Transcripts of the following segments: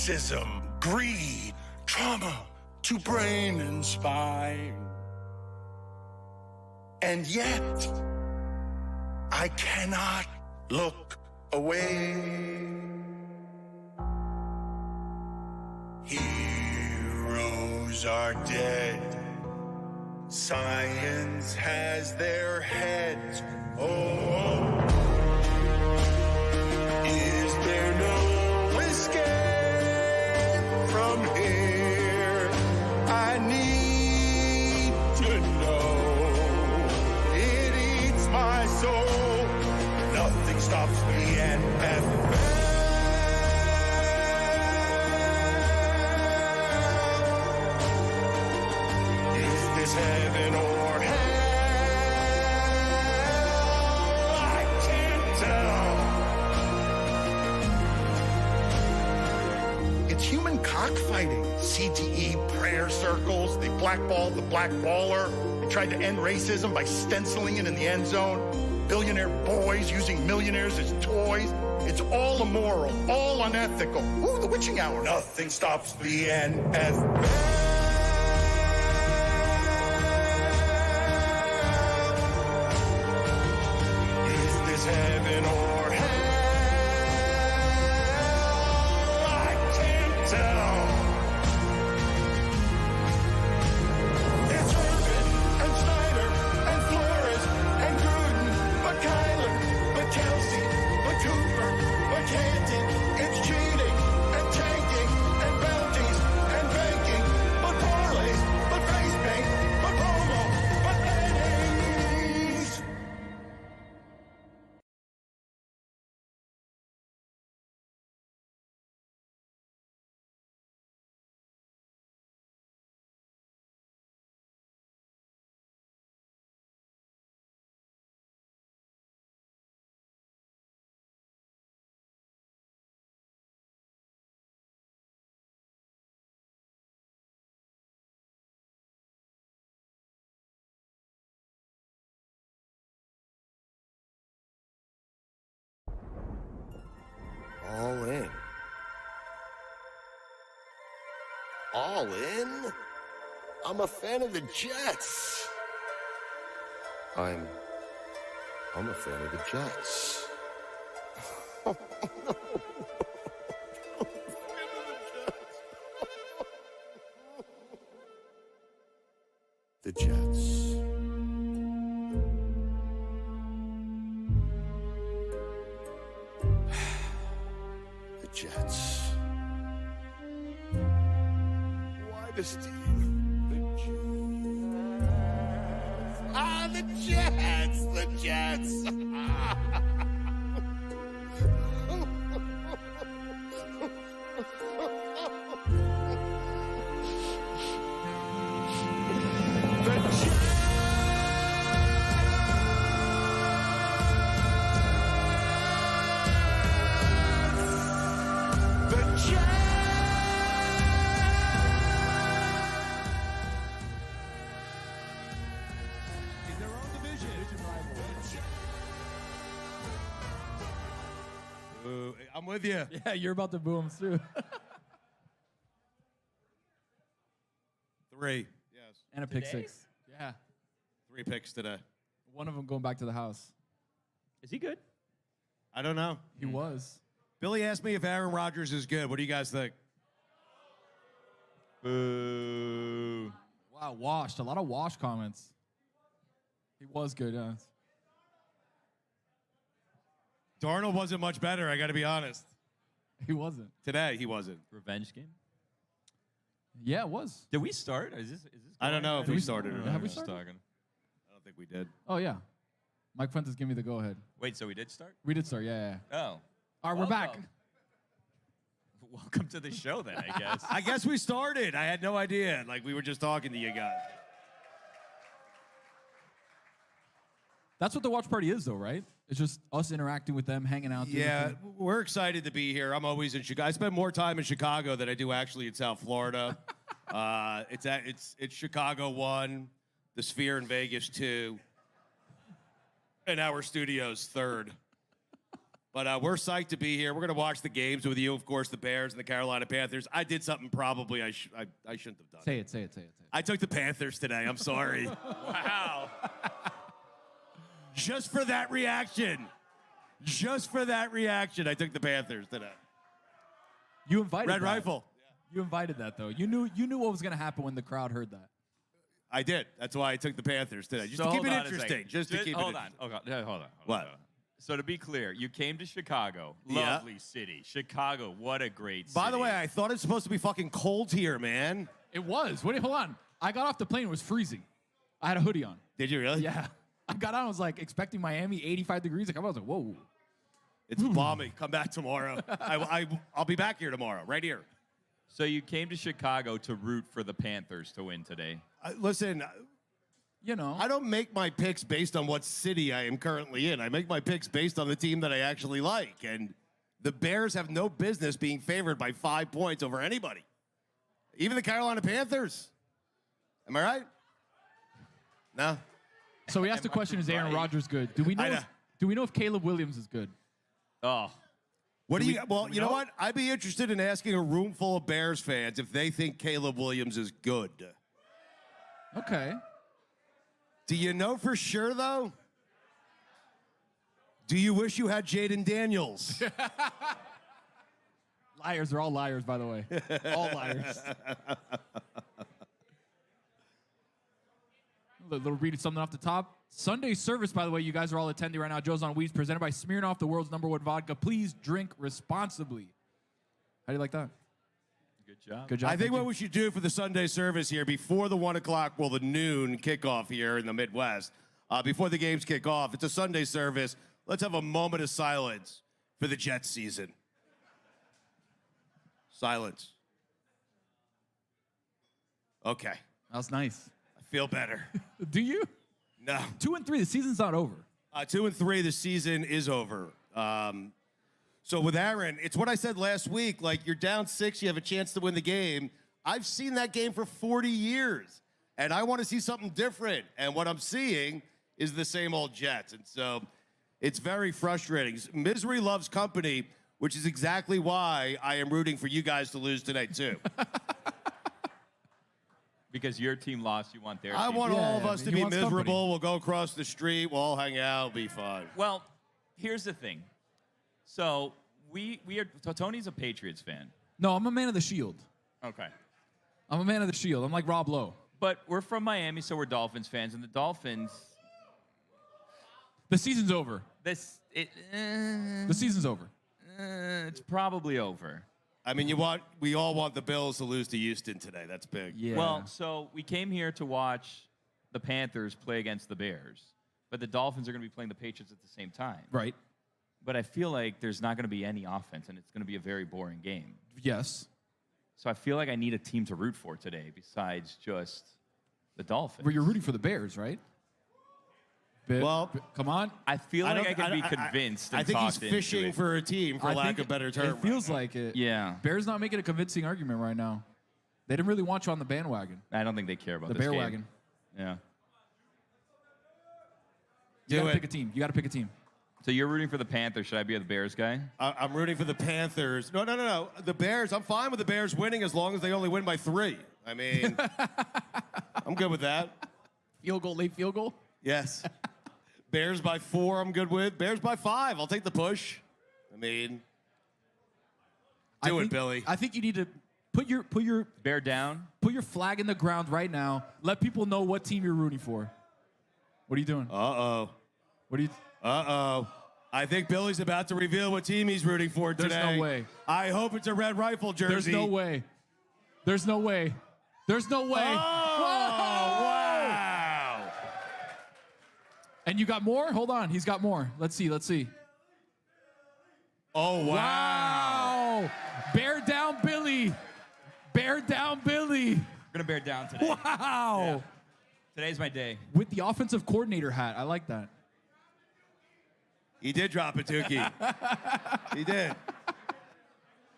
racism, greed, trauma to brain and spine. And yet, I cannot look away. Heroes are dead. Science has their heads. Oh, is there no escape from here? I need to know. It eats my soul. Nothing stops me and heaven or hell, I can't tell. It's human cockfighting. CTE, prayer circles, they blackballed the black baller. They tried to end racism by stenciling it in the end zone. Billionaire boys using millionaires as toys. It's all immoral, all unethical. Ooh, the witching hour. Nothing stops the NFL. Heaven or hell, I can't tell. It's Urban and Snyder and Flores and Gruden, but Kyler, but Kelsey, but Cooper, but Canton. It's cheating and tanking and bounties and banking, but parlays, but face paint, but promo, but pennies. All in. All in? I'm a fan of the Jets. I'm a fan of the Jets. The Jets. Jets. Why this team? The Jets. Ah, the Jets! The Jets! I'm with you. Yeah, you're about to boo him too. 3. Yes. And a pick six. Yeah. 3 picks today. One of them going back to the house. Is he good? I don't know. He was. Billy asked me if Aaron Rodgers is good. What do you guys think? Boo. Wow, washed. A lot of wash comments. He was good, yeah. Darnold wasn't much better, I got to be honest. He wasn't. Today, he wasn't. Revenge game? Yeah, it was. Did we start? Is this I don't know if we started or not. Have we started? I don't think we did. Oh, yeah. Mike Fuentes, give me the go-ahead. Wait, so we did start? We did start, yeah. Oh. All right, we're back. Welcome to the show then, I guess. I guess we started. I had no idea. Like, we were just talking to you guys. That's what the watch party is, though, right? It's just us interacting with them, hanging out. Yeah, we're excited to be here. I'm always in Chicago. I spend more time in Chicago than I do actually in South Florida. It's Chicago 1, the Sphere in Vegas 2, and our studio's 3rd. But we're psyched to be here. We're going to watch the games with you, of course, the Bears and the Carolina Panthers. I did something probably I shouldn't have done. Say it. I took the Panthers today. I'm sorry. Wow. Just for that reaction. I took the Panthers today. You invited Red that. Rifle. You invited that, though. You knew what was going to happen when the crowd heard that. I did. That's why I took the Panthers today. Just So to keep hold it on a interesting. second. Just to keep it hold interesting. on. Okay, hold on. What? So to be clear, you came to Chicago. Yeah. Lovely city. Chicago, what a great city. By the way, I thought it was supposed to be fucking cold here, man. It was. Hold on. I got off the plane. It was freezing. I had a hoodie on. Did you really? Yeah. I got on. I was like expecting Miami, 85 degrees. I was like, whoa. It's balmy. Come back tomorrow. I'll be back here tomorrow, right here. So you came to Chicago to root for the Panthers to win today. Listen, You know. I don't make my picks based on what city I am currently in. I make my picks based on the team that I actually like. And the Bears have no business being favored by 5 points over anybody. Even the Carolina Panthers. Am I right? No? So we asked the question, is Aaron right? Rodgers good? Do we know? I know. Do we know if Caleb Williams is good? Oh, What do you? Well, we you know know? what? I'd be interested in asking a room full of Bears fans if they think Caleb Williams is good. Okay. Do you know for sure, though? Do you wish you had Jaden Daniels? Liars are all liars, by the way. All liars. A little reading something off the top. Sunday service, by the way, you guys are all attending right now. Joe's on Weeds, presented by Smirnoff, the world's #1 vodka. Please drink responsibly. How do you like that? good job. Good job. I think thank what you. we should do for the Sunday service here, before the 1 o'clock, well, the noon kickoff here in the Midwest, before the games kick off, it's a Sunday service. Let's have a moment of silence for the Jets season. Silence. Okay. That was nice. I feel better. Do you? No. 2 and 3, the season's not over. 2 and 3, the season is over. So with Aaron, it's what I said last week. Like, you're down 6, you have a chance to win the game. I've seen that game for 40 years, and I want to see something different. And what I'm seeing is the same old Jets. And so it's very frustrating. Misery loves company, which is exactly why I am rooting for you guys to lose tonight, too. Because your team lost, you want their I team. want Yeah, all of us he to be wants miserable. company. We'll go across the street. We'll all hang out. It'll be fun. Well, here's the thing. So we are. So Tony's a Patriots fan. No, I'm a man of the shield. Okay. I'm a man of the shield. I'm like Rob Lowe. But we're from Miami, so we're Dolphins fans, and the Dolphins. The season's over. The season's over. it's probably over. I mean, we all want the Bills to lose to Houston today. That's big. Yeah. Well, so we came here to watch the Panthers play against the Bears, but the Dolphins are going to be playing the Patriots at the same time. Right. But I feel like there's not going to be any offense, and it's going to be a very boring game. Yes. So I feel like I need a team to root for today besides just the Dolphins. Well, you're rooting for the Bears, right? Well, Come on. I feel like I could be I- convinced. I and think he's talked into fishing it. for a team, for I lack think of a better term. It feels like it. Yeah. Bears not making a convincing argument right now. They didn't really want you on the bandwagon. I don't think they care about The this bear game. wagon. Yeah. You Do gotta it. pick a team. You gotta pick a team. So you're rooting for the Panthers. Should I be the Bears guy? I'm rooting for the Panthers. No. The Bears, I'm fine with the Bears winning as long as they only win by 3. I mean, I'm good with that. Field goal, late field goal. Yes. Bears by 4, I'm good with. Bears by 5, I'll take the push. I mean, do it, Billy. I think you need to put your Bear down. flag in the ground right now. Let people know what team you're rooting for. What are you doing? Uh-oh. What are you? Uh-oh. I think Billy's about to reveal what team he's rooting for There's today. no way. I hope it's a Red Rifle jersey. There's no way. There's no way. There's no way. Oh, wow. And you got more? Hold on. He's got more. Let's see. Oh, wow. Wow. Bear down, Billy. Bear down, Billy. We're gonna bear down today. Wow. Today's my day. With the offensive coordinator hat. I like that. He did drop a Tukey. He did.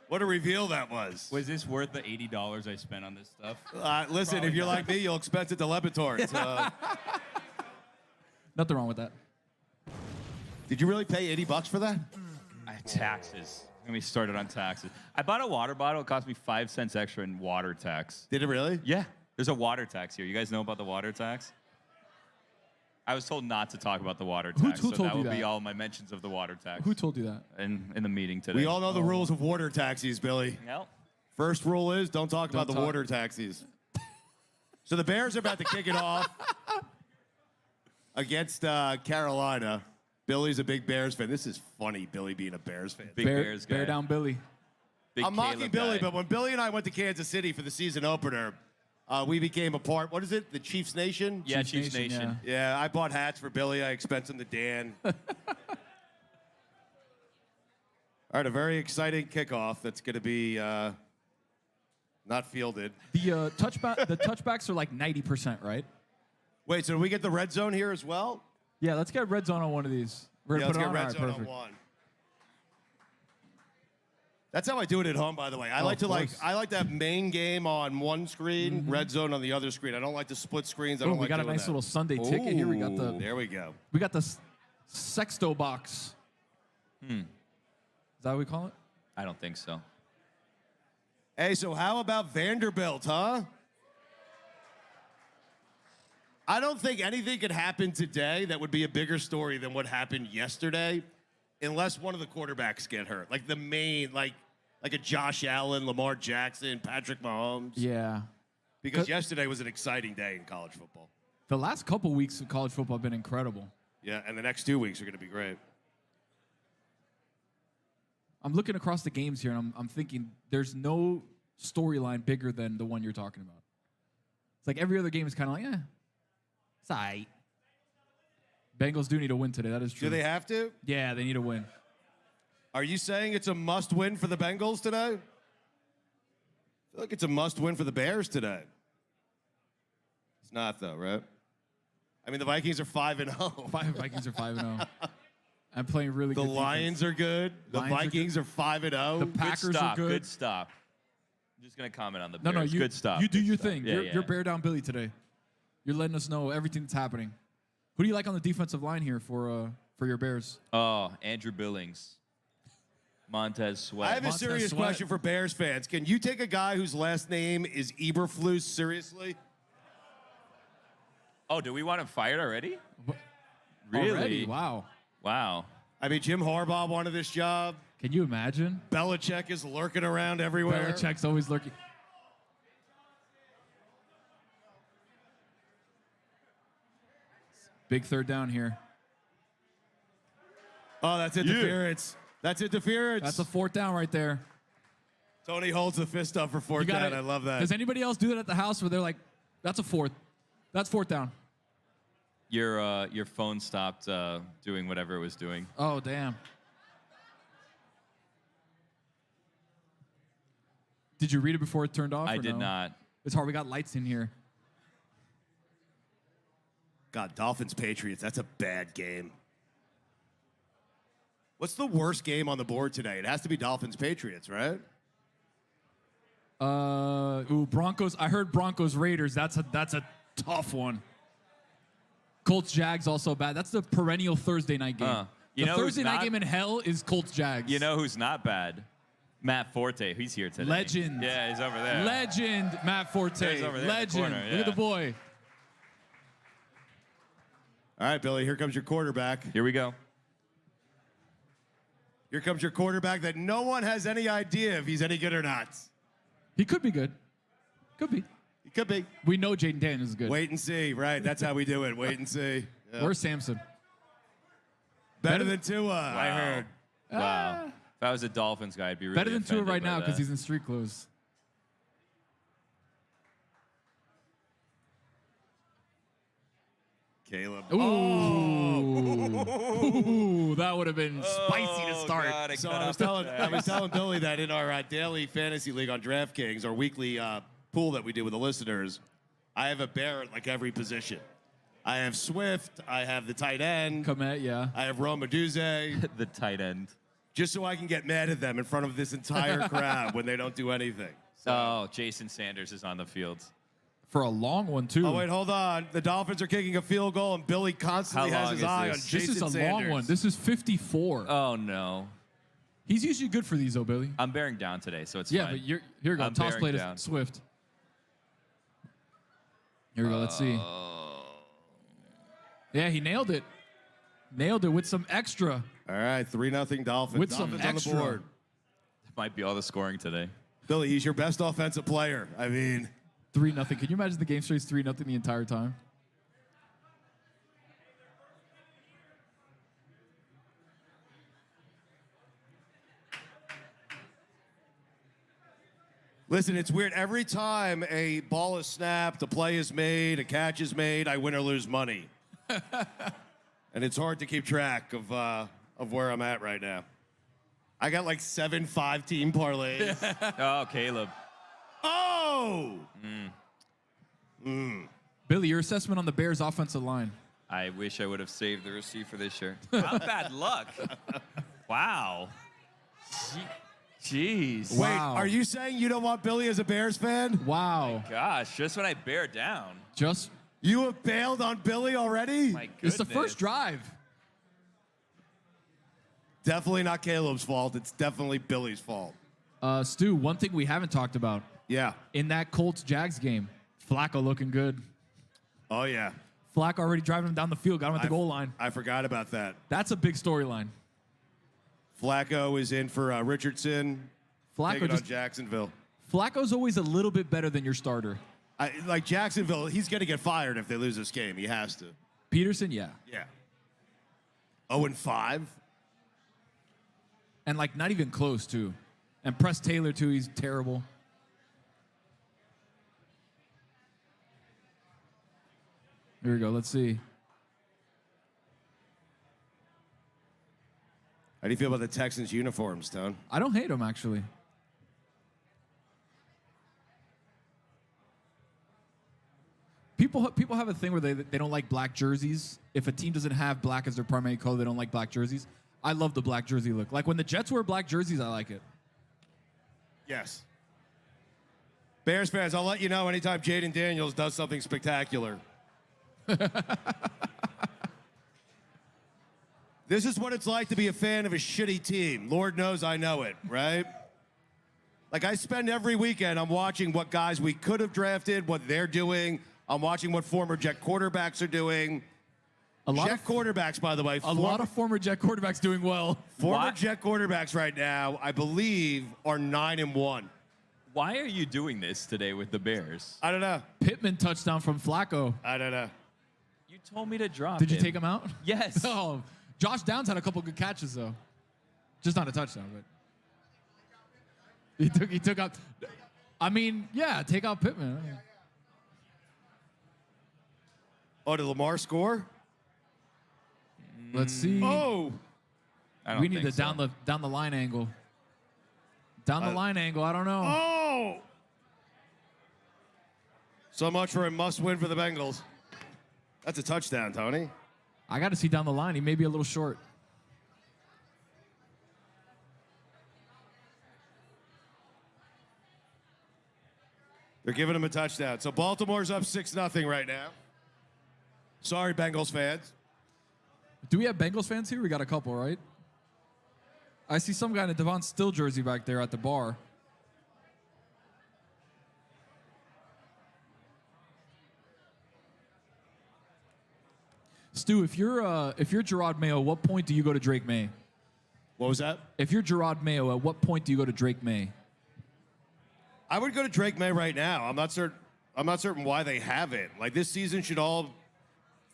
What a reveal that was. Was this worth the $80 I spent on this stuff? Listen, if you're like me, you'll expense it to Le Batard. So. Nothing wrong with that. Did you really pay $80 for that? I Taxes. Let me start it on taxes. I bought a water bottle. It cost me 5 cents extra in water tax. Did it really? Yeah. There's a water tax here. You guys know about the water tax? I was told not to talk about the water tax. Who so told that you would be that? all my mentions of the water tax. Who told you that? in the meeting today? We all know the rules of water taxis, Billy. Well, First rule is don't talk about the talk. water taxis. So the Bears are about to kick it off against Carolina. Billy's a big Bears fan. This is funny, Billy being a Bears fan. big Bears guy. Bear down Billy. Big I'm mocking Caleb Billy, guy. but when Billy and I went to Kansas City for the season opener, we became a part. What is it? The Chiefs Nation? Yeah, Chiefs Chiefs Nation, Nation. Yeah, I bought hats for Billy. I expensed them to Dan. All right, a very exciting kickoff that's going to be not fielded. The touchbacks are like 90%, right? Wait, so do we get the red zone here as well? Yeah, let's get red zone on one of these. We're Yeah, gonna let's put get it on. red All zone right, on perfect. one. That's how I do it at home, by the way. I Oh, like to of course. I like to have main game on one screen, red zone on the other screen. I don't like to split screens. I Oh, don't we like got a doing nice that. little Sunday ticket here. We got the There we go. Sexto box. Is that what we call it? I don't think so. Hey, so how about Vanderbilt, huh? I don't think anything could happen today that would be a bigger story than what happened yesterday, unless one of the quarterbacks get hurt. Like the main, like a Josh Allen, Lamar Jackson, Patrick Mahomes. Yeah. Because yesterday was an exciting day in college football. The last couple weeks of college football have been incredible. Yeah, and the next 2 weeks are going to be great. I'm looking across the games here, and I'm thinking there's no storyline bigger than the one you're talking about. It's like every other game is kind of like, it's all right. Bengals do need a win today. That is true. Do they have to? Yeah, they need a win. Are you saying it's a must-win for the Bengals today? I feel like it's a must-win for the Bears today. It's not, though, right? I mean, the Vikings are 5-0. Vikings are 5-0. I'm playing really The good. Lions are good. The Lions are Vikings are 5-0. The Good Packers stop. are good. Good stop. I'm just going to comment on the No, Bears. you Good stop. You do Good your stop. thing. Yeah, You're bear down Billy today. You're letting us know everything that's happening. Who do you like on the defensive line here for your Bears? Oh, Andrew Billings. Montez Sweat. I have a Montez serious Sweat. question for Bears fans. Can you take a guy whose last name is Eberflus seriously? Oh, do we want him fired already? What? Really? Already? Wow. Wow. I mean, Jim Harbaugh wanted this job. Can you imagine? Belichick is lurking around everywhere. Belichick's always lurking. Big third down here. Oh, that's interference. That's interference. That's a fourth down right there. Tony holds the fist up for fourth You gotta- down. I love that. Does anybody else do that at the house where they're like, that's a fourth. That's fourth down. Your phone stopped doing whatever it was doing. Oh, damn. Did you read it before it turned off? I or did no? not. It's hard. We got lights in here. God, Dolphins Patriots. That's a bad game. What's the worst game on the board today? It has to be Dolphins Patriots, right? Broncos. I heard Broncos Raiders. That's a tough one. Colts Jags also bad. That's the perennial Thursday night game. You The know who's Thursday night not- game in hell is Colts Jags. You know who's not bad? Matt Forte. He's here today. Legend. Yeah, he's over there. Legend Matt Forte. He's over there in the Legend. corner, Look at the yeah. boy. All right, Billy, here comes your quarterback. Here we go. Here comes your quarterback that no one has any idea if he's any good or not. He could be good. Could be. He could be. We know Jaden Daniels is good. Wait and see, right? That's how we do it. Wait and see. Yeah. Where's Samson? Better than Tua, I heard. Wow. If I was a Dolphins guy, I'd be really Better than Tua offended right by now because that. he's in street clothes. Caleb. Ooh. Ooh, that would have been spicy to start. Oh, God, So I was telling Billy that in our daily fantasy league on DraftKings, our weekly pool that we do with the listeners, I have a bear at like every position. I have Swift. I have the tight end. Komet, yeah. I have Rome Oduzze, the tight end. just so I can get mad at them in front of this entire crowd when they don't do anything. Oh, Jason Sanders is on the field. For a long one, too. Oh, wait, hold on. The Dolphins are kicking a field goal, and Billy constantly How has long his is eye on this? Jason This is a Sanders. long one. This is 54. Oh, no. He's usually good for these, though, Billy. I'm bearing down today, so it's Yeah, fine. but here you go. I'm Toss bearing play to down. Swift. Here we go. Let's see. Yeah, he nailed it. Nailed it with some extra. All right, 3-0 Dolphins. With some Dolphins on extra. the board. That might be all the scoring today. Billy, he's your best offensive player. I mean, 3-0. Can you imagine the game stays 3-0 the entire time? listen, it's weird. Every time a ball is snapped, a play is made, a catch is made, I win or lose money. And it's hard to keep track of where I'm at right now. I got like 7 5-team parlays. Oh, Caleb. Oh! Billy, your assessment on the Bears' offensive line. I wish I would have saved the receipt for this shirt. How bad luck. Wow. Jeez. Wait, Wow. are you saying you don't want Billy as a Bears fan? Wow. Gosh, just when I bear down. Just, You have bailed on Billy already? My goodness. it's the first drive. Definitely not Caleb's fault. It's definitely Billy's fault. Stu, one thing we haven't talked about. Yeah. In that Colts-Jags game, Flacco looking good. Oh, yeah. Flacco already driving him down the field, got him at the I- goal line. I forgot about that. That's a big storyline. Flacco is in for Richardson. Taking on Jacksonville. Flacco's always a little bit better than your starter. Like Jacksonville, he's going to get fired if they lose this game. He has to. Peterson, yeah. Yeah. 0-5. And like not even close too. And Press Taylor too, he's terrible. Here we go, let's see. How do you feel about the Texans uniforms, Tone? I don't hate him actually. People have a thing where they don't like black jerseys. If a team doesn't have black as their primary color, they don't like black jerseys. I love the black jersey look. Like when the Jets wear black jerseys, I like it. Yes. Bears fans, I'll let you know anytime Jaden Daniels does something spectacular. This is what it's like to be a fan of a shitty team. Lord knows I know it, right? Like I spend every weekend, I'm watching what guys we could have drafted, what they're doing. I'm watching what former Jet quarterbacks are doing. A lot Jet quarterbacks, by the way. A lot of former Jet quarterbacks doing well. Former Jet quarterbacks right now, I believe, are 9-1. Why are you doing this today with the Bears? I don't know. Pittman touchdown from Flacco. I don't know. You told me to drop Did you him. take him out? Yes. Oh, Josh Downs had a couple good catches though. Just not a touchdown, but he took out. I mean, yeah, take out Pittman. Oh, did Lamar score? Let's see. Oh! I don't We need think the so. down the line angle. Down the line angle. I don't know. Oh! So much for a must-win for the Bengals. That's a touchdown, Tony. I got to see down the line. He may be a little short. They're giving him a touchdown. So Baltimore's up 6-0 right now. Sorry, Bengals fans. Do we have Bengals fans here? We got a couple, right? I see some guy in a Devon Still jersey back there at the bar. Stu, if you're Gerard Mayo, what point do you go to Drake May? What was that? If you're Gerard Mayo, at what point do you go to Drake May? I would go to Drake May right now. I'm not certain why they haven't. Like this season should all,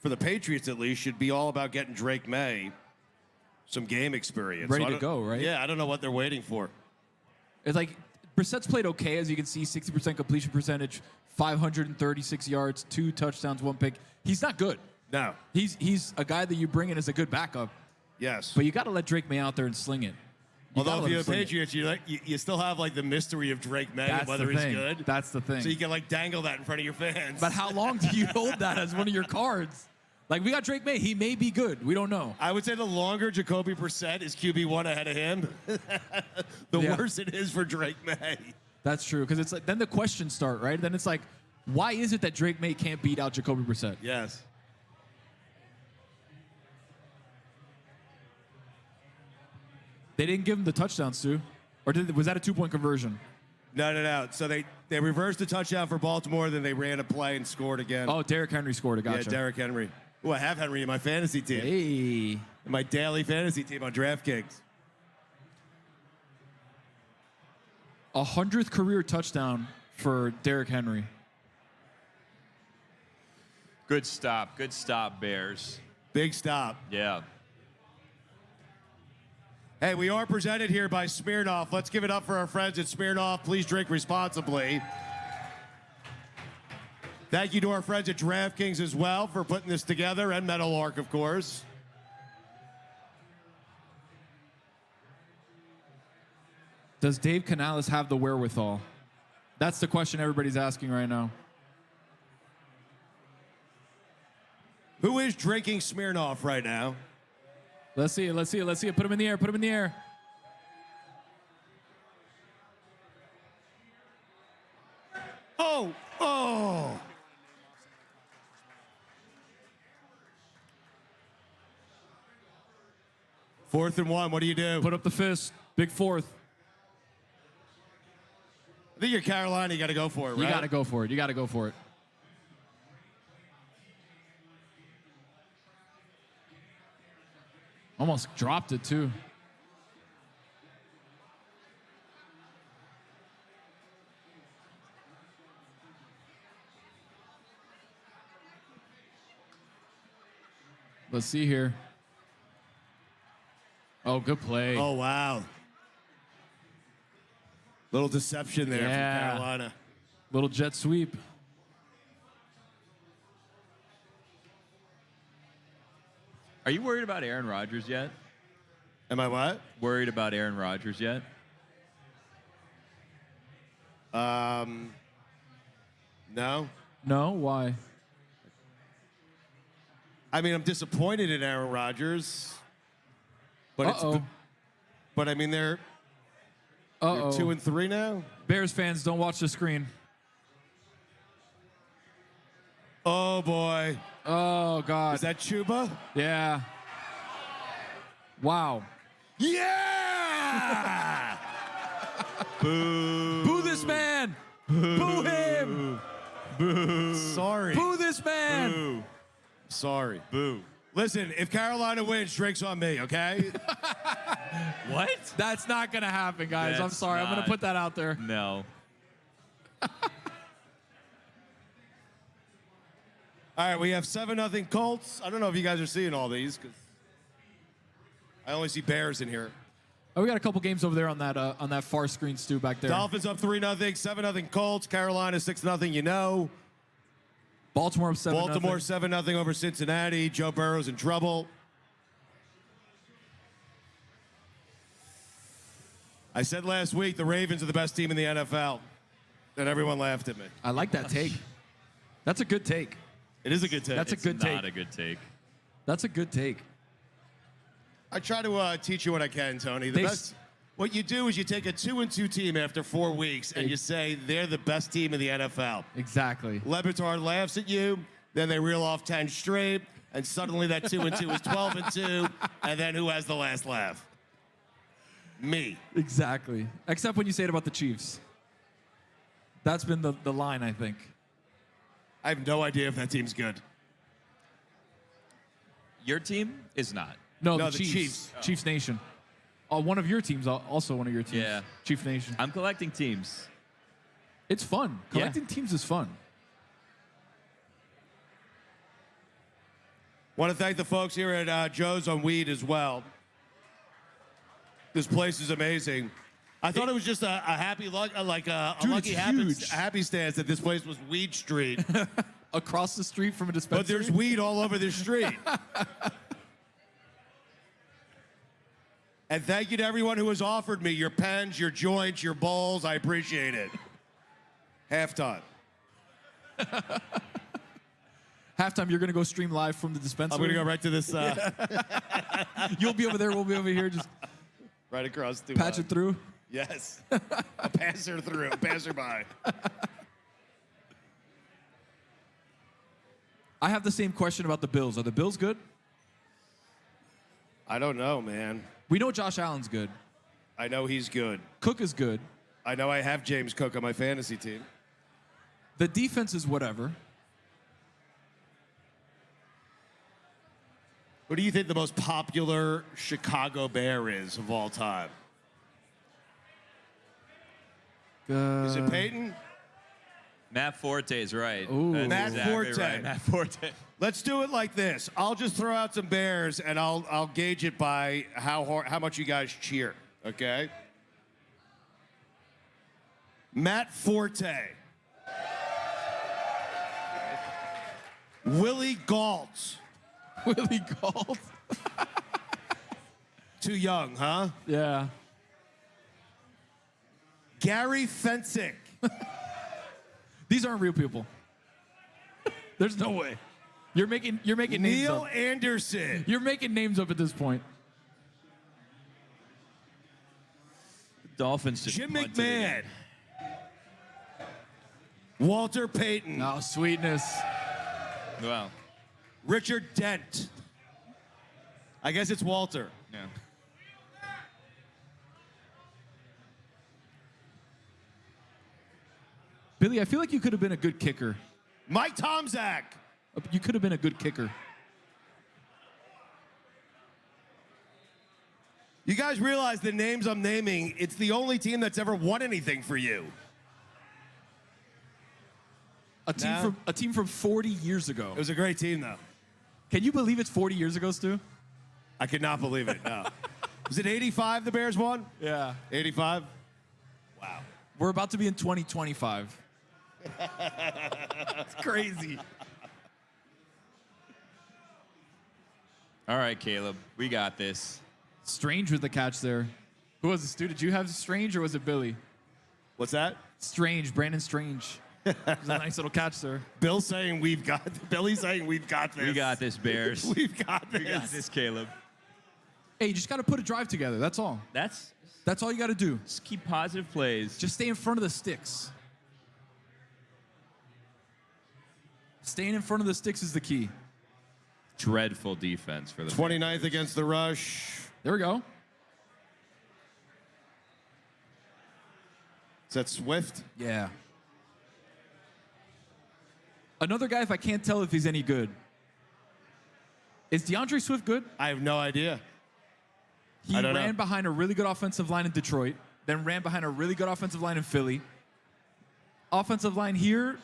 for the Patriots at least, should be all about getting Drake May some game experience. Ready I to don't- go, right? Yeah, I don't know what they're waiting for. It's like Brissett's played okay, as you can see, 60% completion percentage, 536 yards, 2 touchdowns, 1 pick. He's not good. No. He's a guy that you bring in as a good backup, Yes. but you got to let Drake May out there and sling it. gotta Although let if you're him the sling it. Patriots, you still have like the mystery of Drake May and That's whether the he's thing. good. That's the thing. So you can like dangle that in front of your fans. But how long do you hold that as one of your cards? Like, we got Drake May. He may be good. We don't know. I would say the longer Jacoby Brissett is QB1 ahead of him, the Yeah. worse it is for Drake May. That's true, because it's like then the questions start, right? Then it's like, why is it that Drake May can't beat out Jacoby Brissett? Yes. They didn't give him the touchdown, Stu. Or was that a 2-point conversion? No. So they reversed the touchdown for Baltimore, then they ran a play and scored again. Oh, Derrick Henry scored. Gotcha. Yeah, Derrick Henry. Oh, I have Henry in my fantasy team. Hey. In my daily fantasy team on DraftKings. 100th career touchdown for Derrick Henry. Good stop. Good stop, Bears. Big stop. Yeah. Hey, we are presented here by Smirnoff. Let's give it up for our friends at Smirnoff. Please drink responsibly. Thank you to our friends at DraftKings as well for putting this together, and Meadowlark, of course. Does Dave Canales have the wherewithal? That's the question everybody's asking right now. Who is drinking Smirnoff right now? Let's see it. Put him in the air. Oh! 4th and 1, what do you do? Put up the fist. Big fourth. I think you're Carolina, you got to go for it, right? You got to go for it. Almost dropped it, too. Let's see here. Oh, good play. Oh, wow. Little deception there from Carolina. Little jet sweep. Are you worried about Aaron Rodgers yet? Am I what? Worried about Aaron Rodgers yet? No. No? Why? I mean, I'm disappointed in Aaron Rodgers. But but I mean, they're 2 and 3 now. Bears fans, don't watch the screen. Oh boy. Oh, God. Is that Chuba? Yeah. Wow. Yeah! Boo. Boo this man. Boo him. Sorry. Boo this man. Boo. Sorry. Boo. Listen, if Carolina wins, drinks on me, okay? What? That's not going to happen, guys. I'm That's sorry. I'm going not- to put that out there. No. All right, we have 7-0 Colts. I don't know if you guys are seeing all these because I only see Bears in here. Oh, we got a couple games over there on that far screen, Stu, back there. Dolphins up 3-0, 7-0 Colts. Carolina 6-0, you know. Baltimore up 7-0. Baltimore 7-0 over Cincinnati. Joe Burrow's in trouble. I said last week the Ravens are the best team in the NFL, and everyone laughed at me. I like that take. That's a good take. It is a good take. That's a good take. Not a good take. That's a good take. I try to teach you what I can, Tony. What you do is you take a 2-2 team after 4 weeks and you say they're the best team in the NFL. Exactly. Le Batard laughs at you, then they reel off 10 straight, and suddenly that 2-2 is 12-2, and then who has the last laugh? Me. Exactly. Except when you say it about the Chiefs. That's been the line, I think. I have no idea if that team's good. Your team is not. No, No, the the Chiefs. Chiefs. Chiefs Nation. One of your teams, also one of your teams. Yeah. Chief Nation. I'm collecting teams. It's fun. Collecting teams is fun. Want to thank the folks here at Joe's on Weed as well. This place is amazing. I thought it was just a happy luck, like a Dude, lucky it's huge. happenstance that this place was Weed Street. Across the street from a dispensary. But there's weed all over this street. And thank you to everyone who has offered me your pens, your joints, your bowls. I appreciate it. Halftime. Halftime, you're going to go stream live from the I'm dispensary. going to go right to this, You'll be over there. We'll be over here. Just right across the patch it through. Yes. A passer through, a passerby. I have the same question about the Bills. Are the Bills good? I don't know, man. We know Josh Allen's good. I know he's good. Cook is good. I know I have James Cook on my fantasy team. The defense is whatever. Who do you think the most popular Chicago Bear is of all time? Is it Peyton? Matt Forte is right. Ooh. That's Matt exactly Forte. Right. Matt Forte. Let's do it like this. I'll just throw out some Bears, and I'll gauge it by how much you guys cheer. Okay. Matt Forte. Willie Gault. Willie Gault. Too young, huh? Yeah. Gary Fensick. These aren't real people. There's no way. You're making names Neil up. Anderson. You're making names up at this point. Dolphins just Jim punted McMahon. it Walter Payton. Oh, sweetness. in. Wow. Richard Dent. I guess it's Walter. Yeah. Billy, I feel like you could have been a good kicker. Mike Tomczak. You could have been a good kicker. You guys realize the names I'm naming, it's the only team that's ever won anything for you. A team No. from 40 years ago. It was a great team, though. Can you believe it's 40 years ago, Stu? I could not believe it, no. Was it 85 the Bears won? Yeah. 85? Wow. We're about to be in 2025. It's crazy. All right, Caleb. We got this. Strange with the catch there. Who was it, Stu? Did you have Strange or was it Billy? What's that? Strange, Brandon Strange. It was a nice little catch there. Billy's saying we've got this. We got this, Bears. We've got this. We got this, Caleb. Hey, you just got to put a drive together. That's all. That's That's all you got to do. just keep positive plays. Just stay in front of the sticks. Staying in front of the sticks is the key. Dreadful defense for the 29th against the rush. There we go. Is that Swift? Yeah. Another guy, if I can't tell if he's any good. Is DeAndre Swift good? I have no idea. He I don't ran know. behind a really good offensive line in Detroit, then ran behind a really good offensive line in Philly. Offensive line here,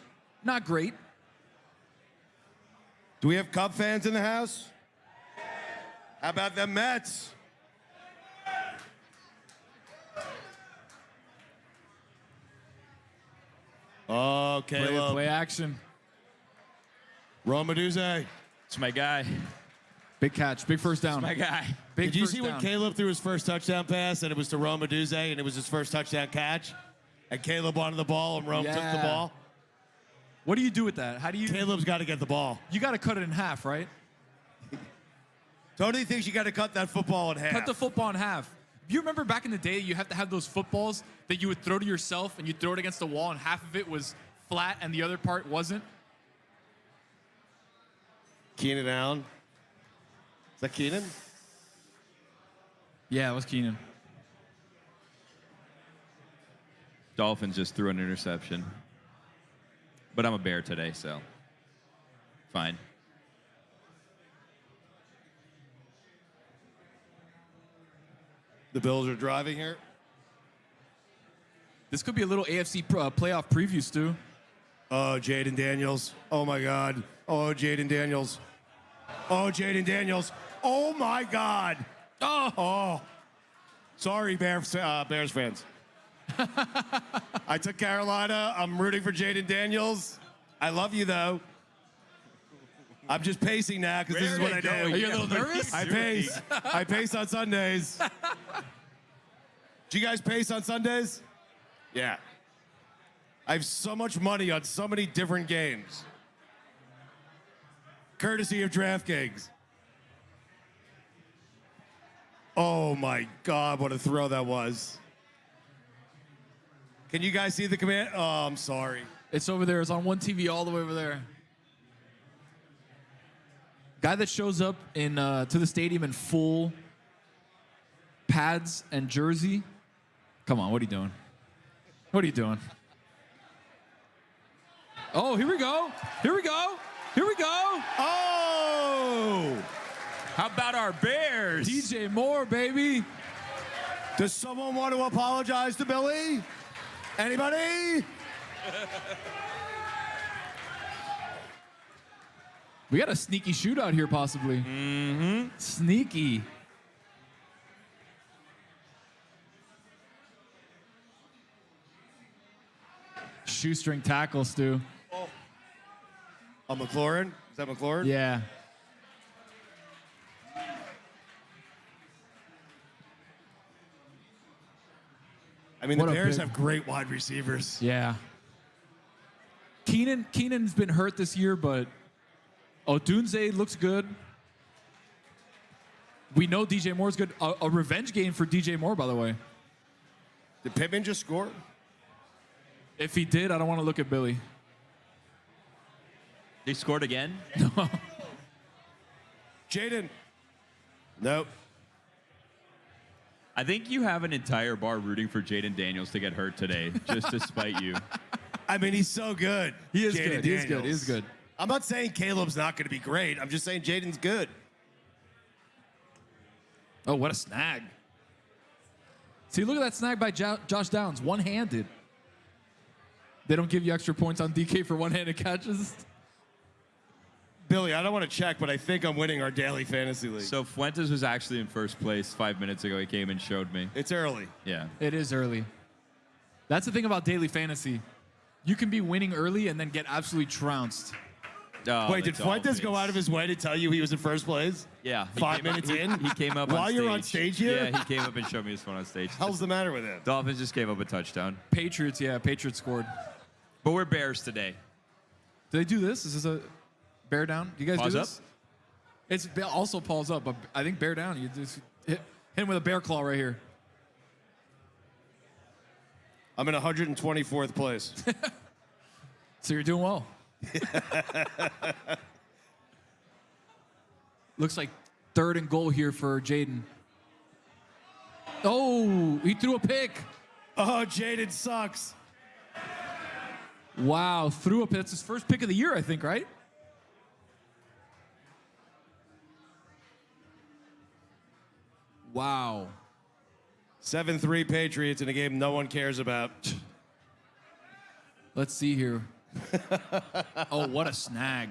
not great. Do we have Cub fans in the house? How about the Mets? Oh, Caleb. Play action. Romaduzzi. It's my guy. Big catch, big first down. My guy. Big Did you first see when down. Caleb threw his first touchdown pass and it was to Romaduzzi and it was his first touchdown catch? And Caleb wanted the ball and Rome took the Yeah. ball? What do you do with that? How do you? Caleb's got to get the ball. You got to cut it in half, right? Tony thinks you got to cut that football in half. Cut the football in half. You remember back in the day, you have to have those footballs that you would throw to yourself and you throw it against the wall and half of it was flat and the other part wasn't? Keenan Allen. Is that Keenan? Yeah, it was Keenan. Dolphins just threw an interception. But I'm a Bear today, so fine. The Bills are driving here. This could be a little AFC playoff preview, Stu. Oh, Jaden Daniels. Oh, my God. Oh, Jaden Daniels. Oh, Jaden Daniels. Oh, my God. Oh. Sorry, Bears fans. I took Carolina. I'm rooting for Jaden Daniels. I love you, though. I'm just pacing now because this is what I do. Are you a little nervous? I pace. I pace on Sundays. Do you guys pace on Sundays? Yeah. I have so much money on so many different games. Courtesy of DraftKings. Oh my God, what a throw that was. Can you guys see the command? Oh, I'm sorry. It's over there. It's on one TV all the way over there. Guy that shows up in to the stadium in full pads and jersey Come on, what are you doing? What are you doing? Oh, here we go. Here we go. Here we go. Oh! How about our Bears? DJ Moore, baby. Does someone want to apologize to Billy? Anybody? We got a sneaky shootout here, possibly. Mm-hmm. Sneaky. Shoestring tackle, Stu. Oh, McLaurin? Is that McLaurin? Yeah. I mean, What the a Bears big- have great wide receivers. Yeah. Keenan's been hurt this year, but Odunze looks good. We know DJ Moore's good. A revenge game for DJ Moore, by the way. Did Pittman just score? If he did, I don't want to look at Billy. They scored again? Jaden? Nope. I think you have an entire bar rooting for Jaden Daniels to get hurt today, just to spite you. I mean, he's so good. He is Jaden good. He is good. Daniels. He is good. I'm not saying Caleb's not going to be great. I'm just saying Jaden's good. Oh, what a snag. See, look at that snag by Josh Downs, one-handed. They don't give you extra points on DK for one-handed catches. Billy, I don't want to check, but I think I'm winning our daily fantasy league. So Fuentes was actually in first place 5 minutes ago. He came and showed me. It's early. Yeah. It is early. That's the thing about daily fantasy. You can be winning early and then get absolutely trounced. Oh, Wait, did the Fuentes go Dolphins. out of his way to tell you he was in first place? Yeah. He 5 came- minutes in? He came up While on you're on stage here? Yeah, he came up and showed me his phone on stage. Hell's the matter with him? Dolphins just gave up a touchdown. Patriots scored. But we're Bears today. Do they do this? Is this a bear down? Do you guys Paws do this? It's also paws up, but I think bear down. You just hit him with a bear claw right here. I'm in 124th place. So you're doing well. Looks like 3rd and goal here for Jaden. Oh, he threw a pick. Oh, Jaden sucks. Wow, threw a pick. That's his first pick of the year, I think, right? Wow. 7-3 Patriots in a game no one cares about. Let's see here. Oh, what a snag.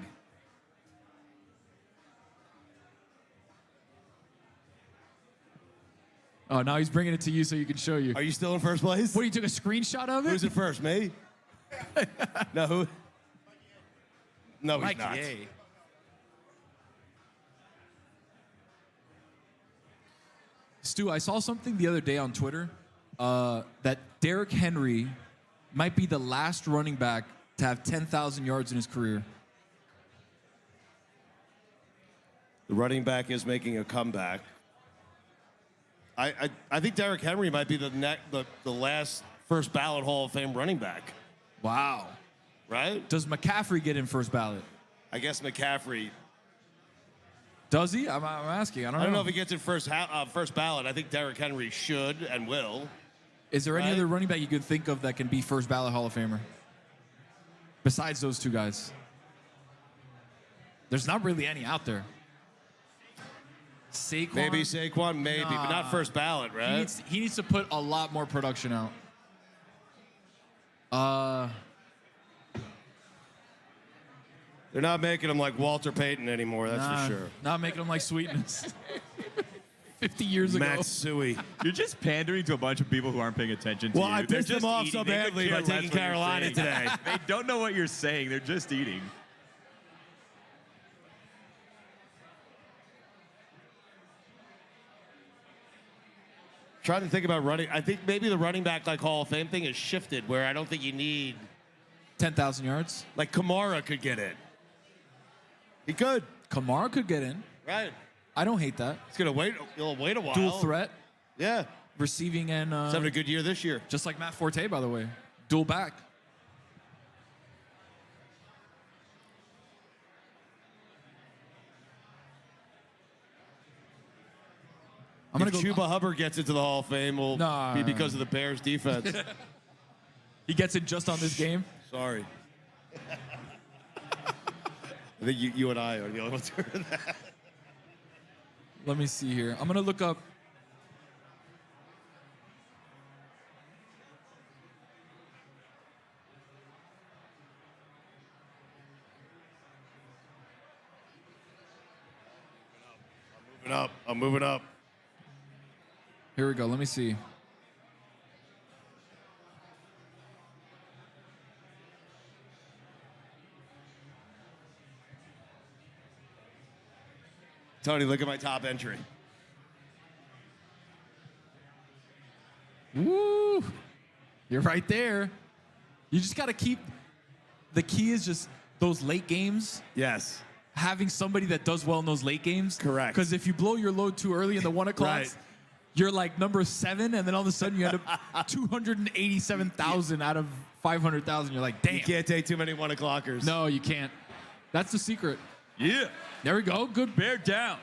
Oh, now he's bringing it to you so you can show you. Are you still in first place? What, you took a screenshot of it? Who's in first, me? No, who? No, he's Mike not. Yeh. Stu, I saw something the other day on Twitter that Derrick Henry might be the last running back to have 10,000 yards in his career. The running back is making a comeback. I think Derrick Henry might be the last first ballot Hall of Fame running back, Wow. right? Does McCaffrey get in first ballot? I guess McCaffrey. Does he? I'm asking. I I don't know if he gets in first ballot. I think Derrick Henry should and will. Is there any Right. other running back you could think of that can be first ballot Hall of Famer? Besides those two guys. There's not really any out there. Saquon? Maybe Saquon, maybe, but not first ballot, right? He needs to put a lot more production out. They're not making him like Walter Payton anymore, that's for sure. Not making him like Sweetness. 50 years ago. Matsui. You're just pandering to a bunch of people who aren't paying attention to Well, you. I They're pissed them just off eating. so They could badly care by less taking what you're Carolina saying. today. They don't know what you're saying. They're just eating. Trying to think about running. I think maybe the running back like Hall of Fame thing has shifted where I don't think you need 10,000 yards. like Kamara could get in. He could. Kamara could get in. Right. I don't hate that. He's gonna wait. He'll wait a while. Dual threat, Yeah. receiving and He's having a good year this year. just like Matt Forte, by the way. Dual back. I'm gonna if go. Chuba Hubbard gets into the Hall of Fame, will be because of the Bears' defense. He gets it just on this game. Sorry. I think you and I are the only ones who heard that. Let me see here. I'm gonna look up. I'm moving up. Here we go. Let me see. Tony, look at my top entry. Woo! You're right there. You just got to keep. The key is just those late games. Yes. Having somebody that does well in those late games. Correct. Because if you blow your load too early in the 1 o'clock, Right. you're like number 7, and then all of a sudden you end up 287,000 out of 500,000. You're like, damn. You can't take too many 1 o'clockers. No, you can't. That's the secret. Yeah. There we go. Good. Bear down.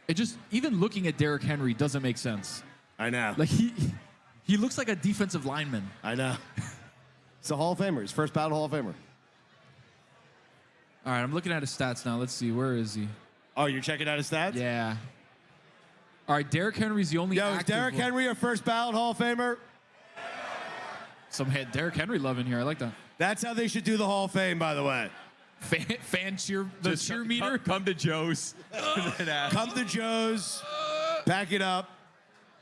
It just, even looking at Derrick Henry doesn't make sense. I know. Like he looks like a defensive lineman. I know. He's a Hall of Famer. His first ballot Hall of Famer. All right, I'm looking at his stats now. Let's see. Where is he? Oh, you're checking out his stats? Yeah. All right, Derrick Henry's the only Yo, is active Derrick one. Henry a first ballot Hall of Famer? Some Derrick Henry love in here. I like that. That's how they should do the Hall of Fame, by the way. Fan cheer, the Just cheer meter. Come to Joe's. Come to Joe's, back it up.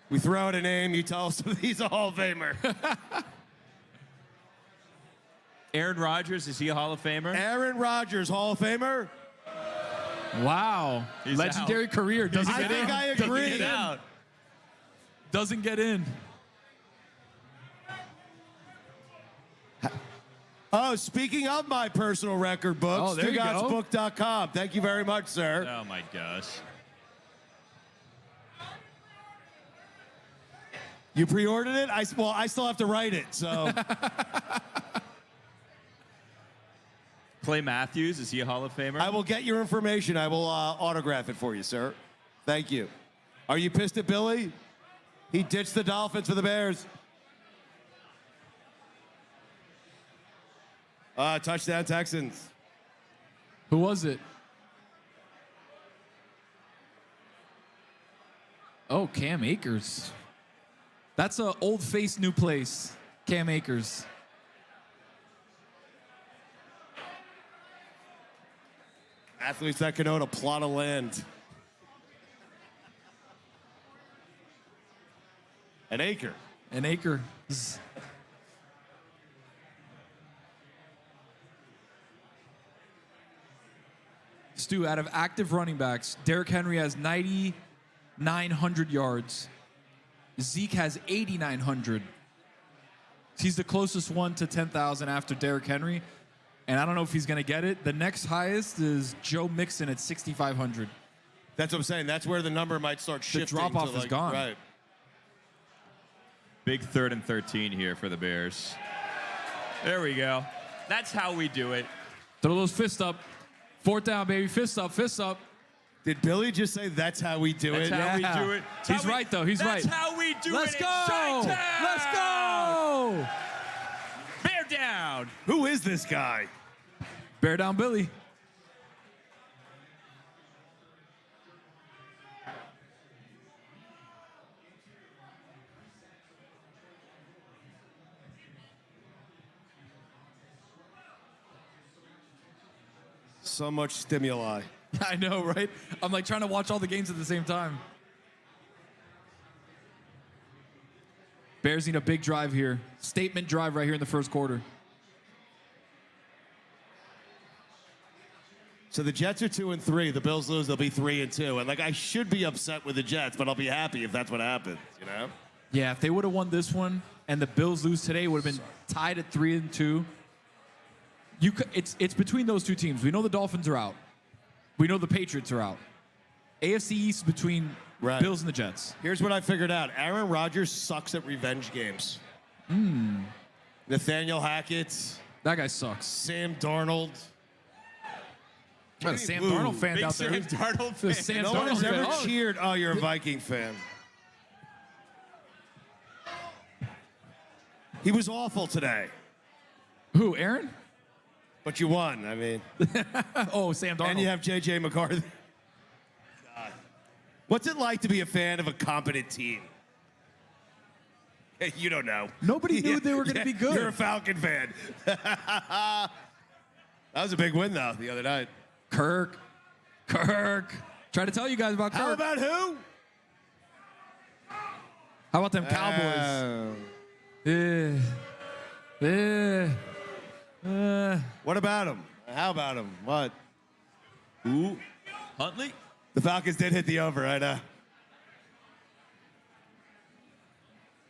We throw out a name, you tell us if he's a Hall of Famer. Aaron Rodgers, is he a Hall of Famer? Aaron Rodgers, Hall of Famer? Wow. He's Legendary out. career. Doesn't I get think in. I Doesn't agree. get in. Out. Doesn't get in. Oh, speaking of my personal record book, Oh, there you go. StugottsBook.com. Thank you very much, sir. Oh my gosh. You pre-ordered it? I still have to write it, so. Clay Matthews, is he a Hall of Famer? I will get your information. I will autograph it for you, sir. Thank you. Are you pissed at Billy? He ditched the Dolphins for the Bears. Touchdown Texans. Who was it? Oh, Cam Akers. That's a old face, new place. Cam Akers. Athletes that can own a plot of land. An acre. An acre. Stu, out of active running backs, Derrick Henry has 9,900 yards. Zeke has 8,900. He's the closest one to 10,000 after Derrick Henry. And I don't know if he's going to get it. The next highest is Joe Mixon at 6,500. That's what I'm saying. That's where the number might start shifting. drop-off to is gone. Right. Big 3rd and 13 here for the Bears. There we go. That's how we do it. Throw those fists up. 4th down, baby. Fists up, fists up. Did Billy just say that's how we do That's it? how we Yeah. do it. He's right, though. He's right. That's how we do Let's it. go. In Chi-Town. Let's go. Bear down. Who is this guy? Bear down, Billy. So much stimuli. I know, right? I'm like trying to watch all the games at the same time. Bears need a big drive here. Statement drive right here in the first quarter. So the Jets are 2-3. The Bills lose, they'll be 3-2. And like I should be upset with the Jets, but I'll be happy if that's what happens, you know? Yeah, if they would have won this one and the Bills lose today, it would have been tied at 3-2. It's between those two teams. We know the Dolphins are out. We know the Patriots are out. AFC East is between Right. Bills and the Jets. Here's what I figured out. Aaron Rodgers sucks at revenge games. Nathaniel Hackett. That guy sucks. Sam Darnold. Got a Sam Ooh, Darnold fan Big out there. Sam Darnold The fan. Sam No Darnold one's fan. ever Oh, cheered. Oh, you're a Viking fan. He was awful today, who, Aaron? but you won. I mean, Oh, Sam Darnold. and you have J.J. McCarthy. God. What's it like to be a fan of a competent team? Hey, you don't know. Nobody knew they were going to be good. You're a Falcon fan. That was a big win, though, the other night. Kirk. Try to tell you guys about Kirk. How about who? How about them Cowboys? What about him? How about him? What? Ooh, Huntley? The Falcons did hit the over, I know.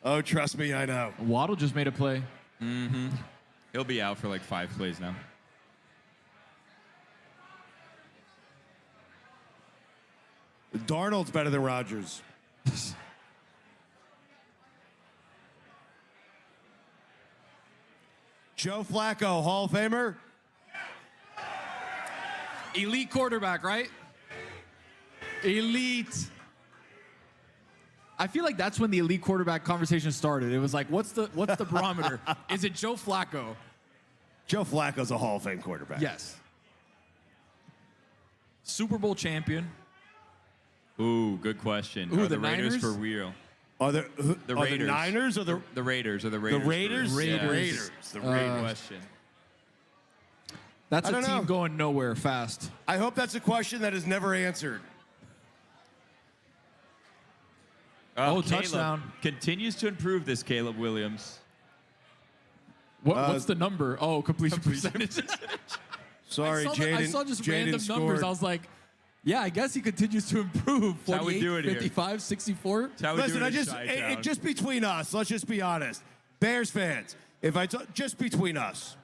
Oh, trust me, I know. Waddle just made a play. He'll be out for like 5 plays now. Darnold's better than Rodgers. Joe Flacco, Hall of Famer. Elite quarterback, right? Elite. I feel like that's when the elite quarterback conversation started. It was like, what's the barometer? Is it Joe Flacco? Joe Flacco's a Hall of Fame quarterback. Yes. Super Bowl champion. Ooh, good question. Ooh, Are the the Raiders Niners? for real? Are the Raiders. Niners or the The Raiders or the the Raiders? Raiders? for real? The Raiders. The Raiders. Question. That's I a don't team know. going nowhere fast. I hope that's a question that is never answered. Oh, Caleb touchdown. continues to improve this Caleb Williams. What's the number? Oh, completion percentage. Sorry, I Jaden. saw just Jaden random scored. numbers. I was like, yeah, I guess he continues to improve. how we 48, do it here. 55, 64. That's how we Listen, do I it just in just between us. Let's just be honest, Bears fans. Just between us,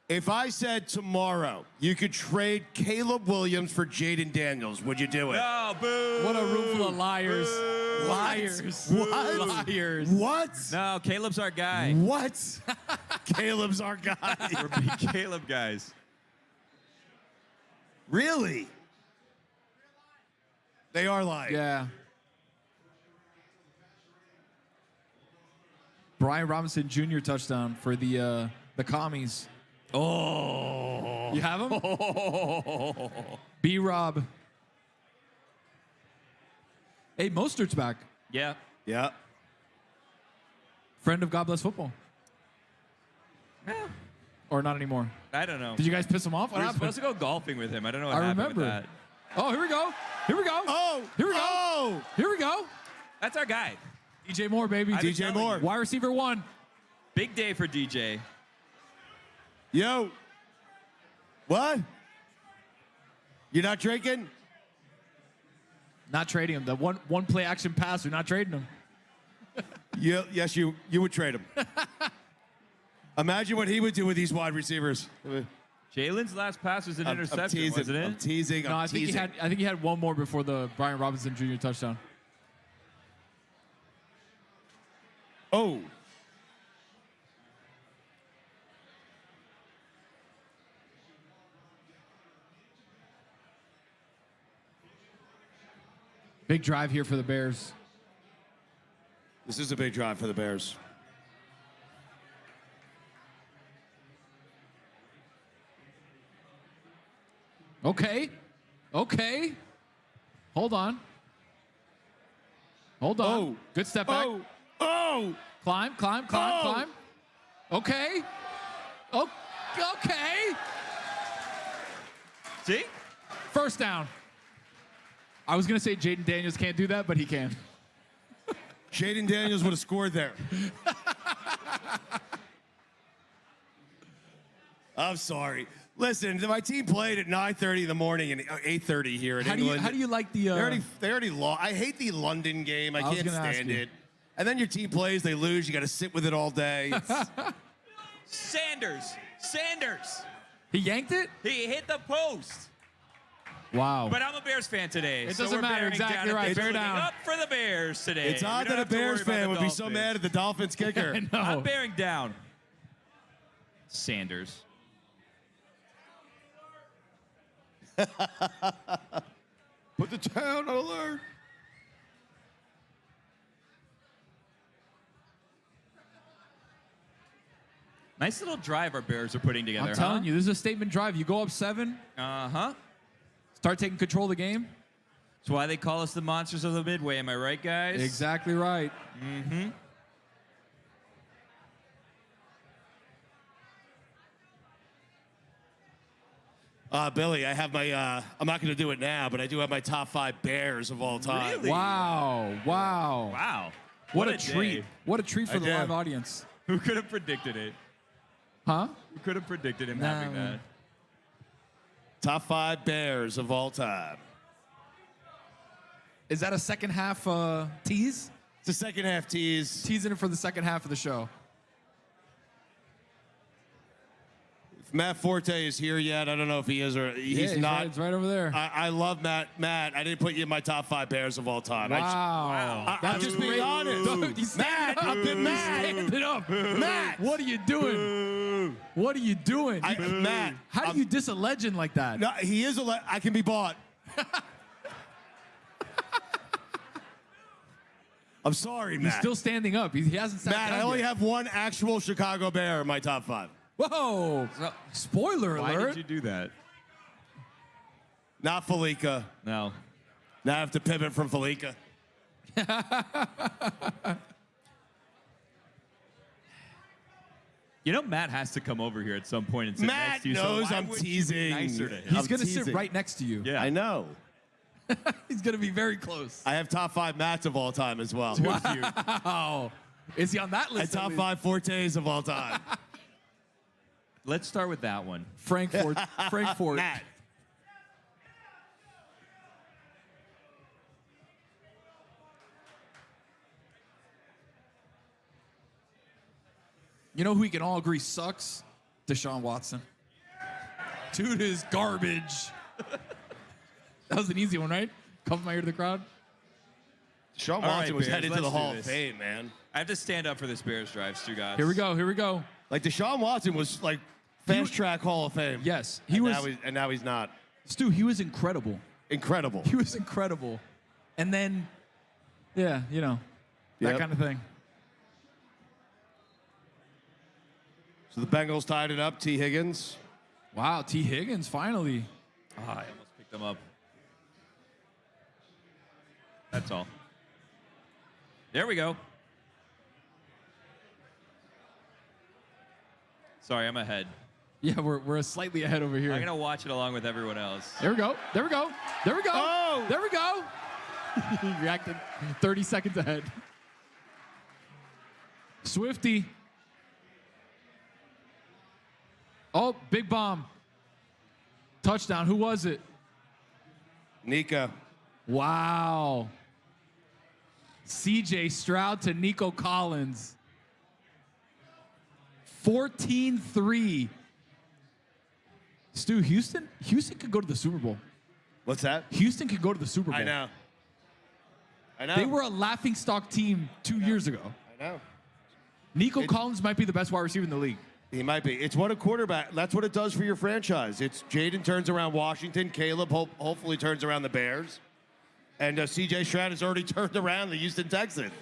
if I said tomorrow you could trade Caleb Williams for Jaden Daniels, would you do it? Oh, boo! What a room full of liars. Boo. Liars. What? Liars. What? No, Caleb's our guy. What? Caleb's our guy. We're big Caleb guys. Really? They are lying. Yeah. Brian Robinson Jr. touchdown for the commies. Oh. You have him? B-Rob. Hey, Mostert's back. Yeah. Yeah. Friend of God Bless Football. Or not anymore. I don't know. Did you guys piss him off? What We were happened? supposed to go golfing with him. I don't know what I happened remember. with that. Oh, here we go. Here we go. Oh. Here we go. Oh. Here we go. That's our guy. DJ Moore, baby. I've been DJ telling Moore. you. Wide receiver 1. Big day for DJ. Yo. What? You're not drinking? Not trading him. The one play action pass. We're not trading him. Yes, you would trade him. Imagine what he would do with these wide receivers. Jalen's last pass was an interception, teasing. wasn't it? I'm teasing. No, I'm I think teasing. he had one more before the Brian Robinson Jr. touchdown. Oh. Big drive here for the Bears. This is a big drive for the Bears. Okay. Okay. Hold on. Hold on. Oh. Good step back. Oh. Oh. Climb. Oh. Okay. Oh, okay. See? First down. I was going to say Jaden Daniels can't do that, but he can. Jaden Daniels would have scored there. I'm sorry. Listen, my team played at 9:30 in the morning and 8:30 here in England. How do you like the... They already lost. I hate the London game. I I was can't gonna ask stand you. it. And then your team plays, they lose. You got to sit with it all day. Sanders. He yanked it? He hit the post. Wow. But I'm a Bears fan today. It so doesn't we're matter. bearing Exactly down. right. It's Bear looking down. up for the Bears today. It's We odd don't that a have to worry Bears about fan the would be so Dolphins. mad at the Dolphins kicker. No. I'm bearing down. Sanders. Put the town on alert. Nice little drive our Bears are putting together. I'm telling you, this is a statement drive. You go up 7, Uh-huh. start taking control of the game. That's why they call us the monsters of the Midway. Am I right, guys? Exactly right. Mm-hmm. Billy, I have my, I'm not going to do it now, but I do have my top 5 Bears of all time. Really? Wow. Wow. Wow. What a day. treat. What a treat for I the did. live audience. Who could have predicted it? Huh? Who could have predicted him Nah, having that? Top 5 Bears of all time. Is that a second half tease? It's a second half tease. Teasing it for the second half of the show. If Matt Forte is here yet, I don't know if he is or he's Yeah, not. Right, it's right over there. I love Matt. Matt, I didn't put you in my top 5 Bears of all time. Wow. I'm just being honest. He's Matt, standing up. I've been mad. Standing up. Matt, What are you doing? What are you doing? Matt. How do you diss a legend like that? No, he is I can be bought. I'm sorry, He's Matt. still standing up. He hasn't sat Matt, down I only yet. have one actual Chicago Bear in my top 5. Whoa! Spoiler Why alert. did you do that? Not Felica. No. Now I have to pivot from Felica. You know, Matt has to come over here at some point and sit Matt next to you. knows so why I'm wouldn't you be teasing. nicer to him? He's I'm going to sit teasing. right next to you. Yeah. I know. He's going to be very close. I have top 5 Matts of all time as well. Wow. Is he on that And list? top 5 Fortes of all time. Let's start with that one. Frankfurt. Frankfurt. Matt. You know who we can all agree sucks? Deshaun Watson. Dude is garbage. That was an easy one, right? Come from my ear to the crowd. Sean All Watson right, was Bears, headed to the let's do Hall of this. Fame, man. I have to stand up for this Bears drive, Stugotz. Here we go. Here we go. Like Deshaun Watson was like fast track Hall of Fame. Yes. And now he's not. Stu, he was incredible. Incredible. He was incredible. And then, yeah, you know, that Yep. kind of thing. So the Bengals tied it up. T. Higgins. Wow, T. Higgins, finally. Ah, I almost picked them up. That's all. There we go. Sorry, I'm ahead. Yeah, we're slightly ahead over here. I'm going to watch it along with everyone else. There we go. There we go. There we go. Oh! There we go. He reacted 30 seconds ahead. Swifty. Oh, big bomb. Touchdown. Who was it? Nika. Wow. CJ Stroud to Nico Collins. 14-3. Stu, Houston could go to the Super Bowl. What's that? Houston could go to the Super Bowl. I know. They were a laughingstock team 2 years ago. I know. Nico Collins might be the best wide receiver in the league. He might be. It's what a quarterback, that's what it does for your franchise. It's Jaden turns around Washington. Caleb hopefully turns around the Bears. And CJ Stroud has already turned around the Houston Texans.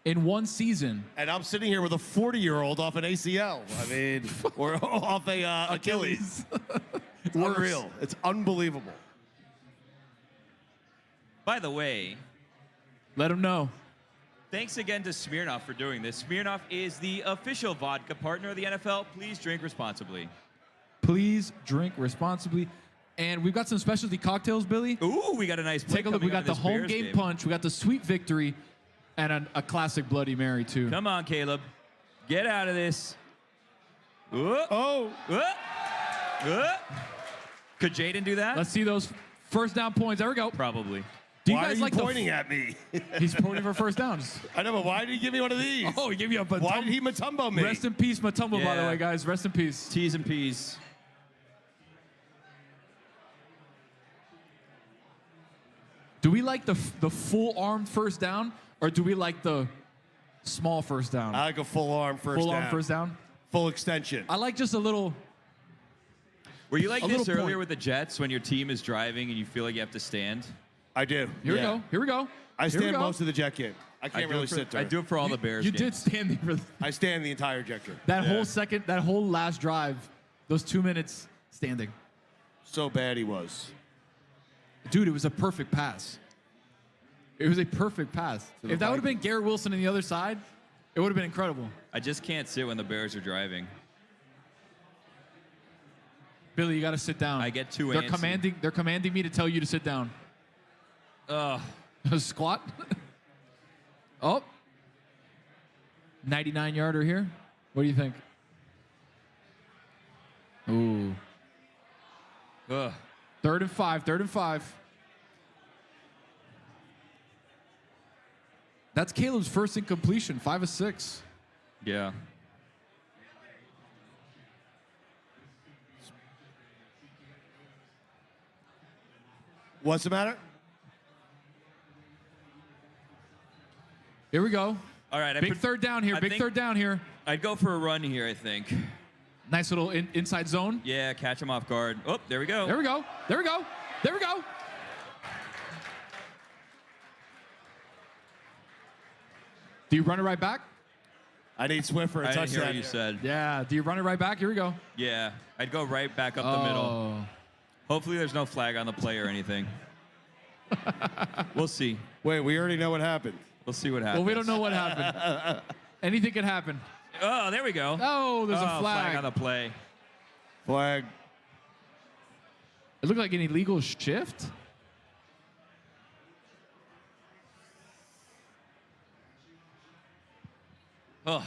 In one season. And I'm sitting here with a 40-year-old off an ACL. I mean, or off a Achilles. It's unreal. It's unbelievable. By the way, Let him know. thanks again to Smirnoff for doing this. Smirnoff is the official vodka partner of the NFL. Please drink responsibly. Please drink responsibly. And we've got some specialty cocktails, Billy. Ooh, we got a nice plate Take a look. We coming got on the this home Bears game punch. We got the sweet victory. And a classic Bloody Mary, too. Come on, Caleb. Get out of this. Oh. Could Jaden do that? Let's see those first down points. There we go. Probably. Do you Why guys are you like pointing at me? He's pointing for first downs. I know, but why did he give me one of these? Oh, he gave you a Matumbo. Why did he Matumbo me? Rest in peace, Matumbo, by the Yeah. way, guys. Rest in peace. T's and P's. Do we like the full-armed first down, or do we like the small first down? I like a full arm first Full down. arm first down? full extension. I like just a little. Were you like A this little earlier point. with the Jets when your team is driving and you feel like you have to stand? I do. Here we go. Here we go. I Here we stand go. most of the Jet game. I can't really sit there. I do it for all the Bears You games. did stand there for I stand the entire Jet game. that whole second, that whole last drive, those 2 minutes standing. So bad he was. Dude, it was a perfect pass. It was a perfect pass. the If that would have been Garrett Wilson on the other side, it would have been incredible. I just can't sit when the Bears are driving. Billy, you got to sit down. I get too They're antsy. They're commanding me to tell you to sit down. Ugh. Squat. Oh. 99-yarder here. What do you think? Ooh. Ugh. 3rd and 5. 3rd and 5. That's Caleb's first incompletion. 5 of 6. Yeah. What's the matter? Here we go. All right. Big third down here. Big third down here. I'd go for a run here, I think. Nice little inside zone. Yeah, catch him off guard. Oh, there we go. There we go. There we go. There we go. Do you run it right back? I need Swift for a I didn't hear touchdown. what you said. Yeah. Do you run it right back? Here we go. Yeah, I'd go right back up the middle. Oh. Hopefully there's no flag on the play or anything. We'll see. Wait, we already know what happened. We'll see what happens. Well, we don't know what happened. Anything could happen. Oh, there we go. Oh, there's a flag. on the play. Flag. It looked like an illegal shift. Oh,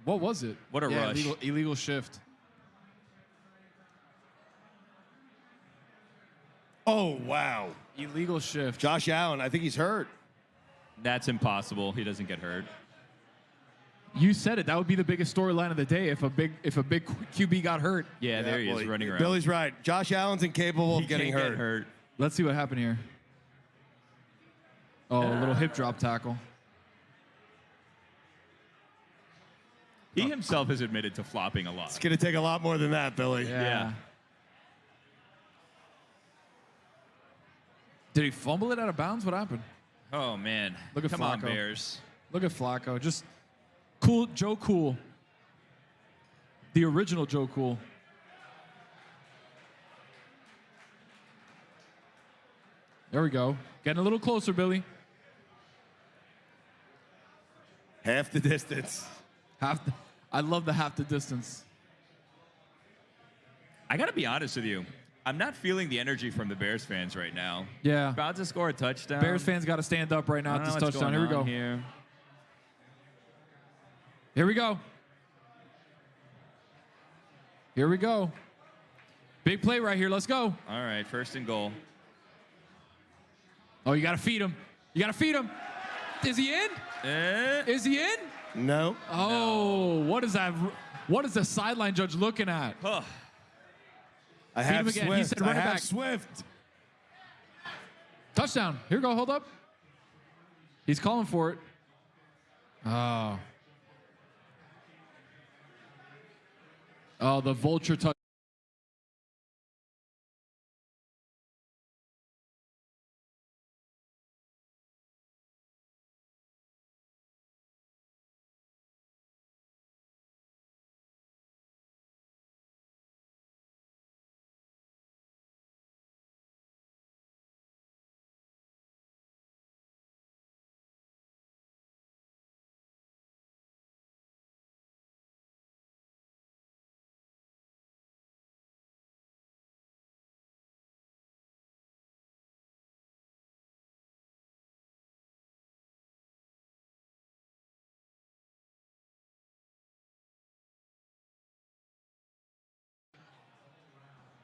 What was it? What a rush. Illegal shift. Oh, wow. Illegal shift. Josh Allen, I think he's hurt. that's impossible. He doesn't get hurt. You said it. That would be the biggest storyline of the day if a big QB got hurt. Yeah, there he is Well, running around. Billy's right. Josh Allen's incapable He of getting can't hurt. get hurt. Let's see what happened here. Oh, a little hip drop tackle. He himself has admitted to flopping a lot. It's going to take a lot more than that, Billy. Yeah. Did he fumble it out of bounds? What happened? Oh, man. Look at Come on, Flacco. Bears. Look at Flacco. Just cool. Joe Cool. The original Joe Cool. There we go. Getting a little closer, Billy. Half the distance. I love the half the distance. I got to be honest with you. I'm not feeling the energy from the Bears fans right now. Yeah. About to score a touchdown. Bears fans got to stand up right now I at don't this know what's touchdown. going Here we go. on Here. Here we go. Here we go. Big play right here. Let's go. All right, 1st and goal. Oh, you got to feed him. You got to feed him. Is he in? Is he in? No. Oh, what is that? What is the sideline judge looking at? Huh. I him have again. Swift. He said I run it have back. Swift. Touchdown. Here we go. Hold up. He's calling for it. Oh. Oh, the vulture touch.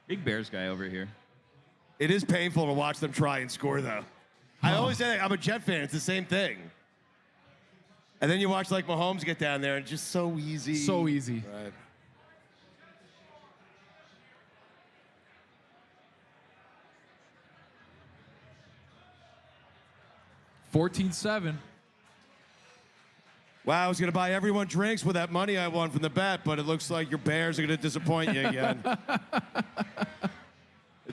Big Bears guy over here. It is painful to watch them try and score, though. I always say I'm a Jet fan. It's the same thing. And then you watch like Mahomes get down there, and it's just so easy. So easy. Right. Wow, I was going to buy everyone drinks with that money I won from the bet, but it looks like your Bears are going to disappoint you again.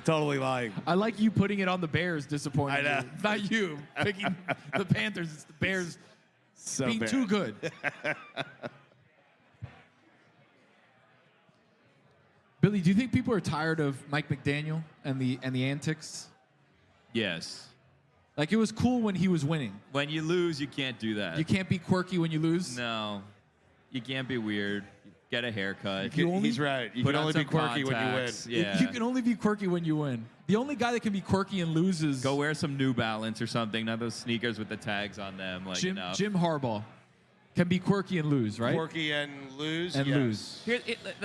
Totally lying. I like you putting it on the Bears disappointing. I know. You. Not you picking the Panthers. It's the Bears So being bad. too good. Billy, do you think people are tired of Mike McDaniel and the antics? Yes. Like, it was cool when he was winning. When you lose, you can't do that. You can't be quirky when you lose. No. You can't be weird. Get a haircut. He's right. You Put can on only be some quirky when you win. contacts. Yeah. You can only be quirky when you win. The only guy that can be quirky and lose is Go wear some New Balance or something. Not those sneakers with the tags on them. Like, Jim enough. Harbaugh. Can be quirky and lose, right? Quirky and lose. And yes. lose.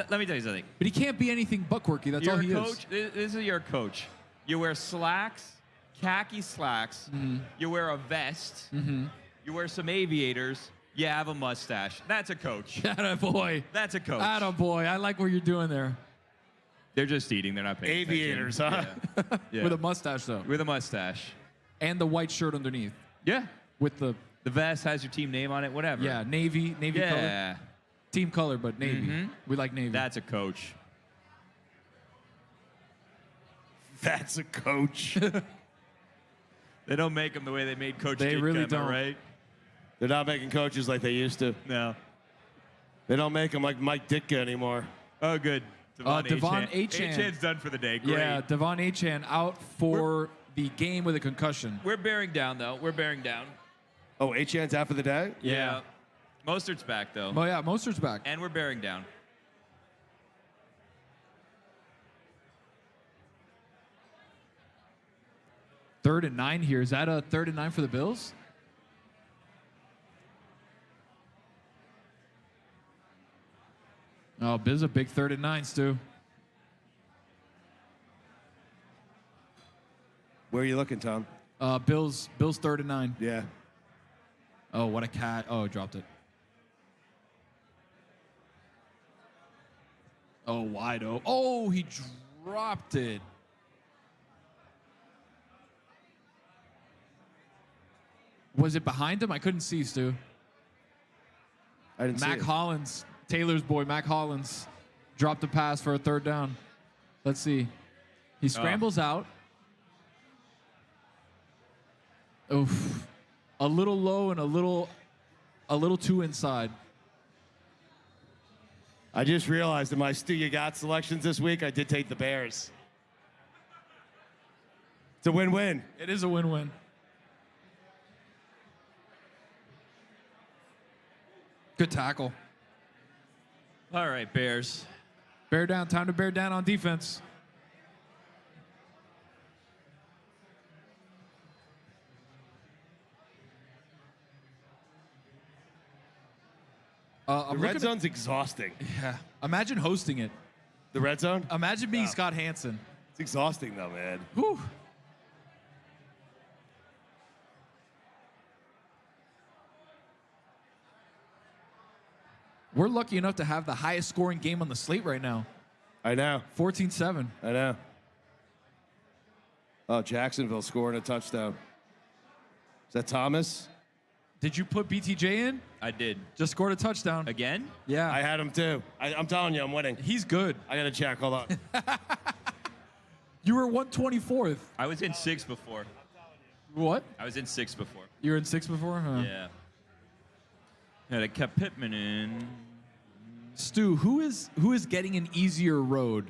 Let me tell you something. But he can't be anything but quirky. That's all he You're a is. coach. This is your coach. You wear slacks, khaki slacks. Mm-hmm. You wear a vest. You wear some aviators. You have a mustache. That's a coach. Attaboy. That's a coach. Attaboy. I like what you're doing there. They're just eating. They're not paying Aviators, attention. huh? Yeah. Yeah. With a mustache, though. With a mustache. And the white shirt underneath. Yeah. With the, The vest has your team name on it. Whatever. yeah, navy color. Yeah. Team color, but navy. Mhm. We like navy. That's a coach. That's a coach. They don't make them the way they made Coach They Ditka, really am I don't. right? They're not making coaches like they used to. No. They don't make them like Mike Ditka anymore. Oh, good. Devon Achane. Achane's done for the day. Great. Yeah, Devon Achane out for the game with a concussion. We're bearing down, though. We're bearing down. Oh, Achane's out for the day? Yeah. Mostert's back, though. Oh, yeah, Mostert's back. And we're bearing down. Third and 9 here. Is that a 3rd and 9 for the Bills? Oh, Bills a big 3rd and 9, Stu. Where are you looking, Tom? Bills 3rd and 9. Yeah. Oh, what a cat. Oh, dropped it. Oh, wide open. Oh, he dropped it. Was it behind him? I couldn't see, Stu. I didn't see Mac it. Hollins, Taylor's boy, Mac Hollins, dropped a pass for a 3rd down. Let's see. He scrambles out. Oof. A little low and a little too inside. I just realized in my Stugotz selections this week, I did take the Bears. It's a win-win. It is a win-win. Good tackle. All right, Bears. Bear down. Time to bear down on defense. The red zone's exhausting. Yeah. Imagine hosting it. The red zone? Imagine being Scott Hansen. It's exhausting, though, man. Whew. We're lucky enough to have the highest scoring game on the slate right now. I know. 14-7. I know. Oh, Jacksonville scoring a touchdown. Is that Thomas? Did you put BTJ in? I did. Just scored a touchdown. Again? Yeah. I had him, too. I'm telling you, I'm winning. He's good. I got to check. Hold on. You were 124th. I was in 6 before. What? I was in 6 before. You were in 6 before? Huh. Yeah. And I kept Pittman in. Stu, who is getting an easier road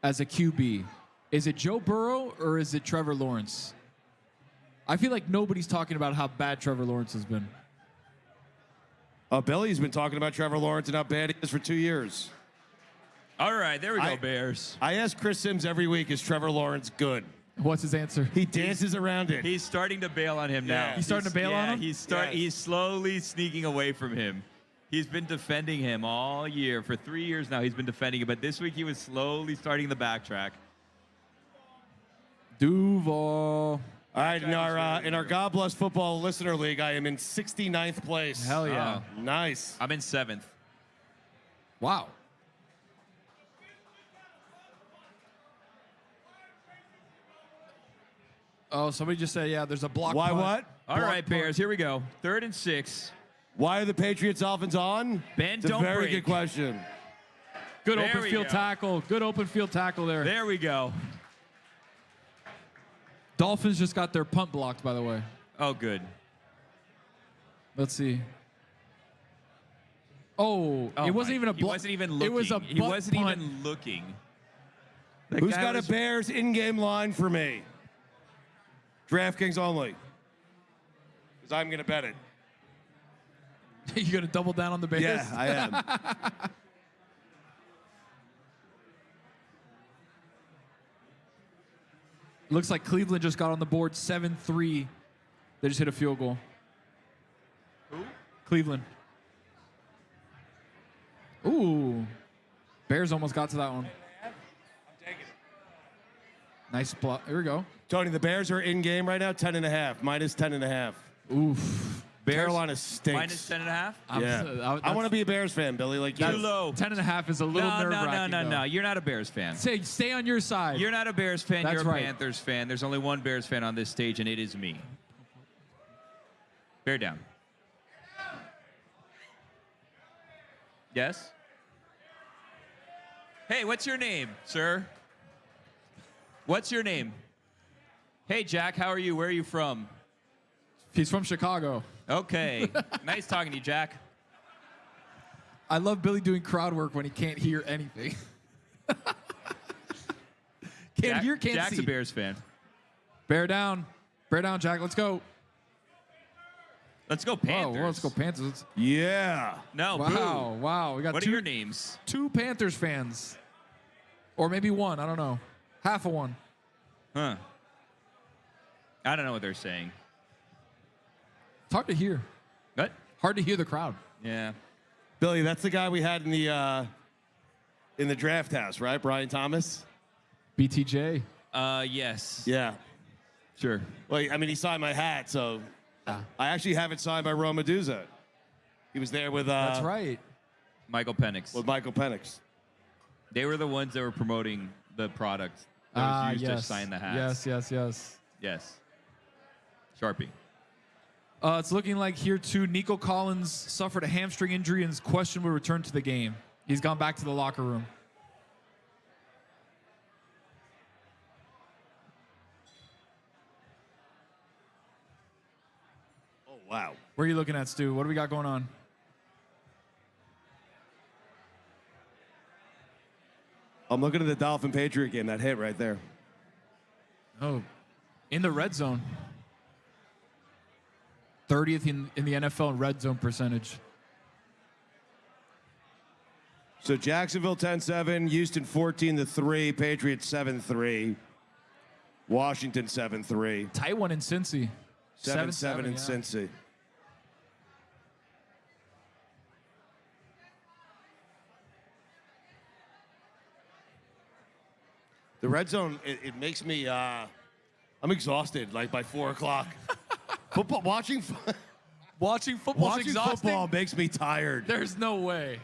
as a QB? Is it Joe Burrow or is it Trevor Lawrence? I feel like nobody's talking about how bad Trevor Lawrence has been. Billy's been talking about Trevor Lawrence and how bad he is for 2 years. All right, there we go, Bears. I ask Chris Sims every week, is Trevor Lawrence good? What's his answer? He dances around it. He's starting to bail on him now. Yeah. He's starting to bail on him? He's Yes. He's slowly sneaking away from him. He's been defending him all year. For 3 years now, he's been defending him. But this week, he was slowly starting the backtrack. Duval. All right, in our God Bless Football Listener League, I am in 69th place. Hell yeah. Nice. I'm in 7th. Wow. Oh, somebody just said, yeah, there's a block Why punt. what? All Block right, punt. Bears, here we go. 3rd and 6. Why are the Patriots Dolphins on? Ben, it's a don't very break. good question. Good There open we field go. tackle. Good open field tackle there. There we go. Dolphins just got their punt blocked, by the way. Oh, good. Let's see. Oh, it wasn't even a He block. wasn't even looking. It was a He butt wasn't punt. even looking. That Who's guy got was- a Bears in-game line for me? DraftKings only. Because I'm going to bet it. You gonna double down on the Bears? Yeah, I am. Looks like Cleveland just got on the board 7-3. They just hit a field goal. Who? Cleveland. Ooh. Bears almost got to that one. I'm taking it. Nice block. Here we go. Tony, the Bears are in-game right now, 10.5, minus 10.5. Oof. Carolina stinks. Minus 10.5? Yeah. I want to be a Bears fan, Billy, like you. Too low. 10.5 is a little nerve-wracking. No. You're not a Bears fan. Stay on your side. You're not a Bears fan. That's You're a right. Panthers fan. There's only one Bears fan on this stage, and it is me. Bear down. Yes? Hey, what's your name, sir? What's your name? Hey, Jack, how are you? Where are you from? He's from Chicago. Okay. Nice talking to you, Jack. I love Billy doing crowd work when he can't hear anything. Can't hear, can't Jack's see. a Bears fan. Bear down. Bear down, Jack. Let's go. Let's go Panthers. Whoa, let's go Panthers. Yeah. No, Wow, wow. We got What are two, your names? two Panthers fans. Or maybe one. I don't know. Half of one. Huh. I don't know what they're saying. It's hard to hear. What? Hard to hear the crowd. Yeah. Billy, that's the guy we had in the draft house, right? Brian Thomas? BTJ. Yes. Yeah. Sure. Well, I mean, he signed my hat, so I actually have it signed by Rome Medusa. He was there with That's right. Michael Penix. with Michael Penix. They were the ones that were promoting the product that was used Yes. to sign the hats. Yes. Yes. Sharpie. It's looking like here too, Nico Collins suffered a hamstring injury and is questionable to return to the game. He's gone back to the locker room. Oh, wow. Where are you looking at, Stu? What do we got going on? I'm looking at the Dolphin Patriot game, that hit right there. Oh, in the red zone. 30th in the NFL in red zone percentage. So Jacksonville 10-7, Houston 14-3, Patriots 7-3, Washington 7-3, Tight one in Cincy. 7-7 in yeah. Cincy. The red zone, it makes me, I'm exhausted, like by 4 o'clock. Football, watching Football's exhausting. football makes me tired. There's no way.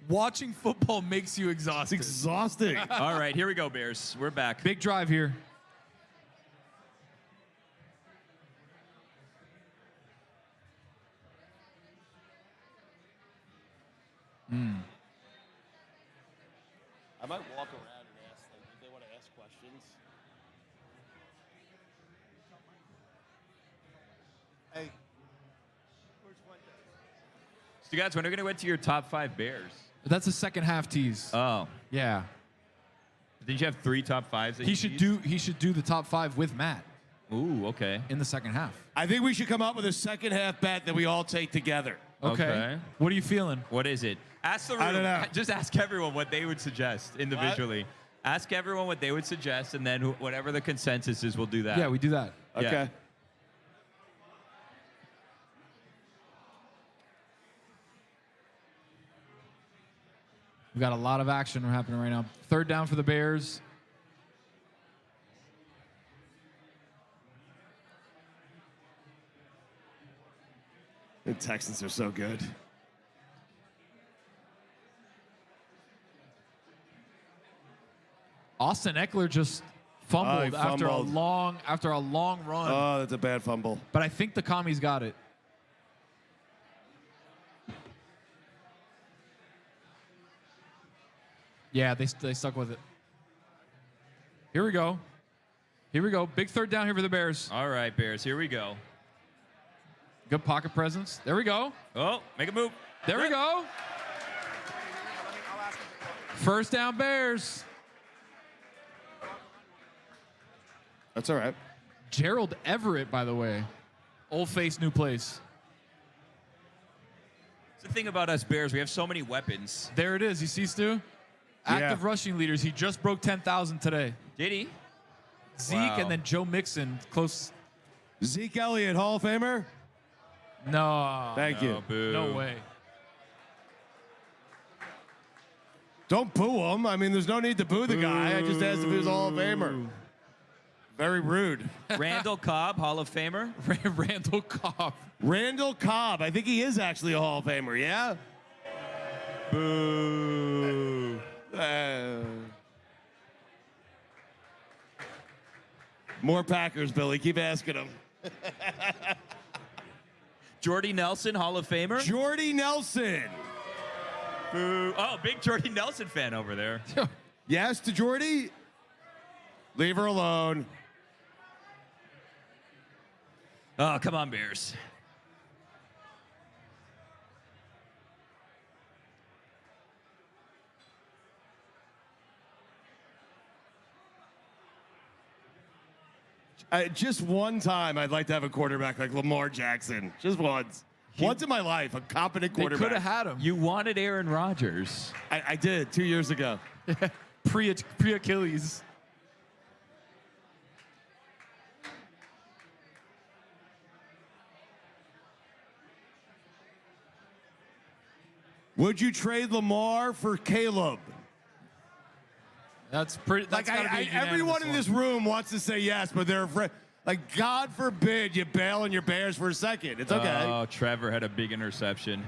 Watching football makes you It's exhausted. exhausting. All right, here we go, Bears. We're back. Big drive here. I might walk around and ask, like, if they want to ask questions. Hey, where's Fuentes? Stugotz, when are we going to get to your top 5 Bears? That's a second half tease. Oh. Yeah. Did you have 3 top 5s? He should do the top 5 with Matt Ooh, okay. in the second half. I think we should come up with a second half bet that we all take together. Okay. What are you feeling? What is it? Ask the room. I don't know. Just ask everyone what they would suggest individually. Ask everyone what they would suggest, and then whatever the consensus is, we'll do that. Yeah, we do that. Okay. Yeah. We've got a lot of action happening right now. Third down for the Bears. The Texans are so good. Austin Eckler just Fumbled he after fumbled. a long run. Oh, that's a bad fumble. But I think the commies got it. Yeah, they stuck with it. Here we go. Here we go. Big third down here for the Bears. All right, Bears. Here we go. Good pocket presence. There we go. Oh, make a move. There we go. First down, Bears. That's all right. Gerald Everett, by the way. Old face, new place. It's the thing about us Bears. We have so many weapons. There it is. You see, Stu? Active rushing leaders. He just broke 10,000 today. Did he? Zeke Wow. and then Joe Mixon. Close. Zeke Elliott, Hall of Famer. No. Thank you. Boo. No way. Don't boo him. I mean, there's no need to boo the guy. I just asked if he was a Hall of Famer. Very rude. Randall Cobb, Hall of Famer. Randall Cobb. Randall Cobb. I think he is actually a Hall of Famer, yeah? Boo. More Packers, Billy. Keep asking him. Jordy Nelson, Hall of Famer. Jordy Nelson. Boo. Oh, big Jordy Nelson fan over there. Yes to Jordy? Leave her alone. Oh, come on, Bears. Just one time, I'd like to have a quarterback like Lamar Jackson. Just once. Once in my life, a competent They quarterback. could have had him. You wanted Aaron Rodgers. I did 2 years ago. Pre-Achilles. Would you trade Lamar for Caleb? That's pretty. That's Like gotta be a unanimous everyone in one. this room wants to say yes, but they're afraid. Like, God forbid you bail on your Bears for a second. It's okay. Oh, Trevor had a big interception.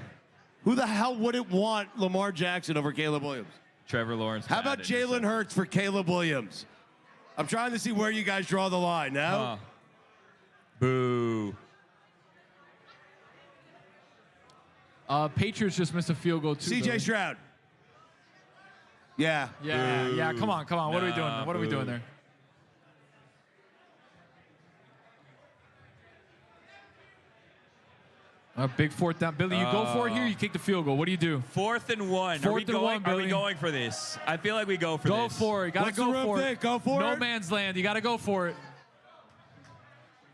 Who the hell wouldn't want Lamar Jackson over Caleb Williams? Trevor Lawrence. How about bad Jalen interception. Hurts for Caleb Williams? I'm trying to see where you guys draw the line. No? Boo. Patriots just missed a field goal too. CJ Stroud. Yeah. Yeah. Come on. What are we doing? Nah, What are we boo. doing there? A big fourth down. Billy, you go for it here. You kick the field goal. What do you do? 4th and 1. Fourth and one, Are we Billy. going for this? I feel like we go for Go this. for it. Gotta What's the go room for think? it. Go for No it. man's land. You gotta go for it.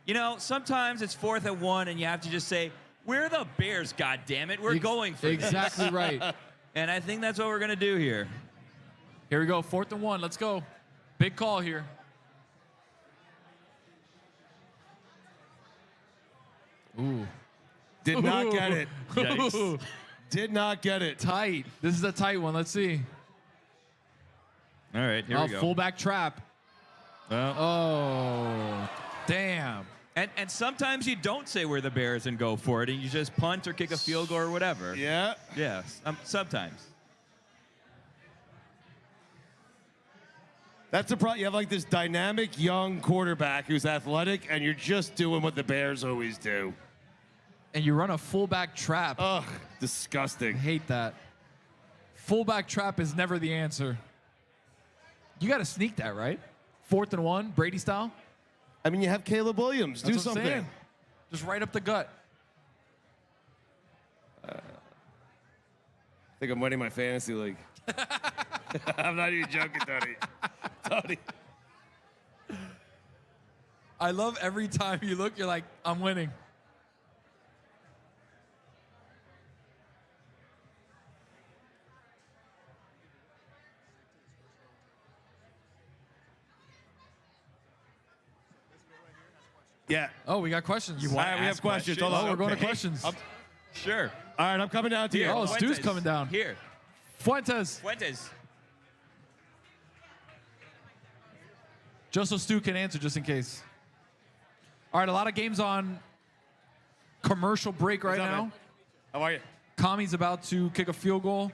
You know, sometimes it's 4th and 1, and you have to just say, "We're the Bears, goddammit. We're going for this." Exactly right. And I think that's what we're gonna do here. Here we go. 4th and 1. Let's go. Big call here. Ooh. Did not get it. Yikes. Ooh. Did not get it. Tight. This is a tight one. Let's see. All right, here we go. Fullback trap. Well, Oh, damn. and sometimes you don't say we're the Bears and go for it, and you just punt or kick a field goal or whatever. Yeah. Yes, sometimes. That's the problem. You have like this dynamic young quarterback who's athletic, and you're just doing what the Bears always do. And you run a fullback trap. Ugh, disgusting. I hate that. Fullback trap is never the answer. You got to sneak that, right? 4th and 1, Brady style. I mean, you have Caleb Williams. That's Do what I'm something. saying. Just right up the gut. I think I'm winning my fantasy league. I'm not even joking, Tony. Tony. I love every time you look, you're like, I'm winning. Yeah. Oh, we got questions. All right, we have questions. Hold on. Oh, we're going to Okay. questions. Sure. All right, I'm coming down to you. Oh, Stu's Fuentes. coming down. Here, Fuentes. Fuentes. Just so Stu can answer, just in case. All right, a lot of games on commercial break right What's up, now. man? How are you? Kami's about to kick a field goal.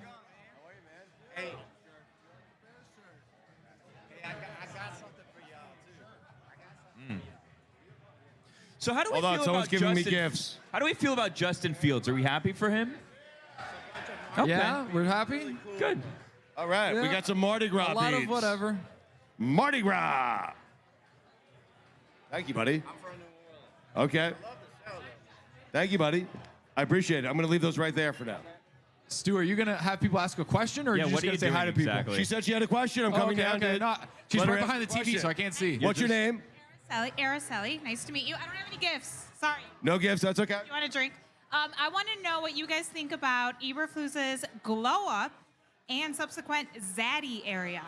Hey, I got something for y'all, So how do we Hold on, feel someone's about giving me Justin? gifts. How do we feel about Justin Fields? Are we happy for him? Okay. Yeah, we're happy. Good. All right, we Yeah. got some Mardi Gras A lot beads. of whatever. Mardi Gras. Thank you, buddy. Okay. Thank you, buddy. I appreciate it. I'm going to leave those right there for now. Stu, are you gonna have people ask a question, or are Yeah, you just what are gonna you say hi to doing people? exactly? She said she had a question. I'm Oh, coming okay, down okay. to No, she's let her right ask behind the TV, question. so I can't see. What's your name? Araceli, nice to meet you. I don't have any gifts. Sorry. No gifts. That's okay. You want a drink? I want to know what you guys think about Eberflus's glow up and subsequent zaddy area.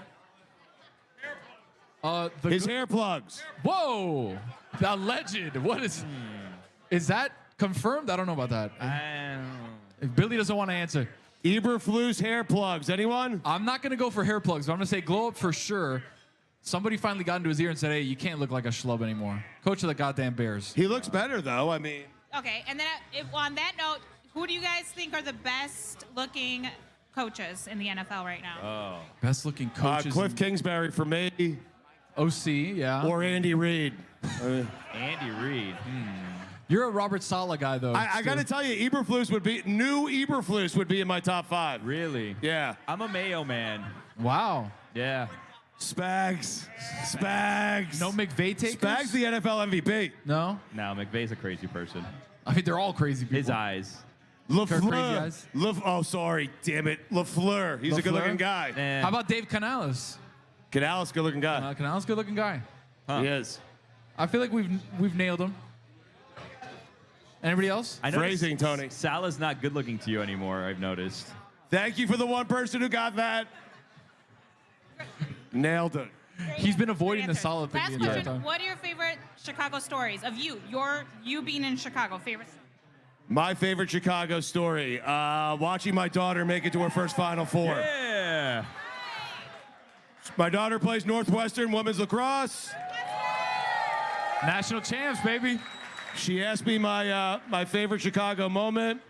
His hair plugs. Whoa, the legend. What is that confirmed? I don't know about that. If Billy doesn't want to answer, Eberflus hair plugs. Anyone? I'm not gonna go for hair plugs, but I'm gonna say glow up for sure. Somebody finally got into his ear and said, "Hey, you can't look like a schlub anymore." Coach of the goddamn Bears. He looks better though. I mean, Okay, and then on that note, who do you guys think are the best looking coaches in the NFL right now? Best looking coaches. Cliff Kingsbury for me, OC, yeah. or Andy Reid. Andy Reid. You're a Robert Saleh guy, though. I got to tell you, new Eberflus would be in my top 5. Really? Yeah. I'm a Mayo man. Wow. Yeah. Spags. No McVay takers? Spags the NFL MVP. No? No, McVay's a crazy person. I mean, they're all crazy people. His eyes. Crazy LaFleur. eyes. Oh, sorry. Damn it. LaFleur. He's a LaFleur? good-looking guy. Eh. How about Dave Canales? Canales, good-looking guy. Canales, good looking guy. He is. I feel like we've nailed him. Anybody else? I noticed Phrasing, Tony. Salah's not good looking to you anymore, I've noticed. Thank you for the one person who got that. Nailed it. He's been avoiding the Answer. solid thing Last the entire question. time. What are your favorite Chicago stories of you? You being in Chicago. Favorite story? My favorite Chicago story, watching my daughter make it to her first Final Four. Yeah. My daughter plays Northwestern women's lacrosse. National champs, baby. She asked me my favorite Chicago moment.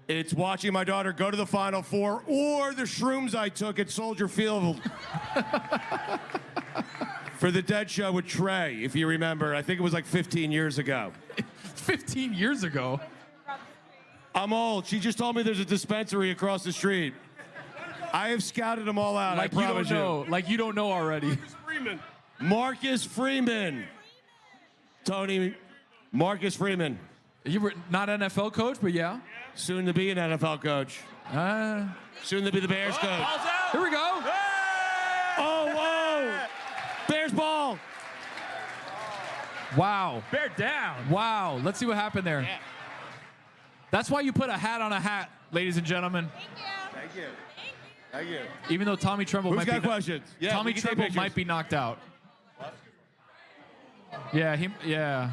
It's watching my daughter go to the Final Four or the shrooms I took at Soldier Field for the Dead Show with Trey, if you remember. I think it was like 15 years ago. 15 years ago. I'm old. She just told me there's a dispensary across the street. I have scouted them all out, Like I you don't promise know. Like you don't know already. Marcus Freeman. Tony, Marcus Freeman. You were not NFL coach, but yeah. Soon to be an NFL coach. Soon to be the Bears coach. Ball's out. Here we go. Oh, whoa! Bears ball. Wow. Bear down. Wow. Let's see what happened there. Yeah. That's why you put a hat on a hat, ladies and gentlemen. Thank you. Thank you. Even though Tommy Tremble Who's might got be questions? Yeah, Tommy we can take Tremble pictures. might be knocked out. Yeah.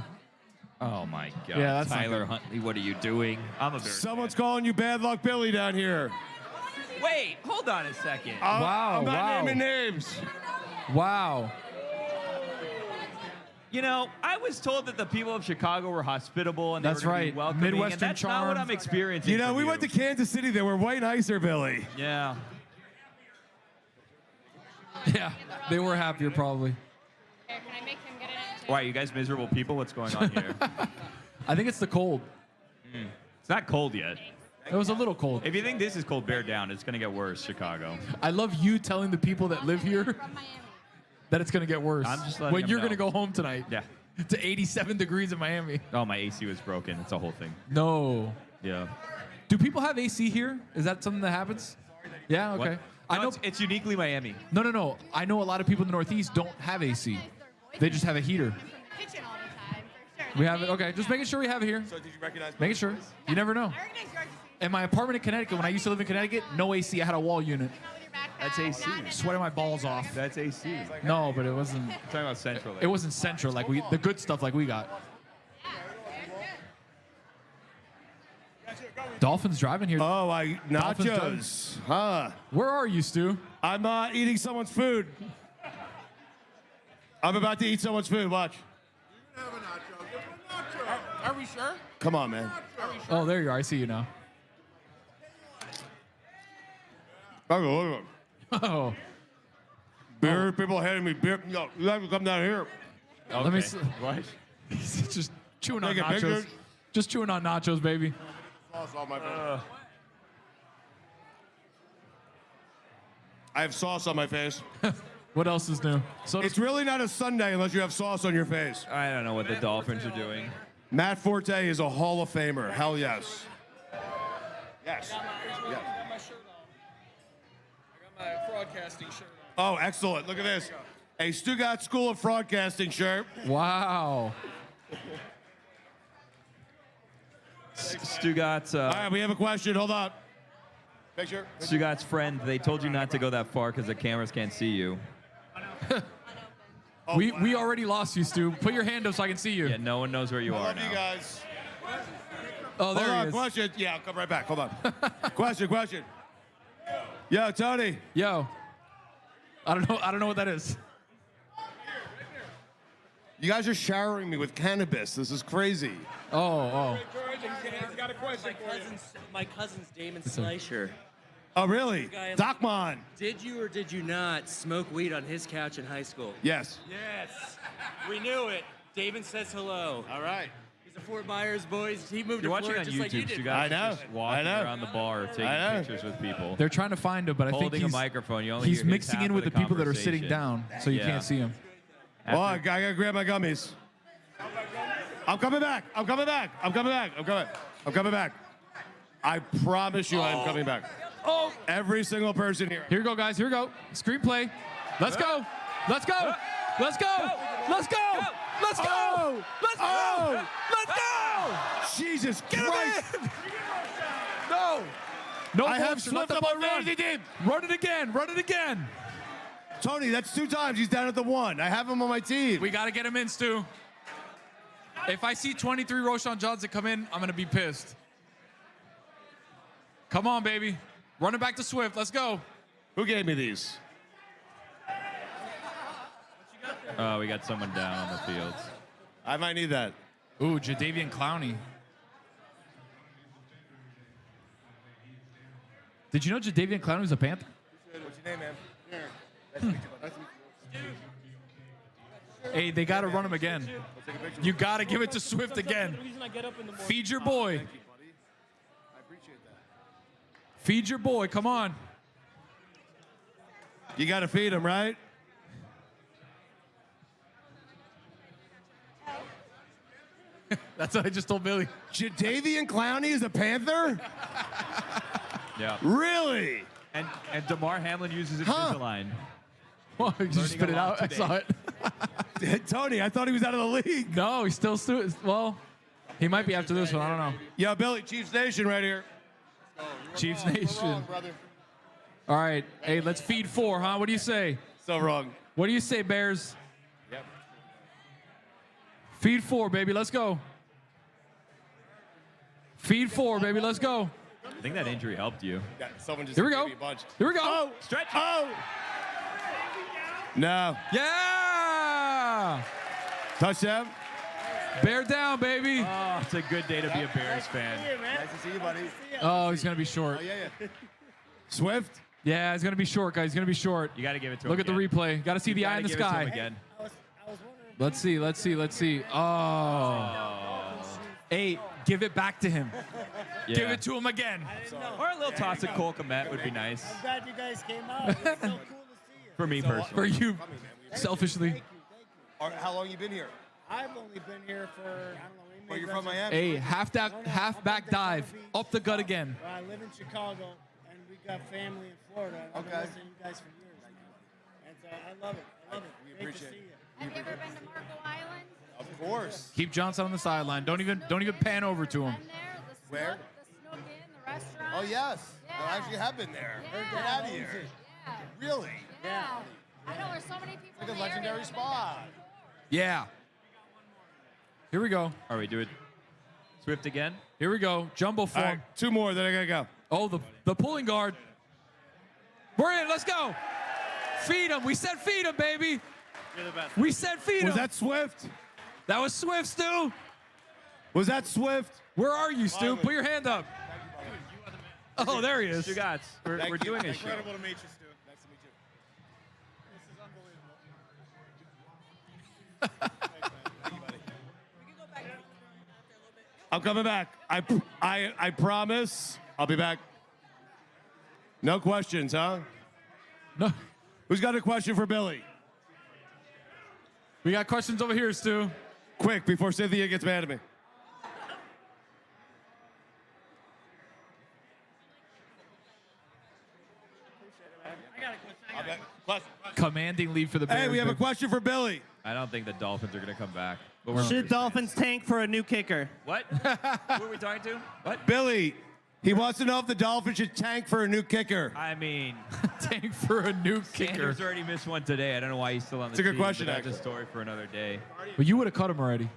Oh my God. Yeah, that's not Tyler good. Huntley, what are you doing? I'm a Bears Someone's calling you Bad Luck Billy down here. fan. Wait, hold on a second. I'm not wow. naming names. Wow. You know, I was told that the people of Chicago were hospitable and they That's were gonna right. be welcoming, Midwestern and that's not what charm. I'm experiencing. You know, from we went to Kansas City. They were way nicer, Billy. Yeah. Yeah. They were happier probably. Can I make him get it? Why, you guys miserable people? What's going on here? I think it's the cold. It's not cold yet. It was a little cold. If you think this is cold, bear down. It's going to get worse, Chicago. I love you telling the people that live here that it's going to get worse. I'm just letting when them you're know. going to go home tonight. Yeah. To 87 degrees in Miami. Oh, my AC was broken. It's a whole thing. No. Yeah. Do people have AC here? Is that something that happens? Yeah, okay. What? I No, know. it's uniquely Miami. No. I know a lot of people in the Northeast don't have AC. They just have a heater. Kitchen all the time, for sure. We have it. Okay, just making sure we have it here. So did you recognize Making sure. You never know. I recognize yours. In my apartment in Connecticut, when I used to live in Connecticut, no AC. I had a wall unit. That's AC. Sweating my balls off. That's AC. No, but it wasn't. Talking about Central. It wasn't central like the good stuff like we got. Dolphins driving here. Oh, Dolphins nachos. Huh. Where are you, Stu? I'm eating someone's food. I'm about to eat someone's food. Watch. Are we sure? Come on, man. Oh, there you are. I see you now. Oh, Beer people handing me beer. No, you have to come down here. Okay. let me see. What? Just chewing on Take a nachos. picture. Just chewing on nachos, baby. Sauce on my face. I have sauce on my face. What else is new? So It's really not a Sunday unless you have sauce on your face. I don't know what the Dolphins are doing. Matt Forte is a Hall of Famer. Hell yes. Yes. Yeah. my shirt on. I got my broadcasting shirt on. Oh, excellent. Look at this. A Stugotz School of Broadcasting shirt. wow. Stugotz, All right, we have a question. Hold on. Picture. Stugotz' friend, they told you not to go that far because the cameras can't see you. We already lost you, Stu. Put your hand up so I can see you. Yeah, no one knows where you I are love now. you guys. Oh, there Hold he on. is. Question. Yeah, I'll come right back. Hold on. Question. Yo, Tony. Yo. I don't know what that is. You guys are showering me with cannabis. This is crazy. Oh. George, he's got a question for you. My cousin's Damon Slicer. Oh, really? Guy- Docmon. Did you or did you not smoke weed on his couch in high school? Yes. Yes. We knew it. Damon says hello. All right. He's a Fort Myers boy. He moved You're to watching Florida on just like you YouTube. did. Stugotz I know. just walking I know. around the bar, taking I know. pictures with people. They're trying to find him, but I think Holding a he's microphone. You only he's hear his mixing half in of with the people that are sitting conversation. down, so you Yeah. can't see him. Oh, I gotta grab my gummies. I'm coming back. I promise you I'm coming back. Oh, Every single person here. here we go, guys. Here we go. Screenplay. Let's go. Let's go. Let's go. Let's go. Let's go. Oh. Let's go. Oh. Let's go. Jesus Get him Christ. in. No. No I have bullshit. Let Swift the up ball on run. fantasy team. Run it again. Run it again. Tony, that's 2 times. He's down at the 1. I have him on my team. We got to get him in, Stu. If I see 23 Roshan Johnson come in, I'm going to be pissed. Come on, baby. Run it back to Swift. Let's go. Who gave me these? Oh, we got someone down on the field. I might need that. Ooh, Jadeveon Clowney. Did you know Jadeveon Clowney was a Panther? What's your name, man? Hey, they got to run him again. You got to give it to Swift again. Feed your boy. Feed your boy. Come on. You got to feed him, right? That's what I just told Billy. Jadeveon Clowney is a Panther? Yeah. Really? And DeMar Hamlin uses Invisalign. Well, you just spit it out. I saw it. Tony, I thought he was out of the league. No, he's still well. He might be after this one. I don't know. Yo, Billy, Chiefs Nation right here. Chiefs Nation. All right. Hey, let's feed 4, huh? What do you say? So wrong. What do you say, Bears? Yep. Feed 4, baby. Let's go. Feed 4, baby. Let's go. I think that injury helped you. Yeah, someone just Here we gave go. me a bunch. Here we go. Oh, Stretch. Oh. No. Yeah. Touchdown. Bear down, baby. Oh, it's a good day to be a Bears fan. Nice to see you, buddy. Oh, he's going to be short. Oh, yeah. Swift. Yeah, he's going to be short, guys. He's going to be short. You got to give it to him. Look at the again. replay. Got to see You the eye gotta in the give it to him sky. again. Let's see. Oh. Hey, give it back to him. Yeah. Give it to him again. Or a little toss of Cole Kmet would be nice. I'm glad you guys came out. It's so cool to see you. For me personally. For you, selfishly. Thank you. How long you been here? I've only been here for, I don't know, Oh, maybe you're from Miami? Hey, half back dive. Up the gut again. I live in Chicago, and we got family in Florida. I've been Okay. listening to you guys for years. And so I love it. We Great appreciate to see it. you. Have you ever been to Marco Island? Of course. Keep Johnson on the sideline. Don't even pan over to him. Been there? The Where? Snook Inn, the restaurant? Oh, yes. Yeah. I actually have been there. Yeah. Get out of here. Yeah. Really? Yeah. I know there's so many people Like a in the area legendary that have been there spot. before. Yeah. Here we go. All right, do it. Swift again. Here we go. Jumbo All form. right, 2 more, then I gotta go. Oh, the pulling guard. We're in. Let's go. Feed him. We said feed him, baby. You're the best. We said feed him. Was that Swift? That was Swift, Stu. Was that Swift? Where are you, Stu? Put your hand up. Oh, there he is. Stugotz, we're doing a show. Incredible to meet you, Stu. Nice to meet you. This is unbelievable. I'm coming back. I promise. I'll be back. No questions, huh? No. Who's got a question for Billy? We got questions over here, Stu. Quick, before Cynthia gets mad at me. Commanding lead for the Bears. Hey, we have a question for Billy. I don't think the Dolphins are going to come back. But we're Should Dolphins tank for a new kicker? What? Who are we talking to? What? Billy, he wants to know if the Dolphins should tank for a new kicker. I mean, tank for a new kicker. Sanders already missed one today. I don't know why he's still on the It's a good team, question, but that's a actually. story for another day. But you would have cut him already.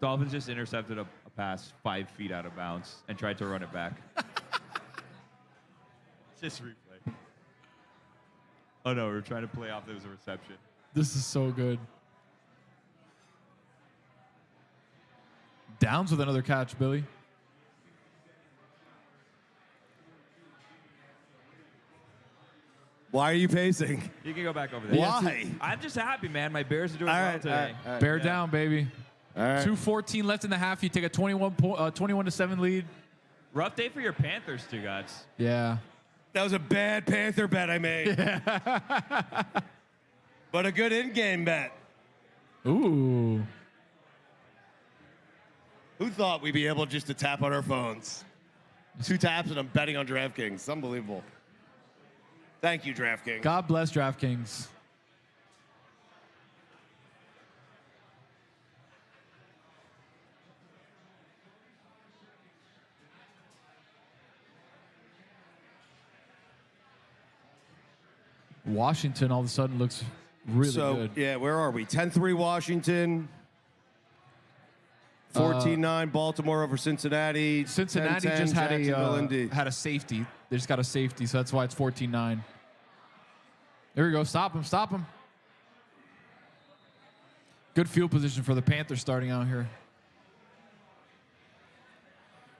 Dolphins just intercepted a pass 5 feet out of bounds and tried to run it back. Just replay. Oh no, we're trying to play off there was a reception. This is so good. Downs with another catch, Billy. Why are you pacing? You can go back over there. Why? I'm just happy, man. My Bears are doing All well right, today. all right. Bear down, baby. All right. 2:14 left in the half. You take a 21-7 lead. Rough day for your Panthers, Stugotz. Yeah. That was a bad Panther bet I made. But a good in-game bet. Ooh. Who thought we'd be able just to tap on our phones? 2 taps and I'm betting on DraftKings. It's unbelievable. Thank you, DraftKings. God bless DraftKings. Washington all of a sudden looks really good. Yeah, where are we? 10-3 Washington. 14-9 Baltimore over Cincinnati. Cincinnati 10-10 just Jacksonville, Indy. had a safety. They just got a safety, so that's why it's 14-9. There we go. Stop him. Stop him. Good field position for the Panthers starting out here.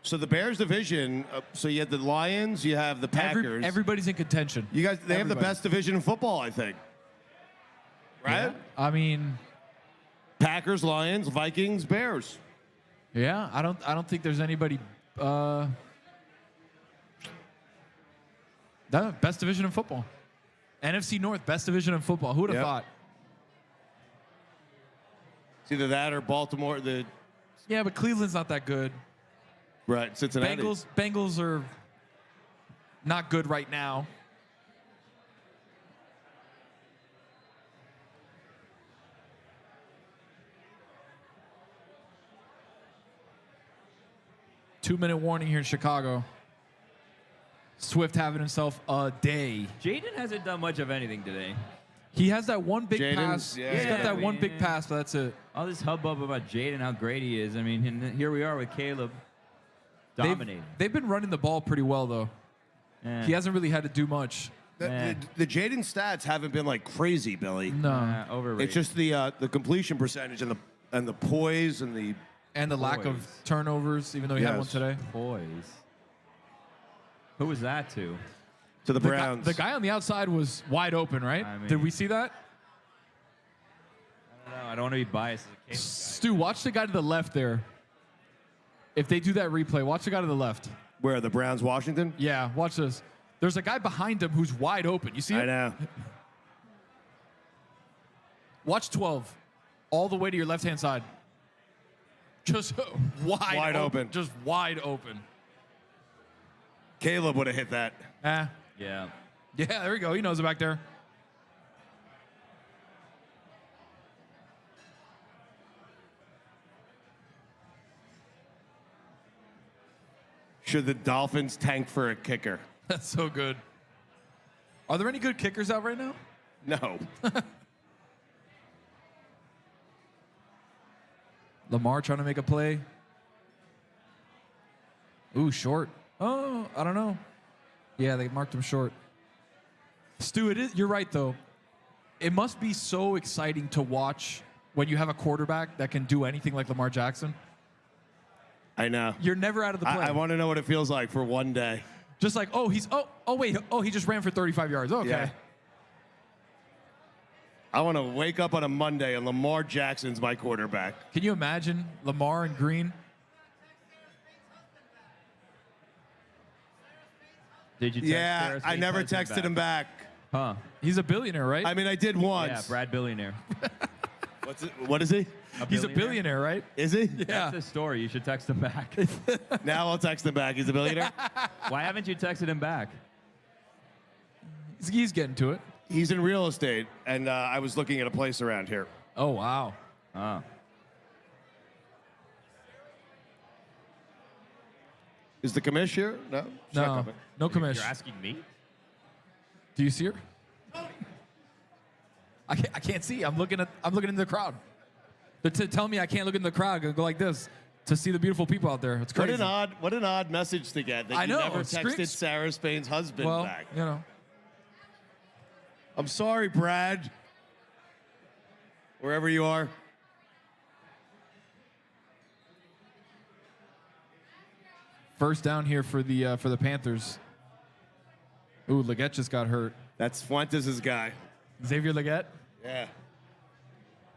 So the Bears division, so you have the Lions, you have the Packers. Everybody's in contention. You guys, they have the Everybody. best division in football, I think. Right? Yeah. I mean, Packers, Lions, Vikings, Bears. yeah, I don't think there's anybody best division in football. NFC North, best division in football. Who would have Yep. thought? It's either that or Baltimore, Yeah, but Cleveland's not that good. right, Cincinnati. Bengals are not good right now. Two-minute warning here in Chicago. Swift having himself a day. Jaden hasn't done much of anything today. He has that one big Jaden's- pass. yeah. He's got Yeah, that I one mean, big pass, but that's it. All this hubbub about Jaden, how great he is. I mean, and here we are with Caleb dominating. They've been running the ball pretty well, though. Yeah. He hasn't really had to do much. The Jaden stats haven't been like crazy, Billy. No. Overrated. It's just the completion percentage and the poise and the And the lack of Boys. turnovers, even though he had one Yes. today. poise. Who was that to? to the The Browns. guy on the outside was wide open, right? I mean- Did we see that? I don't know. I don't want to be biased as a Caleb Stu, watch the guy to the left there. If they do that replay, watch the guy to the left. Where the Browns, Washington? Yeah, watch this. There's a guy behind him who's wide open. You see I it? know. Watch 12. All the way to your left-hand side. Just wide open. Just wide open. Caleb would have hit that. Ah. Yeah. Yeah, there we go. He knows it back there. Should the Dolphins tank for a kicker? That's so good. Are there any good kickers out right now? No. Lamar trying to make a play. Ooh, short. Oh, I don't know. Yeah, they marked him short. Stu, you're right, though. It must be so exciting to watch when you have a quarterback that can do anything like Lamar Jackson. I know. You're never out of the play. I want to know what it feels like for one day. Just like, oh, he just ran for 35 yards. Okay. Yeah. I want to wake up on a Monday and Lamar Jackson's my quarterback. Can you imagine Lamar and Green? Did you text Yeah, Sarah's I face never husband texted him back. Huh. He's a billionaire, right? I mean, I did once. Yeah, Brad Billionaire. What is he? He's a billionaire, right? Is he? Yeah. That's the story. You should text him back. Now I'll text him back. He's a billionaire. Why haven't you texted him back? He's getting to it. He's in real estate, and I was looking at a place around here. Oh, wow. Oh. Is the commish here? No. She's not No, coming. no commish. You're asking me? Do you see her? I can't see. I'm looking into the crowd. They're telling me I can't look in the crowd. I go like this to see the beautiful people out there. It's crazy. What an odd message to get that I you know, never it's texted great. Sarah Spain's husband Well, back. you know. I'm sorry, Brad. Wherever you are. First down here for the Panthers. Ooh, Leggett just got hurt. That's Fuentes' guy. Xavier Leggett Yeah.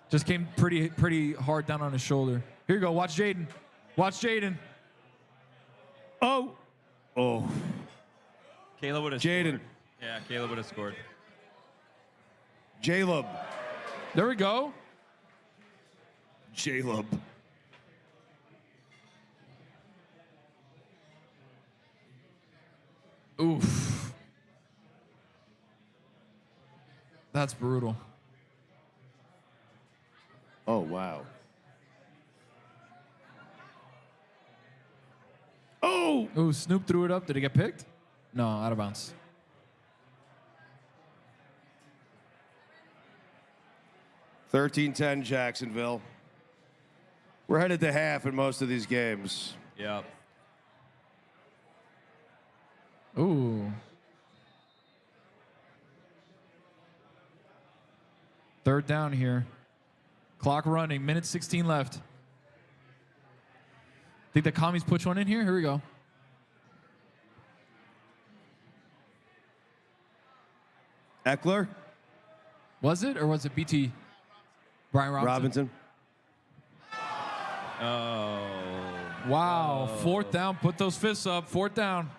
just came pretty hard down on his shoulder. Here you go. Watch Jaden. Watch Jaden. Oh. Oh. Caleb would have Jaden. scored. Yeah, Caleb would have scored. Jalub. There we go. Jalub. Oof. That's brutal. Oh, wow. Oh! Ooh, Snoop threw it up. Did it get picked? No, out of bounds. $13-10 Jacksonville. We're headed to half in most of these games. Yep. Ooh. Third down here. Clock running. Minute 16 left. Think the commies push one in here? Here we go. Eckler? Was it or was it BT? Brian Robinson? Oh. Wow. Fourth down. Put those fists up. Fourth down.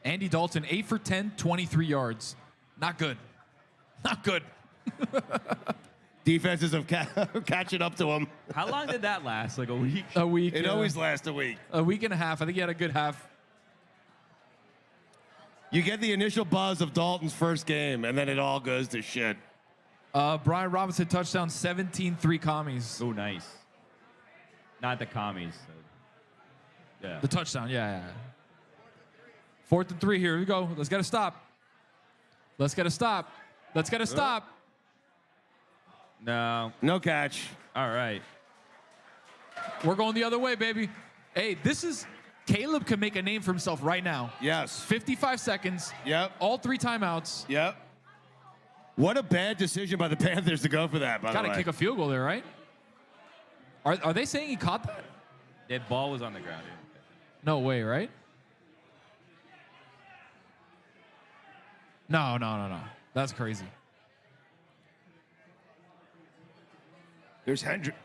Andy Dalton, 8 for 10, 23 yards. Not good. Not good. Defenses have catching up to him. How long did that last? Like a week? A week. It always lasts a week. A week and a half. I think he had a good half. You get the initial buzz of Dalton's first game, and then it all goes to shit. Brian Robinson touchdown, 17-3 commies. Oh, nice. Not the commies. Yeah. The touchdown, yeah. 4th and 3 here. Here we go. Let's get a stop. Let's get a stop. Let's get a stop. No. No catch. All right. We're going the other way, baby. Hey, this is... Caleb can make a name for himself right now. Yes. 55 seconds. Yep. All 3 timeouts. Yep. What a bad decision by the Panthers to go for that, by the way. Got to kick a field goal there, right? Are they saying he caught that? That ball was on the ground. No way, right? No. That's crazy. There's Hendrick.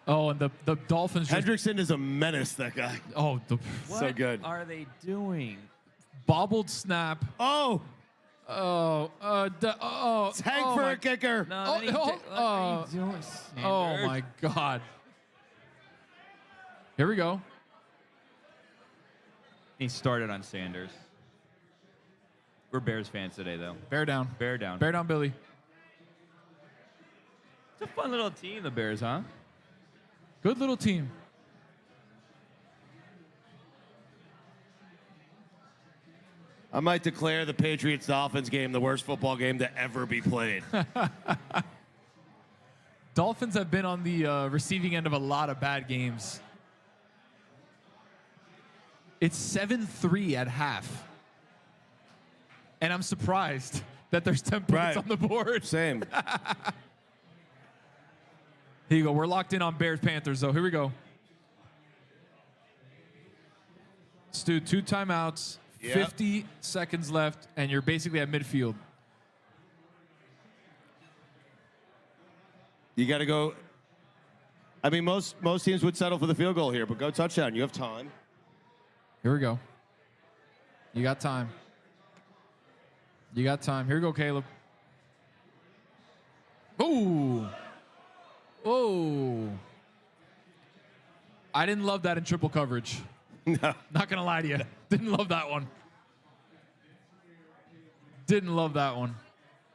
Oh, and the Dolphins just... Hendrickson is a menace, that guy. Oh, So good. What are they doing? bobbled snap. Oh! It's Hank for a kicker. No, Oh my God. Here we go. He started on Sanders. We're Bears fans today, though. Bear down. Bear down. Bear down, Billy. It's a fun little team, the Bears, huh? Good little team. I might declare the Patriots-Dolphins game the worst football game to ever be played. Dolphins have been on the receiving end of a lot of bad games. It's 7-3 at half. And I'm surprised that there's 10 points on the board. Same. Here you go. We're locked in on Bears-Panthers, though. Here we go. Stu, 2 timeouts, Yep. 50 seconds left, and you're basically at midfield. You got to go. I mean, most teams would settle for the field goal here, but go touchdown. You have time. Here we go. You got time. You got time. Here we go, Caleb. Ooh. Oh. I didn't love that in triple coverage. No. Not going to lie to you. Didn't love that one. Didn't love that one.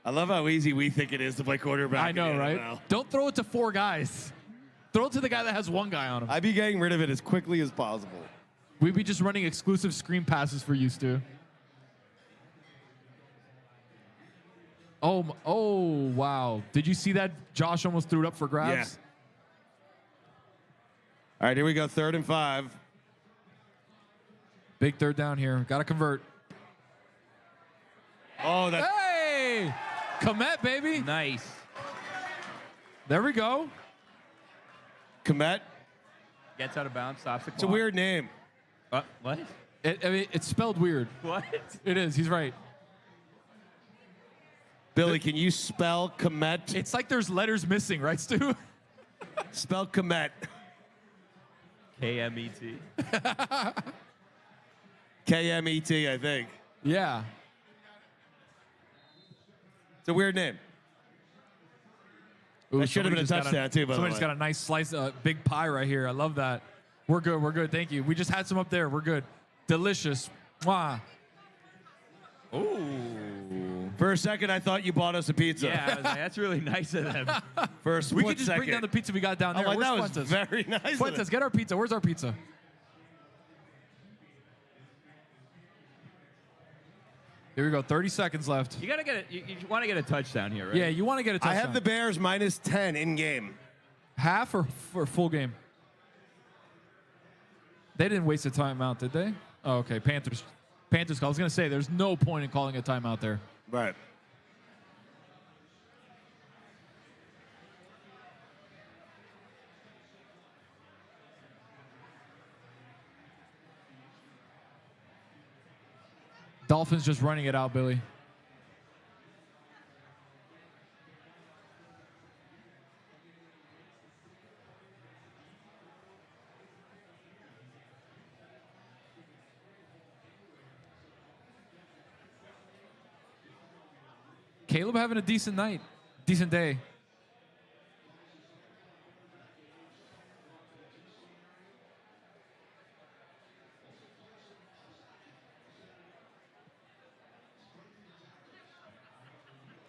I love how easy we think it is to play quarterback. I know, in the right? NFL. Don't throw it to 4 guys. Throw it to the guy that has 1 guy on him. I'd be getting rid of it as quickly as possible. We'd be just running exclusive screen passes for you, Stu. Oh, wow. Did you see that? Josh almost threw it up for grabs. Yeah. All right, here we go. 3rd and 5. Big 3rd down here. Got to convert. Oh, that's Hey! Komet, baby. Nice. There we go. Komet. Gets out of bounds, stops the clock. It's a weird name. What? I mean, it's spelled weird. What? It is. He's right. Billy, can you spell Komet? It's like there's letters missing, right, Stu? Spell Komet. K-M-E-T. K-M-E-T, I think. Yeah. It's a weird name. Ooh, That should have been a somebody just touchdown, too, by the Somebody way. just got a nice slice, big pie right here. I love that. We're good. We're good. Thank you. We just had some up there. We're good. Delicious. Mwah. Ooh. For a second, I thought you bought us a pizza. Yeah, I was like, that's really nice of them. For a split We could just second. bring down the pizza we got down there. I'm like, that Where's was Fuentes? very nice. of Fuentes, them. get our pizza. Where's our pizza? Here we go. 30 seconds left. You gotta get it. You want to get a touchdown here, right? Yeah, you want to get a touchdown. I have the Bears minus 10 in game. half or for full game. They didn't waste a timeout, did they? Oh, okay. Panthers call. I was gonna say there's no point in calling a timeout there. Right. Dolphins just running it out, Billy. Caleb having a decent night, decent day.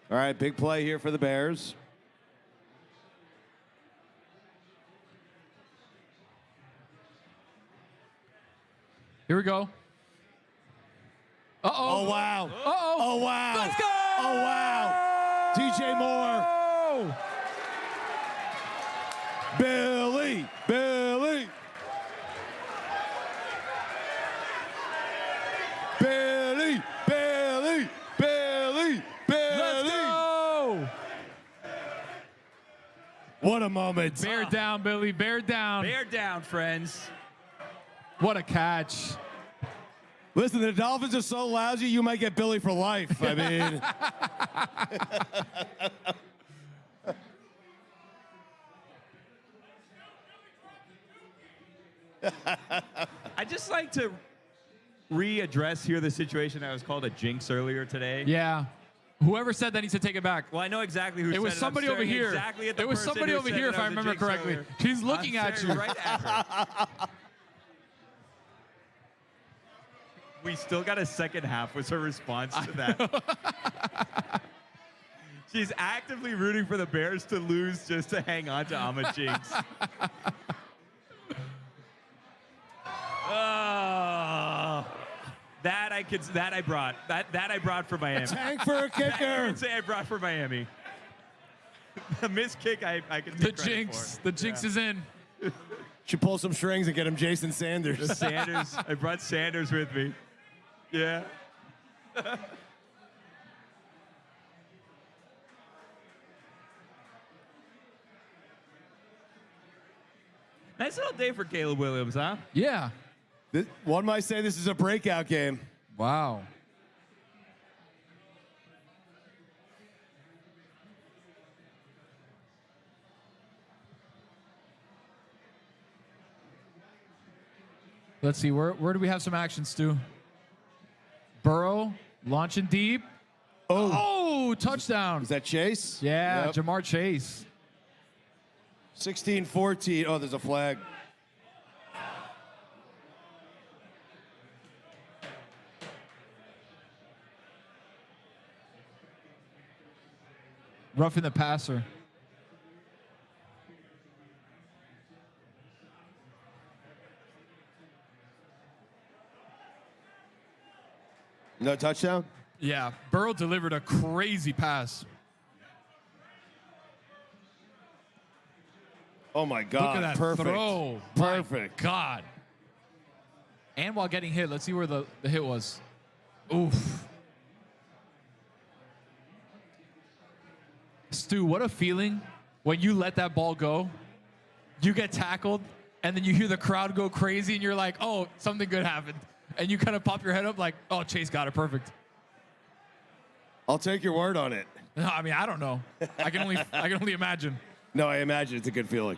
All right, big play here for the Bears. Here we go. Uh-oh. Oh, wow. Uh-oh. Oh, wow. Let's go. Oh, wow. DJ Moore. Billy. Billy. Billy. Billy. Billy. Let's Billy. go. What a moment. Bear down, Billy. Bear down. Bear down, friends. What a catch. Listen, the Dolphins are so lousy, you might get Billy for life. I mean, I'd just like to readdress here the situation I was called a jinx earlier today. Yeah. Whoever said that needs to take it back. Well, I know exactly who said It was I'm somebody over staring here. Exactly at the It was person somebody who over said here, that if I was a remember jinx correctly. earlier. She's looking I'm at staring you. right at her. We still got a second half was her response to that. She's actively rooting for the Bears to lose just to hang on to I'm a jinx. Oh, that I brought for Miami. tank for a I kicker. would say I brought for Miami. The missed kick I can take The credit jinx. for. The jinx is in. Should pull some strings and get him Jason Sanders. Sanders. I brought Sanders with me. Yeah. Nice little day for Caleb Williams, huh? Yeah. One might say this is a breakout game. Wow. Let's see. Where do we have some action, Stu? Burrow launching deep. Oh, touchdown. Is that Chase? Yeah, Yep. Jamar Chase. 16-14. Oh, there's a flag. Roughing the passer. No touchdown? Yeah, Burrow delivered a crazy pass. Oh, my God. Look at that Perfect. throw. Perfect. My God. And while getting hit, let's see where the hit was. Oof. Stu, what a feeling when you let that ball go, you get tackled, and then you hear the crowd go crazy, and you're like, oh, something good happened. And you kind of pop your head up like, oh, Chase got it perfect. I'll take your word on it. No, I mean, I don't know. I can only imagine. No, I imagine it's a good feeling.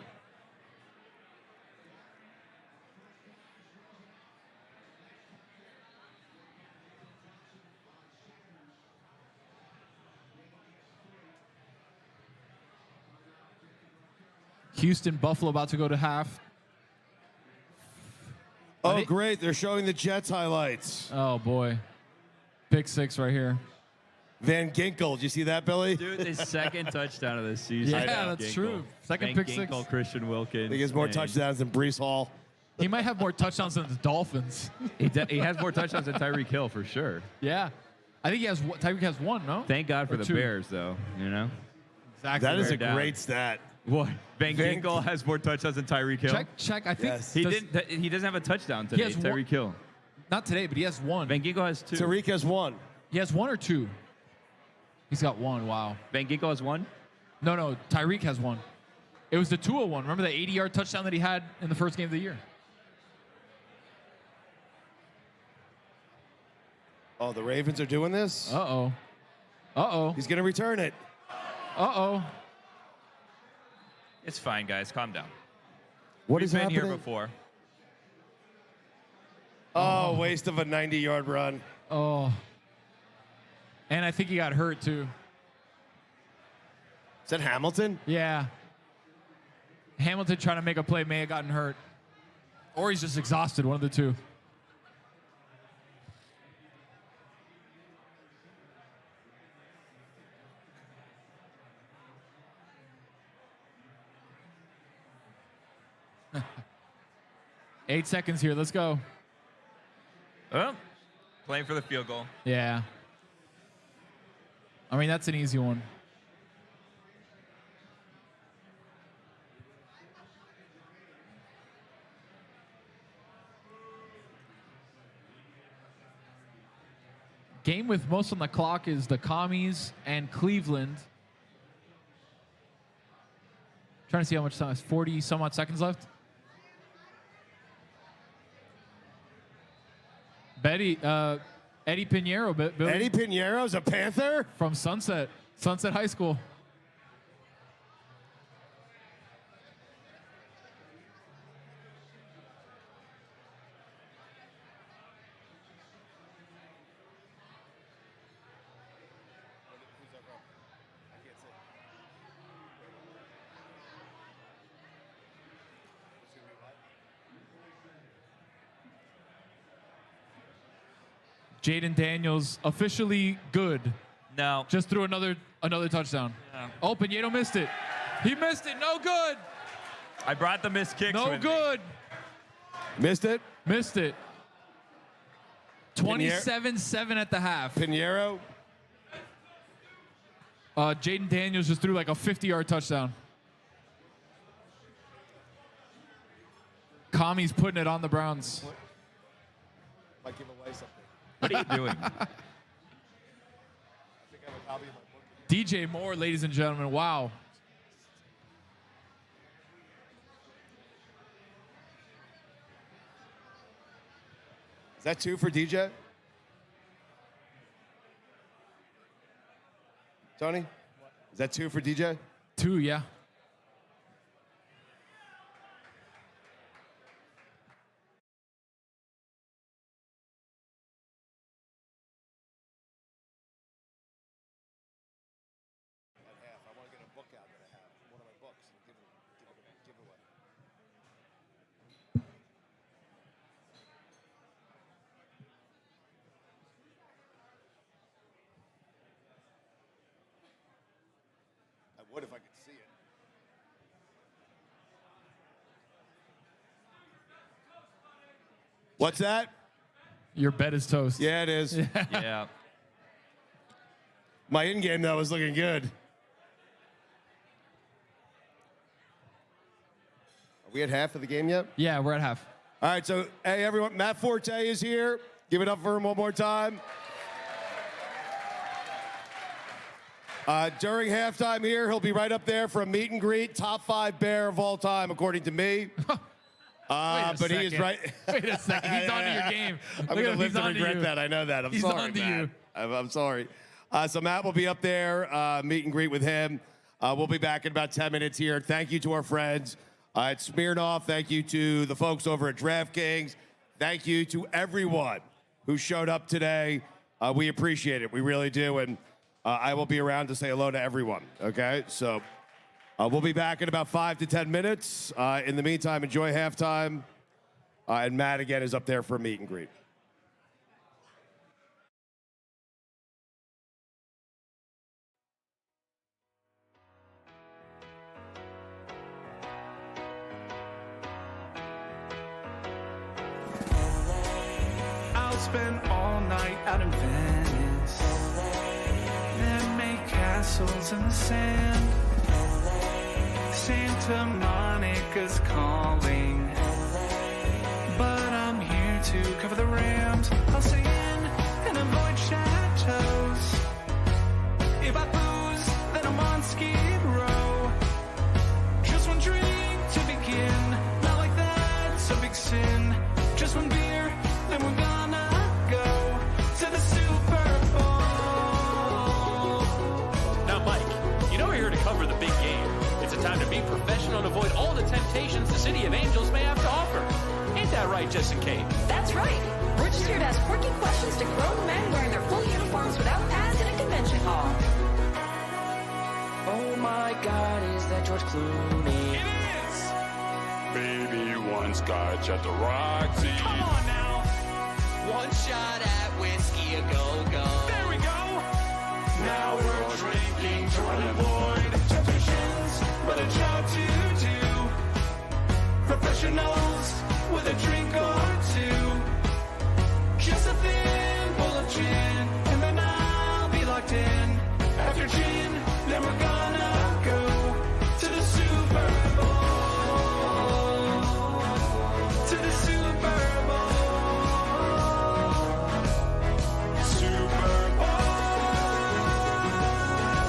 Houston, Buffalo about to go to half. Oh, great. They're showing the Jets highlights. Oh, boy. Pick 6 right here. Van Ginkel. Did you see that, Billy? Dude, his second touchdown of the season. Yeah, that's true. Second Van pick Ginkel, 6. Christian Wilkins. He has more and touchdowns than Brees Hall. He might have more touchdowns than the Dolphins. He has more touchdowns than Tyreek Hill for sure. Yeah. I think Tyreek has 1, no? Thank God for Or the 2. Bears, though. You know Exactly. That is a down. great stat. what? Van Van- Ginkel has more touchdowns than Tyreek Hill. Check. I think Yes. He doesn't have a touchdown today. has one- Tyreek Hill. not today, but he has 1. Van Ginkel has 2. Tariq has 1. He has 1 or 2. He's got 1. Wow. Van Ginkel has 1. No. Tyreek has 1. It was the Tua one. Remember the 80-yard touchdown that he had in the first game of the year? Oh, the Ravens are doing this? Uh-oh. He's going to return it. Uh-oh. It's fine, guys. Calm down. What We've is been happening? here before. Oh, waste of a 90-yard run. Oh. And I think he got hurt, too. Is that Hamilton? Yeah. Hamilton trying to make a play may have gotten hurt. Or he's just exhausted, one of the two. Eight seconds here. Let's go. Oh, playing for the field goal. Yeah. I mean, that's an easy one. Game with most on the clock is the Commies and Cleveland. Trying to see how much time. 40 some odd seconds left. Eddie Pinheiro. Billy, Eddie Pinheiro's a Panther? from Sunset High School. Jaden Daniels officially good. No. Just threw another touchdown. Yeah. Oh, Pinheiro missed it. He missed it. No good. I brought the missed kicks No with me. good. Missed it? Missed it. 27-7 at the half. Pinheiro? Jaden Daniels just threw like a 50-yard touchdown. Commies putting it on the Browns. Might give away something. What are you doing? DJ Moore, ladies and gentlemen. Wow. Is that 2 for DJ? Tony? Is that 2 for DJ? 2, yeah. would if I could see it. What's that? Your bet is toast. Yeah, it is. Yeah. My in-game, though, is looking good. Are we at half of the game yet? Yeah, we're at half. All right, so, hey, everyone, Matt Forte is here. Give it up for him one more time. During halftime here, he'll be right up there for a meet and greet, top 5 Bear of all time, according to me. But he is right. Wait a second. He's onto your game. I'm going to live to regret you. that. I know that. I'm He's sorry, onto Matt. you. I'm sorry. So Matt will be up there, meet and greet with him. We'll be back in about 10 minutes here. Thank you to our friends at Smirnoff. Thank you to the folks over at DraftKings. Thank you to everyone who showed up today. We appreciate it. We really do. And I will be around to say hello to everyone. Okay? So we'll be back in about 5 to 10 minutes. In the meantime, enjoy halftime. And Matt, again, is up there for a meet and greet. I'll spend all night out in Venice, then make castles in the sand. Santa Monica's calling, but I'm here to cover the Rams. I'll stay in and avoid chateaus. If I booze, then I'm on Skid Row. Just one drink to begin, not like that's a big sin. Just one beer, then we're gonna go to the Super Bowl. Now, Mike, you know we're here to cover the big game. It's a time to be professional and avoid all the temptations the City of Angels may have to offer. Ain't that right, Jess and Kate? That's right. We're just here to ask quirky questions to grown men wearing their full uniforms without pads in a convention hall. Oh my God, is that George Clooney? It is! Baby, one scotch at the Roxy. Come on now! One shot at whiskey a go-go. There we go! Now we're drinking to avoid temptations, but a job to do. Professionals with a drink or two. Just a thimble of gin, and then I'll be locked in. After gin, then we're gonna go to the Super Bowl. To the Super Bowl. Super Bowl.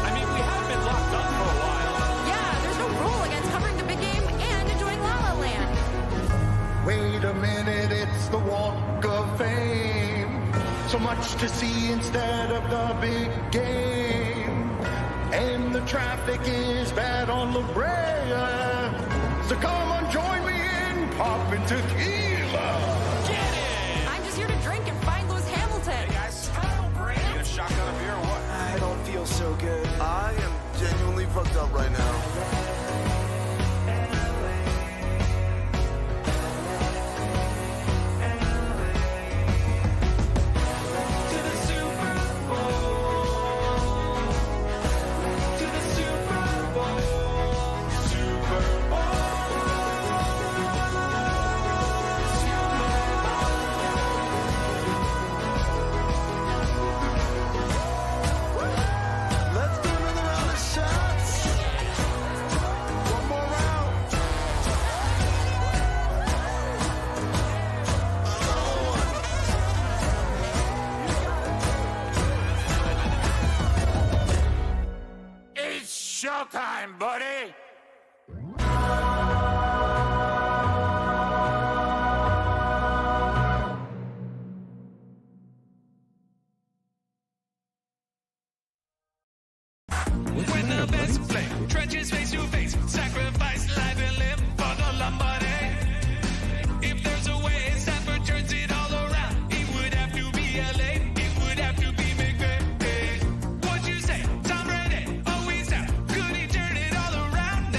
I mean, we have been locked up for a while. Yeah, there's no rule against covering the big game and enjoying La La Land. Wait a minute, it's the Walk of Fame. So much to see instead of the big game. And the traffic is bad on La Brea. So come on, join me in popping tequila. Get it! I'm just here to drink and find Lewis Hamilton. Hey guys, need a shotgun of beer or what? I don't feel so good. I am genuinely fucked up right now. To the Super Bowl. To the Super Bowl. Super Bowl. Let's do another round of shots. One more round. It's showtime, buddy. When the best play, trenches face to face, sacrifice life and live for the Lombardi. If there's a way, Sanford turns it all around. It would have to be LA, it would have to be McVay. What'd you say? Tom Brady, always out. Could he turn it all around?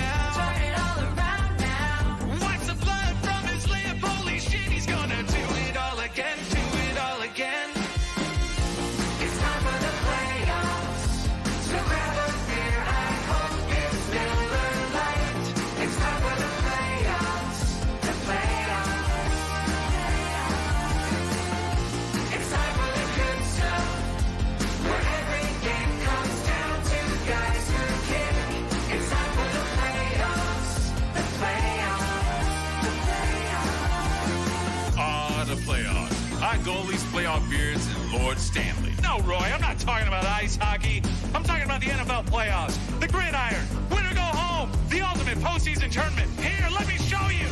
Lord Stanley. No, Roy, I'm not talking about ice hockey. I'm talking about the NFL playoffs, the gridiron, win or go home, the ultimate postseason tournament. Here, let me show you.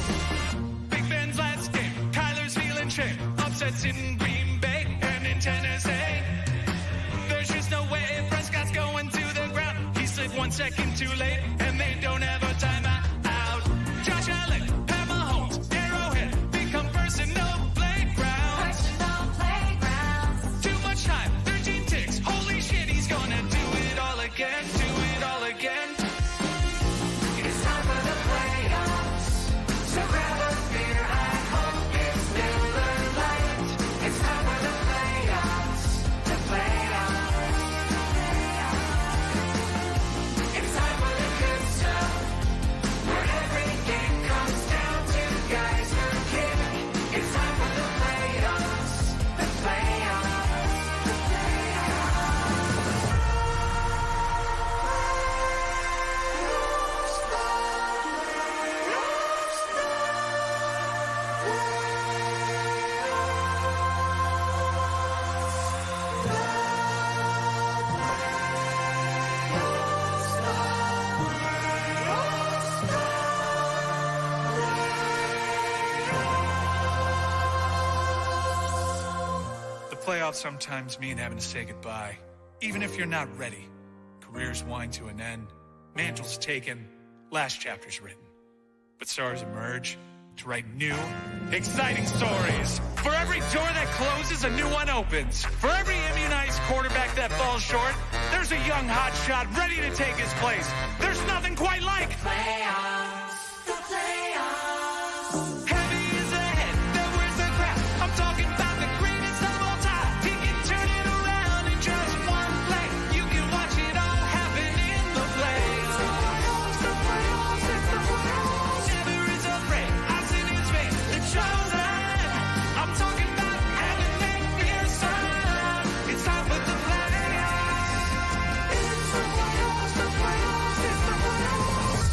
Big Ben's last game, Kyler's feeling shame. Upsets in Green Bay and in Tennessee. There's just no way Prescott's going to the ground. He slid 1 second too late, and they don't have a timeout. Josh Allen, Pat Mahomes, Arrowhead, become personal playgrounds. Too much time, 13 ticks. Holy shit, he's gonna do it all again. Do it all again. It's time for the playoffs. So grab a beer. I hope it's Miller Lite. It's time for the playoffs. The playoffs. It's time for the good stuff. Where every game comes down to guys who kick. It's time for the playoffs. The playoffs. The The playoffs sometimes mean having to say goodbye. Even if you're not ready. Careers wind to an end. Mantles taken. Last chapter's written. But stars emerge to write new, exciting stories. For every door that closes, a new one opens. For every immunized quarterback that falls short, there's a young hotshot ready to take his place. There's nothing quite like playoffs. The playoffs. Heavy is the head that wears the crown. I'm talking about the greatest of all time. He can turn it around in just one play. You can watch it all happen in the playoffs. The playoffs, it's the playoffs. Never is afraid. Eyes in his face. The chosen. I'm talking about having that beer sun. It's time for the playoffs. It's the playoffs, the playoffs, it's the playoffs.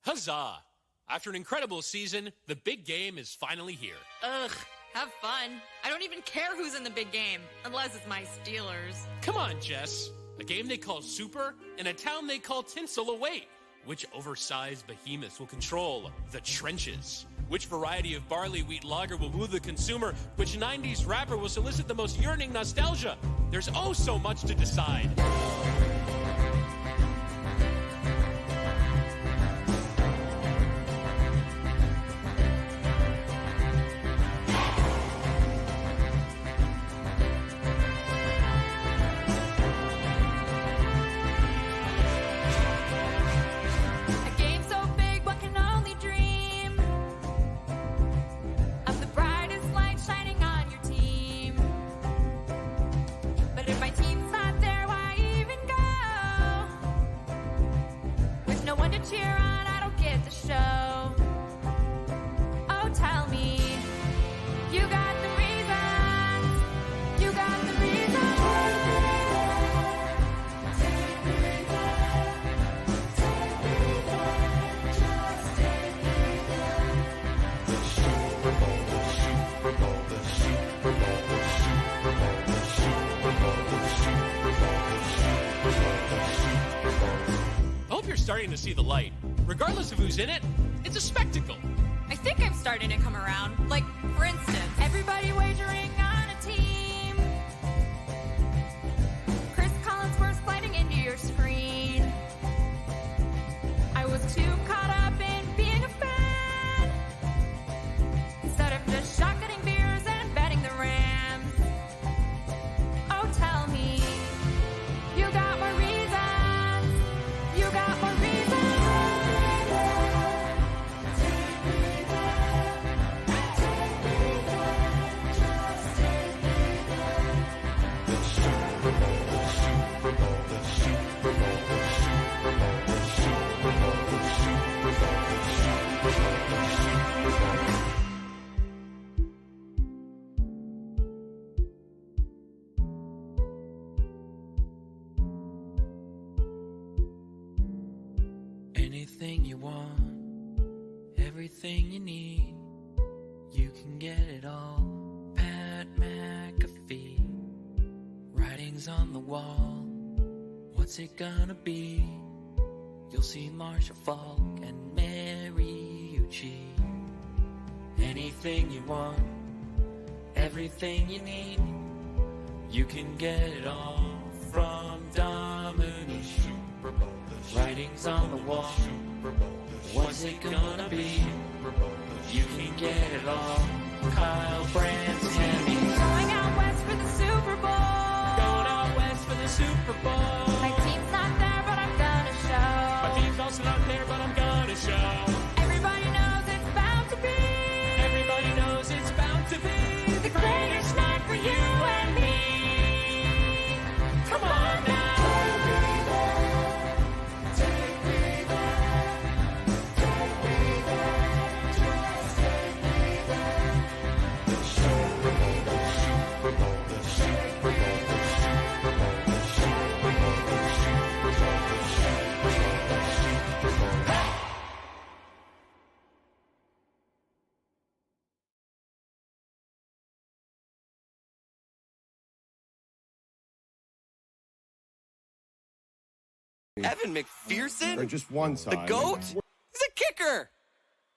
Huzzah! After an incredible season, the big game is finally here. Ugh, have fun. I don't even care who's in the big game, unless it's my Steelers. Come on, Jess. A game they call Super and a town they call Tinsel await. Which oversized behemoths will control the trenches? Which variety of barley wheat lager will woo the consumer? Which 90s rapper will solicit the most yearning nostalgia? There's oh so much to decide. A game so big, one can only dream of the brightest light shining on your team. But if my team's not there, why even go? With no one to cheer on, I don't get the show. Oh, tell me, you got the reasons. You got the reasons. I hope you're starting to see the light. Regardless of who's in it, it's a spectacle. I think I'm starting to come around. Like, for instance, Everybody wagering on a team. Chris Collinsworth sliding into your screen. I was too caught up in being a fan instead of just shotgunning beers and betting the Rams. Oh, tell me, you got more reasons. You got more reasons. Anything Anything you want, everything you need, you can get it all. Pat McAfee, writings on the wall. What's it gonna be? You'll see Marshall Falk and Mariucci. Anything you want, everything you need, you can get it all from Dominique. Writings on the wall. What's it gonna be? You can get it all. Kyle Brands, Hemi. Going out west for the Super Bowl. Going out west for the Super Bowl. My team's not there, but I'm gonna show. My team's also not there, but I'm gonna show. Everybody knows it's bound to be. Everybody knows it's bound to be The greatest night for you and me. Come on now. Evan McPherson? Or just one time. The GOAT? He's a kicker.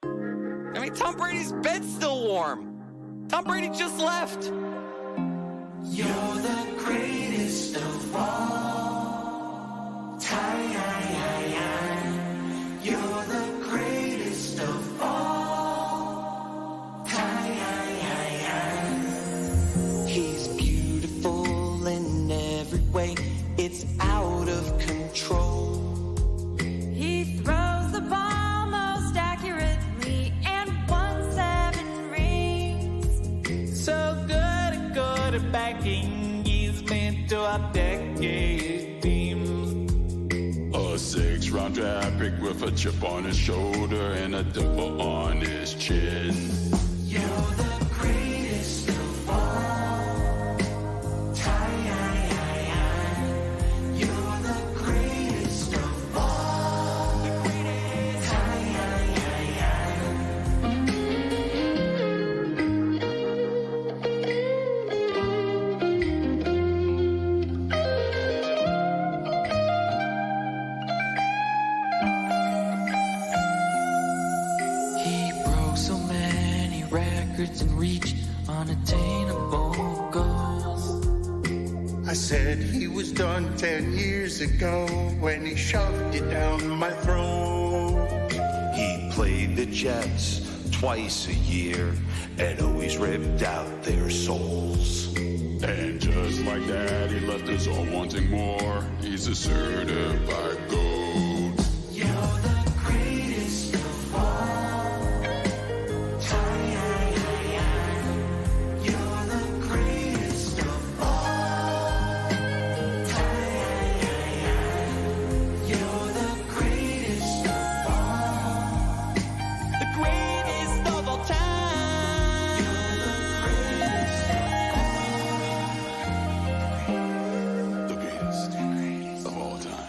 I mean, Tom Brady's bed's still warm. Tom Brady just left. You're the greatest of all time. You're the greatest of all time. He's beautiful in every way. It's out of control. He throws the ball most accurately and won 7 rings. So good at backing. He's meant to our decade teams. A 6th-round draft pick with a chip on his shoulder and a dimple on his chin. You're the greatest of all time. You're the greatest of all time. He broke so many records and reached unattainable goals. I said he was done 10 years ago when he shoved it down my throat. He played the Jets twice a year and always ripped out their souls. And just like that, he left us all wanting more. He's a certified GOAT. You're the greatest of all time. You're the greatest of all time. You're the greatest of all. The greatest of all time. You're the greatest The greatest of all time.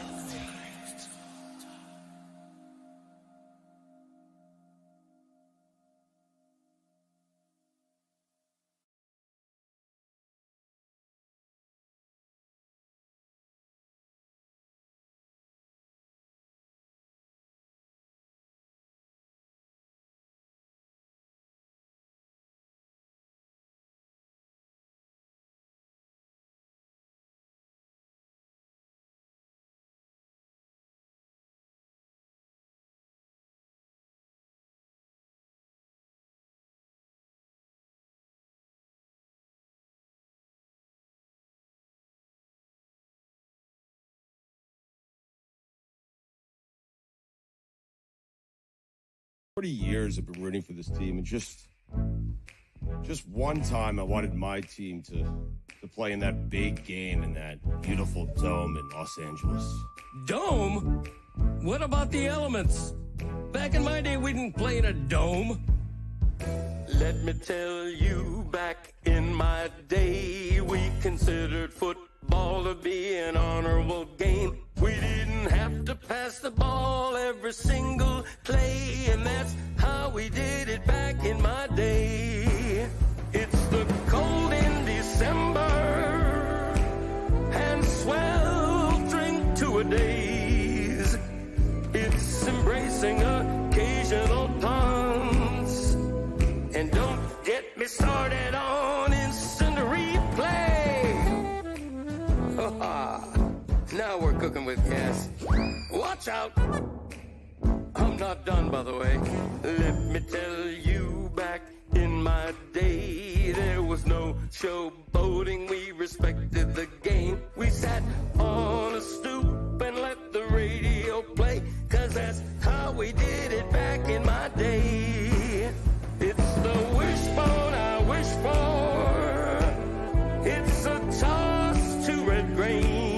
Years I've been rooting for this team, and just one time I wanted my team to play in that big game in that beautiful dome in Los Angeles. Dome? What about the elements? Back in my day, we didn't play in a dome. Let me tell you, back in my day, we considered football to be an honorable game. We didn't have to pass the ball every single play, and that's how we did it back in my day. It's the cold in December and swell drink two-a-days. It's embracing occasional puns, and don't get me started on instant replay. Now we're cooking with gas. Watch out! I'm not done, by the way. Let me tell you, back in my day, there was no showboating. We respected the game. We sat on a stoop and let the radio play, 'cause that's how we did it back in my day. It's the wishbone I wish for. It's a toss to Red Grange.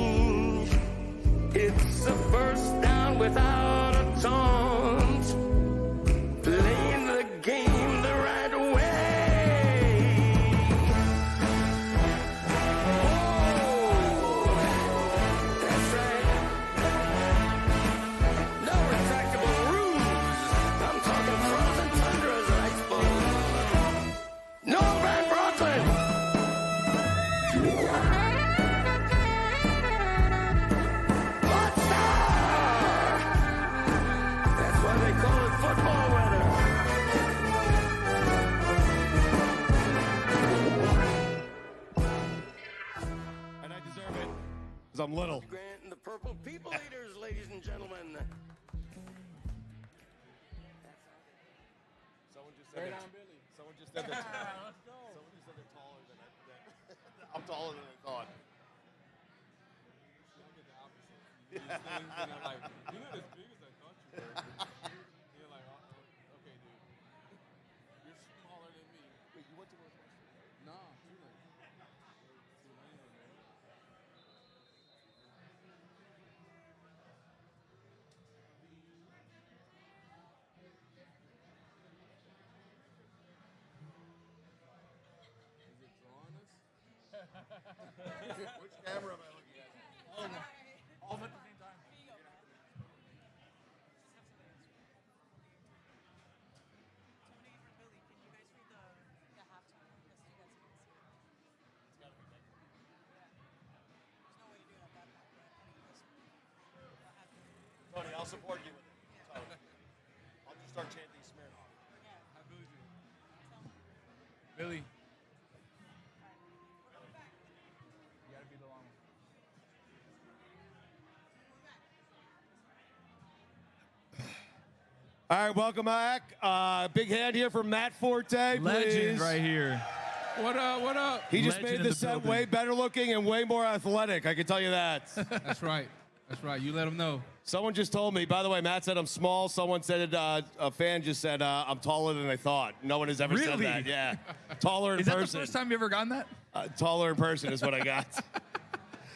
It's a first down without a taunt. Playing the game the right way. Oh, that's right. No retractable ruse. I'm talking frozen tundras and ice bowls. No Van Brooklyn. That's why they call it football weather. And I deserve it because I'm little. Grant and the Purple People Eaters, ladies and gentlemen. Someone just said that. Someone just said that. Someone just said they're taller than I. I'm taller than I thought. You're as big as I thought you were. You're like, okay, dude. You're smaller than me. Wait, you went to Northwestern? No, too late. Tulane, man. Is it drawing us? Which camera am I looking at? All of them at the same time. Tony, I'll support you with it. Tony. I'll just start chanting Smirnoff. Billy. You gotta be the long one. All right, welcome back. Big hand here from Matt Forte, Legend please. right here. What up? What up? He just Legend made in the the set building. way better looking and way more athletic. I can tell you that. That's right. That's right. You let them know. Someone just told me, by the way, Matt said I'm small. Someone said, a fan just said, I'm taller than I thought. No one has ever said Really? that. Yeah. Taller in Is that person. the first time you ever gotten that? Taller in person is what I got.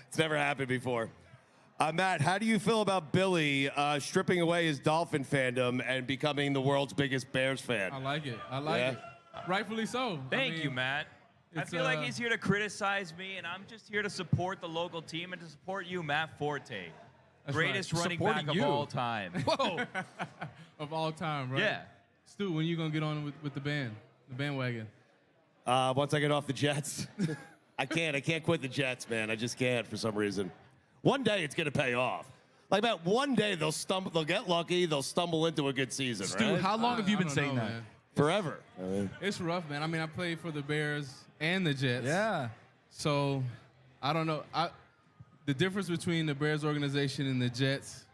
It's never happened before. Matt, how do you feel about Billy stripping away his Dolphin fandom and becoming the world's biggest Bears fan? I like it. I like it. Rightfully so. Thank you, Matt. I feel like he's here to criticize me, and I'm just here to support the local team and to support you, Matt Forte. That's Greatest right. running Supporting back you. of all time. Whoa. Of all time, right? Yeah. Stu, when you gonna get on with the bandwagon? Once I get off the Jets. I can't quit the Jets, man. I just can't for some reason. One day it's gonna pay off. Like about one day they'll get lucky, they'll stumble into a good season, Stu, right? how long have you I been don't saying know, that? man. Forever. It's rough, man. I mean, I played for the Bears and the Jets. Yeah. So, I don't know. The difference between the Bears organization and the Jets,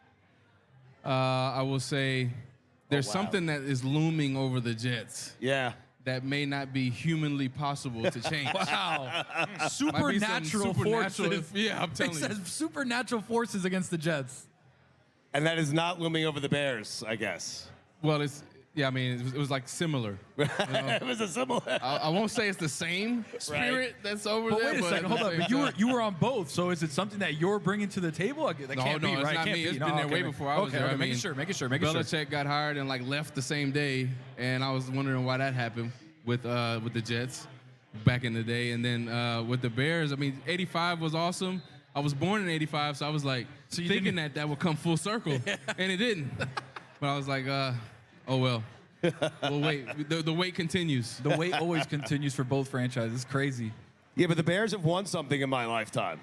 I will say there's something that is looming over the Jets. Yeah. That may not be humanly possible to change. Wow. Might be some Supernatural supernatural- forces. Yeah, I'm telling It you. says supernatural forces against the Jets. And that is not looming over the Bears, I guess. Well, I mean, it was like similar. You know? It was a similar. I won't say it's the same spirit that's over But there. wait a second, at hold the up. same But time. you were on both, so is it something that you're bringing to the table? That can't no, be, it's right? not Can't me. be. It's No, been there okay. way before I was Okay, there. okay, I making mean, sure. Belichick got hired and like left the same day, and I was wondering why that happened with the Jets back in the day, and then with the Bears. I mean, '85 was awesome. I was born in '85, so I was like thinking that would come full circle, and it didn't. But I was like, oh well. Well, wait. The wait continues. The wait always continues for both franchises. It's crazy. Yeah, but the Bears have won something in my lifetime.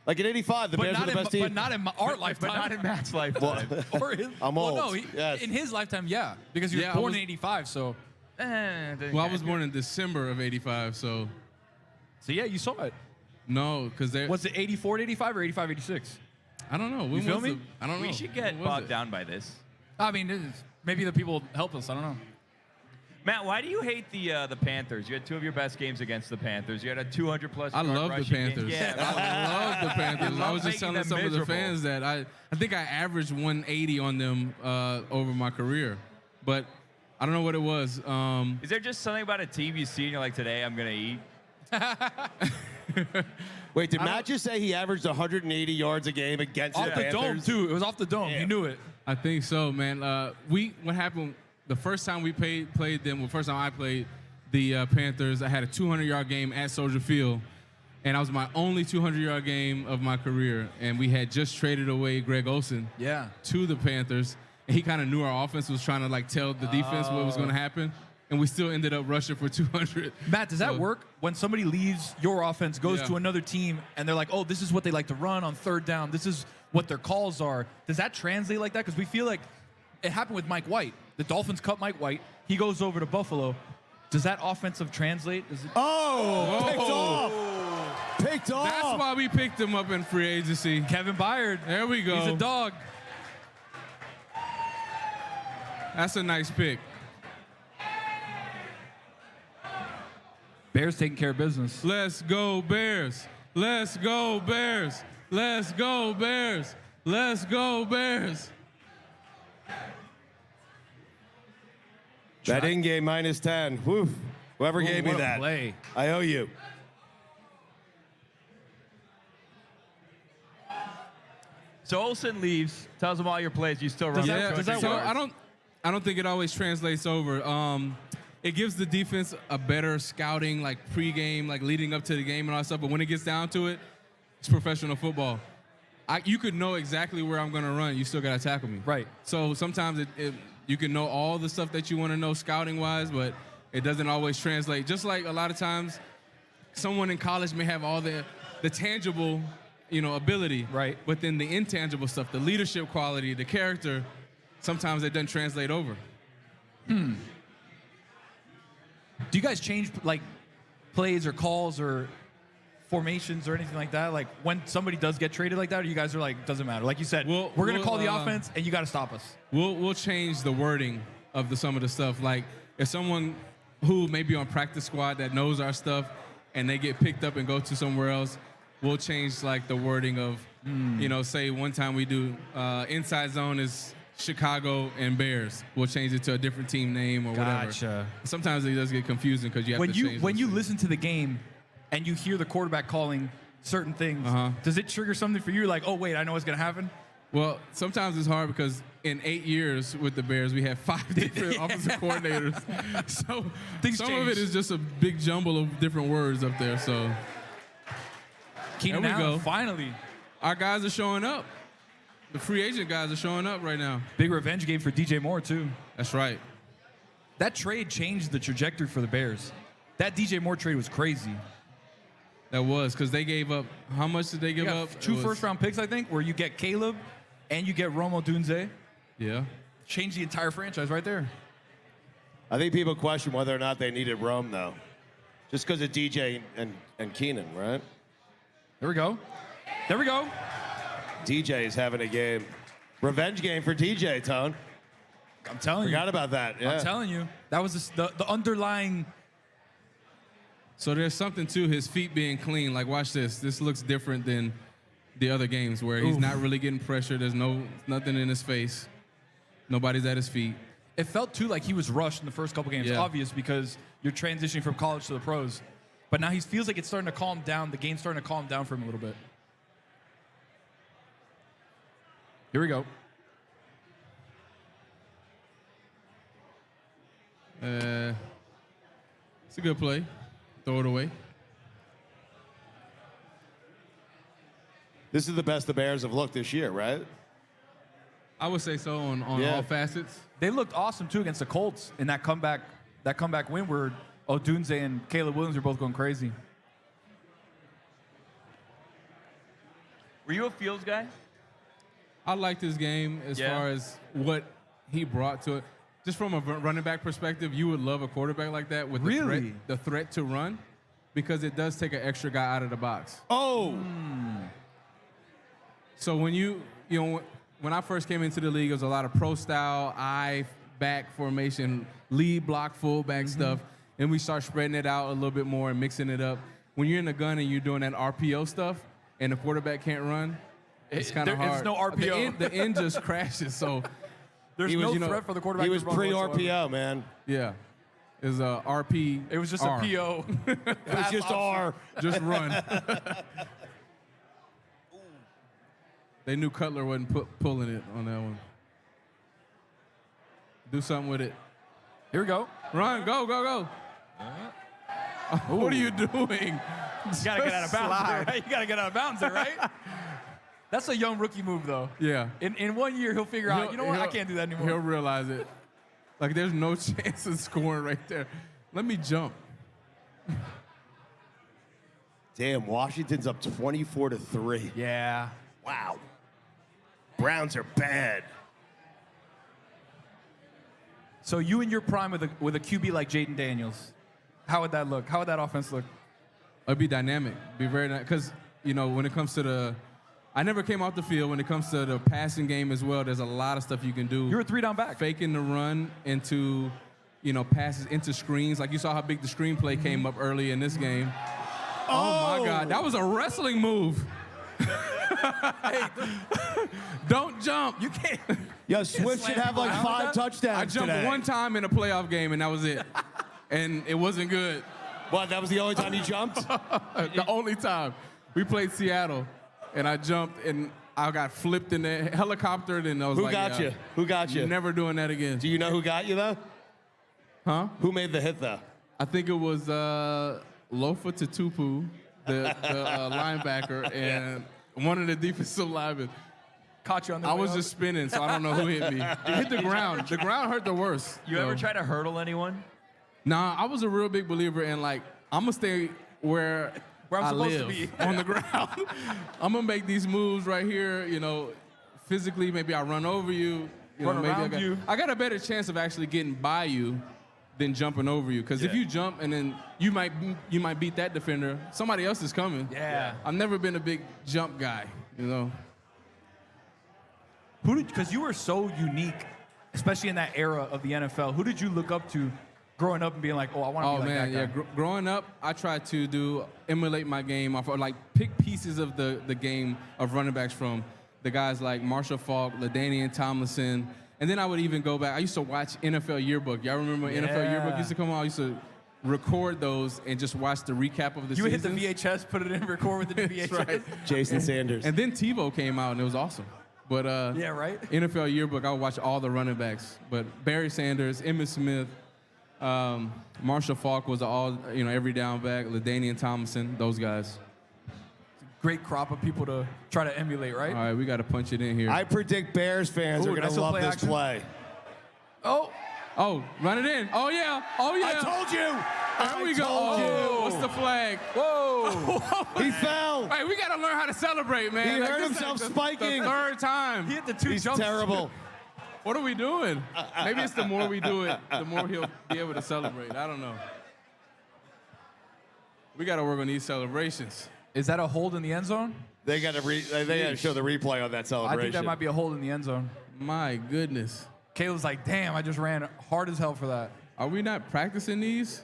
Like in '85, the Bears were the best team. But not in our lifetime. But not in Matt's lifetime. Or his, I'm old. Well, no, Yes. in his lifetime, yeah. Because he was born in '85, so. Well, I was born in December of '85, so. So yeah, you saw it. No, because there. Was it '84 to '85 or '85 '86? I don't know. You feel me? I don't know. We should get bogged down by this. I mean, maybe the people help us. I don't know. Matt, why do you hate the Panthers? You had two of your best games against the Panthers. You had a 200-plus. I love the Panthers. Yeah, I love the Panthers. I was just telling some of the fans that I think I averaged 180 on them over my career, but I don't know what it was. Is there just something about a team you see and you're like, today I'm gonna eat? Wait, did Matt just say he averaged 180 yards a game against the Panthers? Off the dome, too. It was off the dome. Yeah. You knew it. I think so, man. What happened the first time we played them? Well, first time I played the Panthers, I had a 200-yard game at Soldier Field, and that was my only 200-yard game of my career. And we had just traded away Greg Olsen to the Panthers, and he kind of knew our offense was trying to like tell the defense what was going to happen, and we still ended up rushing for 200. Matt, does that work when somebody leaves your offense, goes Yeah. to another team, and they're like, oh, this is what they like to run on third down. This is what their calls are. Does that translate like that? Because we feel like it happened with Mike White. The Dolphins cut Mike White. He goes over to Buffalo. Does that offensive translate? Does it? Oh, picked off. Picked off. That's why we picked him up in free agency. Kevin Byard. There we go. He's a dog. That's a nice pick. Bears taking care of business. Let's go Bears. Let's go Bears. Let's go Bears. Let's go Bears. That in-game -10. Woof. Whoever gave me what a that, play. I owe you. So Olsen leaves, tells him all your plays. You still run. Yeah, does that so work? I don't think it always translates over. It gives the defense a better scouting, like pregame, like leading up to the game and all that stuff. But when it gets down to it, it's professional football. You could know exactly where I'm going to run. You still got to tackle me. Right. So sometimes you can know all the stuff that you want to know scouting-wise, but it doesn't always translate. Just like a lot of times, someone in college may have all the tangible, ability. Right. But then the intangible stuff, the leadership quality, the character, sometimes it doesn't translate over. Do you guys change like plays or calls or formations or anything like that? Like when somebody does get traded like that, or you guys are like, doesn't matter. Like you said, we're going to call the offense and you got to stop us. We'll change the wording of some of the stuff. Like if someone who may be on practice squad that knows our stuff and they get picked up and go to somewhere else, we'll change like the wording of, say one time we do inside zone is Chicago and Bears. We'll change it to a different team name or whatever. Gotcha. Sometimes it does get confusing because you have to change when those you things. listen to the game and you hear the quarterback calling certain things, does it trigger something for you? Like, oh wait, I know what's gonna happen. Well, sometimes it's hard because in 8 years with the Bears, we have 5 different offensive coordinators. So some of it is just a big jumble of different words up there. So Keenan there we Allen, go. finally. Our guys are showing up. The free agent guys are showing up right now. Big revenge game for DJ Moore, too. That's right. That trade changed the trajectory for the Bears. That DJ Moore trade was crazy. That was because they gave up. How much did they give up? 2 first-round picks, I think, where you get Caleb and you get Romo Dunze. Yeah. Changed the entire franchise right there. I think people question whether or not they needed Rome, though. Just because of DJ and Keenan, right? There we go. There we go. DJ is having a game. Revenge game for DJ, Tone. I'm telling you. Forgot about that. Yeah. I'm telling you. That was the underlying. So there's something to his feet being clean. Like, watch this. This looks different than the other games where he's not really getting pressure. There's nothing in his face. Nobody's at his feet. It felt, too, like he was rushed in the first couple games. Yeah. Obvious because you're transitioning from college to the pros. But now he feels like it's starting to calm down. The game's starting to calm down for him a little bit. Here we go. It's a good play. Throw it away. This is the best the Bears have looked this year, right? I would say so on all facets. They looked awesome too against the Colts in that comeback win where Odunze and Caleb Williams are both going crazy. Were you a Fields guy? I liked his game as far as what he brought to it. Just from a running back perspective, you would love a quarterback like that with the threat to run, because it does take an extra guy out of the box. Oh. So when when I first came into the league, it was a lot of pro style, back formation, lead block, fullback stuff, and we start spreading it out a little bit more and mixing it up. When you're in the gun and you're doing that RPO stuff, and the quarterback can't run, it's kind of hard. There's no RPO. The end just crashes. So there's no threat for the quarterback. He was to run pre-RPO, man. yeah, it was a RP. It was just a PO. It was just R. Just run. They knew Cutler wasn't pulling it on that one. Do something with it. Here we go. Run, go. What are you doing? You gotta get out of bounds there, right? You gotta get out of bounds there, right? That's a young rookie move, though. Yeah. In 1 year, he'll figure out, you know what? I can't do that anymore. He'll realize it. Like, there's no chance of scoring right there. Let me jump. Damn, Washington's up 24-3. Yeah. Wow. Browns are bad. So you in your prime with a QB like Jaden Daniels, how would that look? How would that offense look? It'd be dynamic. Be very because when it comes to I never came off the field. When it comes to the passing game as well, there's a lot of stuff you can do. You're a 3-down back. Faking the run into, passes into screens. Like you saw how big the screenplay came up early in this game. Oh my God, that was a wrestling move. Hey, don't jump. You can't. Yo, Swift should have like 5 touchdowns I jumped today. one time in a playoff game, and that was it. And it wasn't good. What, that was the only time you jumped? The only time. We played Seattle, and I jumped, and I got flipped in the helicopter, and I was Who got you? Who got you? Never doing that again. Do you know who got you, though? Huh? Who made the hit, though? I think it was Lofa Tatupu, the linebacker, and one of the defensive linemen. Caught you on the I way was up. just spinning, so I don't know who hit me. It hit the ground. The ground hurt the worst. You ever try to hurdle anyone? Nah, I was a real big believer in, like, I'm going to stay where I'm I supposed live, to be. on the ground. I'm going to make these moves right here, physically. Maybe I run over you. Run maybe around you. I got a better chance of actually getting by you than jumping over you. Because if you jump and then you might beat that defender, somebody else is coming. Yeah. I've never been a big jump guy, Because you were so unique, especially in that era of the NFL. Who did you look up to growing up and being like, I want to be like that guy? Yeah. Growing up, I tried to emulate my game off of, like, pick pieces of the game of running backs from the guys like Marshall Faulk, LaDainian Tomlinson, and then I would even go back. I used to watch NFL Yearbook. Y'all remember when NFL Yearbook used to come on? I used to record those and just watch the recap of the season. You hit the VHS, put it in, record with the VHS. Right. Jason Sanders. And then TiVo came out, and it was awesome. But yeah, right? NFL Yearbook, I would watch all the running backs. But Barry Sanders, Emmitt Smith, Marshall Faulk was all, every down back, LaDainian Tomlinson, those guys. Great crop of people to try to emulate, right? All right, we got to punch it in here. I predict Bears fans are going to love this play. Oh, run it in. Oh, yeah. I told you. There we go. Oh, what's the flag? Whoa. He fell. Hey, we got to learn how to celebrate, man. He hurt himself spiking. The third time. He hit the 2 He's jumps. terrible. What are we doing? Maybe it's the more we do it, the more he'll be able to celebrate. I don't know. We got to work on these celebrations. Is that a hold in the end zone? They got to show the replay on that celebration. I think that might be a hold in the end zone. My goodness. Caleb's like, damn, I just ran hard as hell for that. Are we not practicing these?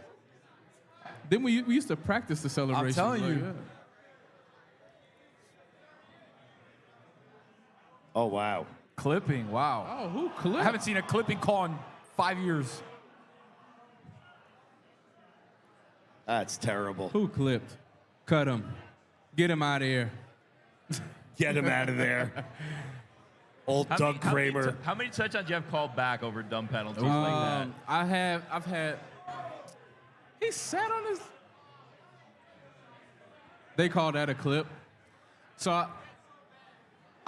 Then we used to practice the celebrations. I'm telling you. Yeah. Oh, wow. Clipping, wow. Oh, who clipped? I haven't seen a clipping call in 5 years. That's terrible. Who clipped? Cut him. Get him out of here. Get him out of there. Old Doug Kramer. How many touchdowns do you have called back over dumb penalties like that? I've had. He sat on his. They call that a clip. So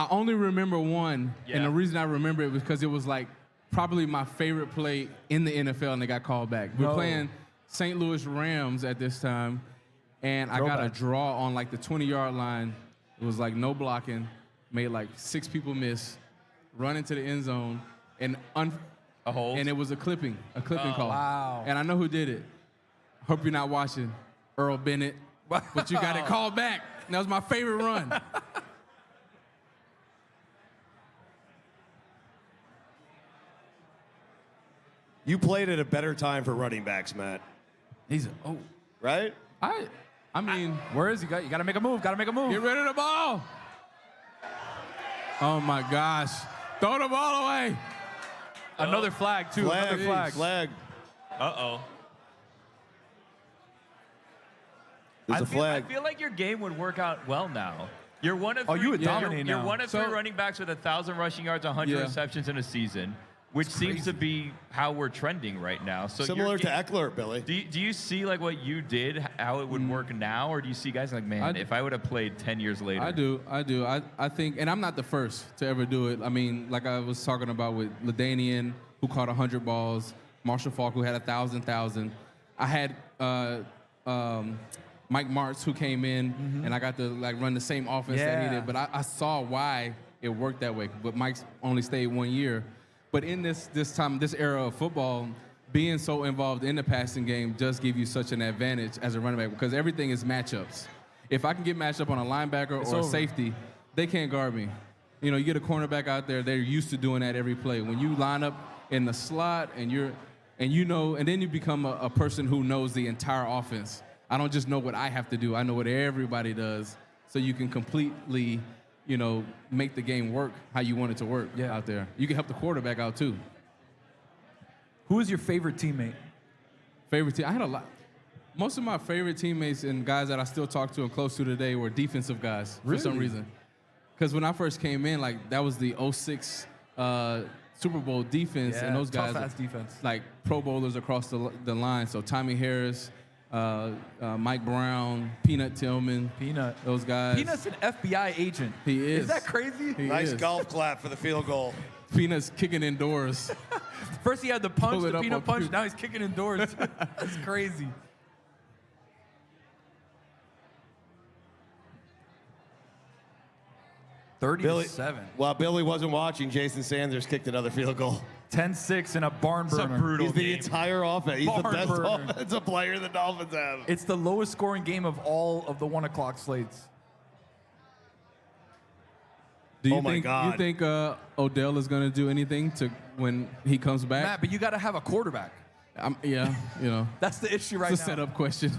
I only remember one, and the reason I remember it was because it was like probably my favorite play in the NFL, and they got called back. We were playing St. Louis Rams at this time, and I got a draw on like the 20-yard line. It was like no blocking, made like 6 people miss, run into the end zone, and a hold, and it was a clipping call. Wow. And I know who did it. Hope you're not watching, Earl Bennett, but you got it called back. And that was my favorite run. You played at a better time for running backs, Matt. Right? I mean, where is he? You got to make a move. Got to make a move. Get rid of the ball. Oh my gosh! Throw the ball away. Another flag too. Another flag. Flag. Uh-oh. There's a flag. I feel like your game would work out well now. You're one of Oh, three, you would dominate you're now. one of So- 3 running backs with 1,000 rushing yards, 100 receptions in a season, which seems to be how we're trending right now. So Similar to Eckler, Billy. Do you see like what you did, how it would work now, or do you see guys like, man, if I would have played 10 years later? I do. I think, and I'm not the first to ever do it. I mean, like I was talking about with LaDainian, who caught 100 balls, Marshall Faulk, who had 1,000. I had Mike Martz, who came in, and I got to like run the same offense that he did. But I saw why it worked that way. But Mike's only stayed 1 year. But in this era of football, being so involved in the passing game does give you such an advantage as a running back because everything is matchups. If I can get matched up on a linebacker or a safety, they can't guard me. You know, you get a cornerback out there, they're used to doing that every play. When you line up in the slot and then you become a person who knows the entire offense. I don't just know what I have to do. I know what everybody does, so you can completely, make the game work how you want it to work out there. You can help the quarterback out too. Who is your favorite teammate? Favorite team? I had a lot. Most of my favorite teammates and guys that I still talk to and close to today were defensive guys for some reason. Because when I first came in, like that was the 06 Super Bowl defense, and those guys, tough-ass defense. like Pro Bowlers across the line. So Tommy Harris, Mike Brown, Peanut Tillman. Those guys. Peanut's an FBI agent. He is. Is that crazy? Nice golf clap for the field goal. Peanut's kicking indoors. First he had the punch, Pull it the up peanut on punch. cue. Now he's kicking indoors. That's crazy. Billy, 37. while Billy wasn't watching, Jason Sanders kicked another field goal. 10-6 in a barn burner. It's a brutal He's the game. entire offense. He's the Barn best burner. offensive player the Dolphins have. It's the lowest scoring game of all of the 1 o'clock slates. Do you Oh my think, God. You think Odell is going to do anything to when he comes back? Matt, but you got to have a quarterback. Yeah, That's the issue right it's now. a setup question.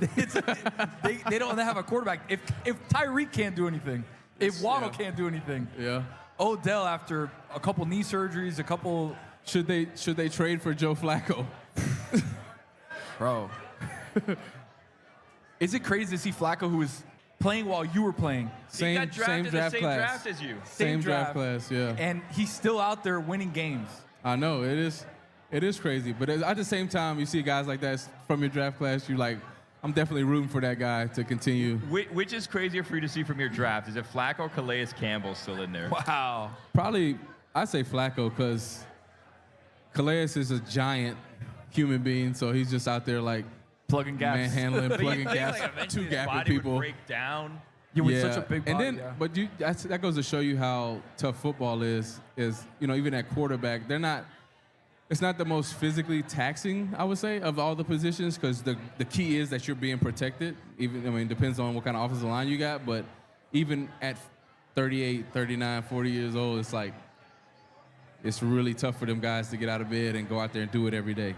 They don't have a quarterback. If Tyreek can't do anything, if Waddle can't do anything, Yeah. Odell after a couple knee surgeries, a couple. Should they trade for Joe Flacco? Bro. Is it crazy to see Flacco, who was playing while you were playing? He got drafted in the same class. draft as you. Same draft class, yeah. And he's still out there winning games. I know it is crazy, but at the same time, you see guys like that from your draft class. You're like, I'm definitely rooting for that guy to continue. Which is crazier for you to see from your draft? Is it Flacco or Calais Campbell still in there? Wow. Probably, I say Flacco because Calais is a giant human being, so he's just out there like plugging gaps, manhandling, But plugging you think, gaps, like, eventually his two-gapping body would people. break down. Yeah, with such a big body. And then, yeah. but that goes to show you how tough football is even at quarterback, it's not the most physically taxing, I would say, of all the positions, because the key is that you're being protected. It depends on what kind of offensive line you got, but even at 38, 39, 40 years old, it's like, it's really tough for them guys to get out of bed and go out there and do it every day.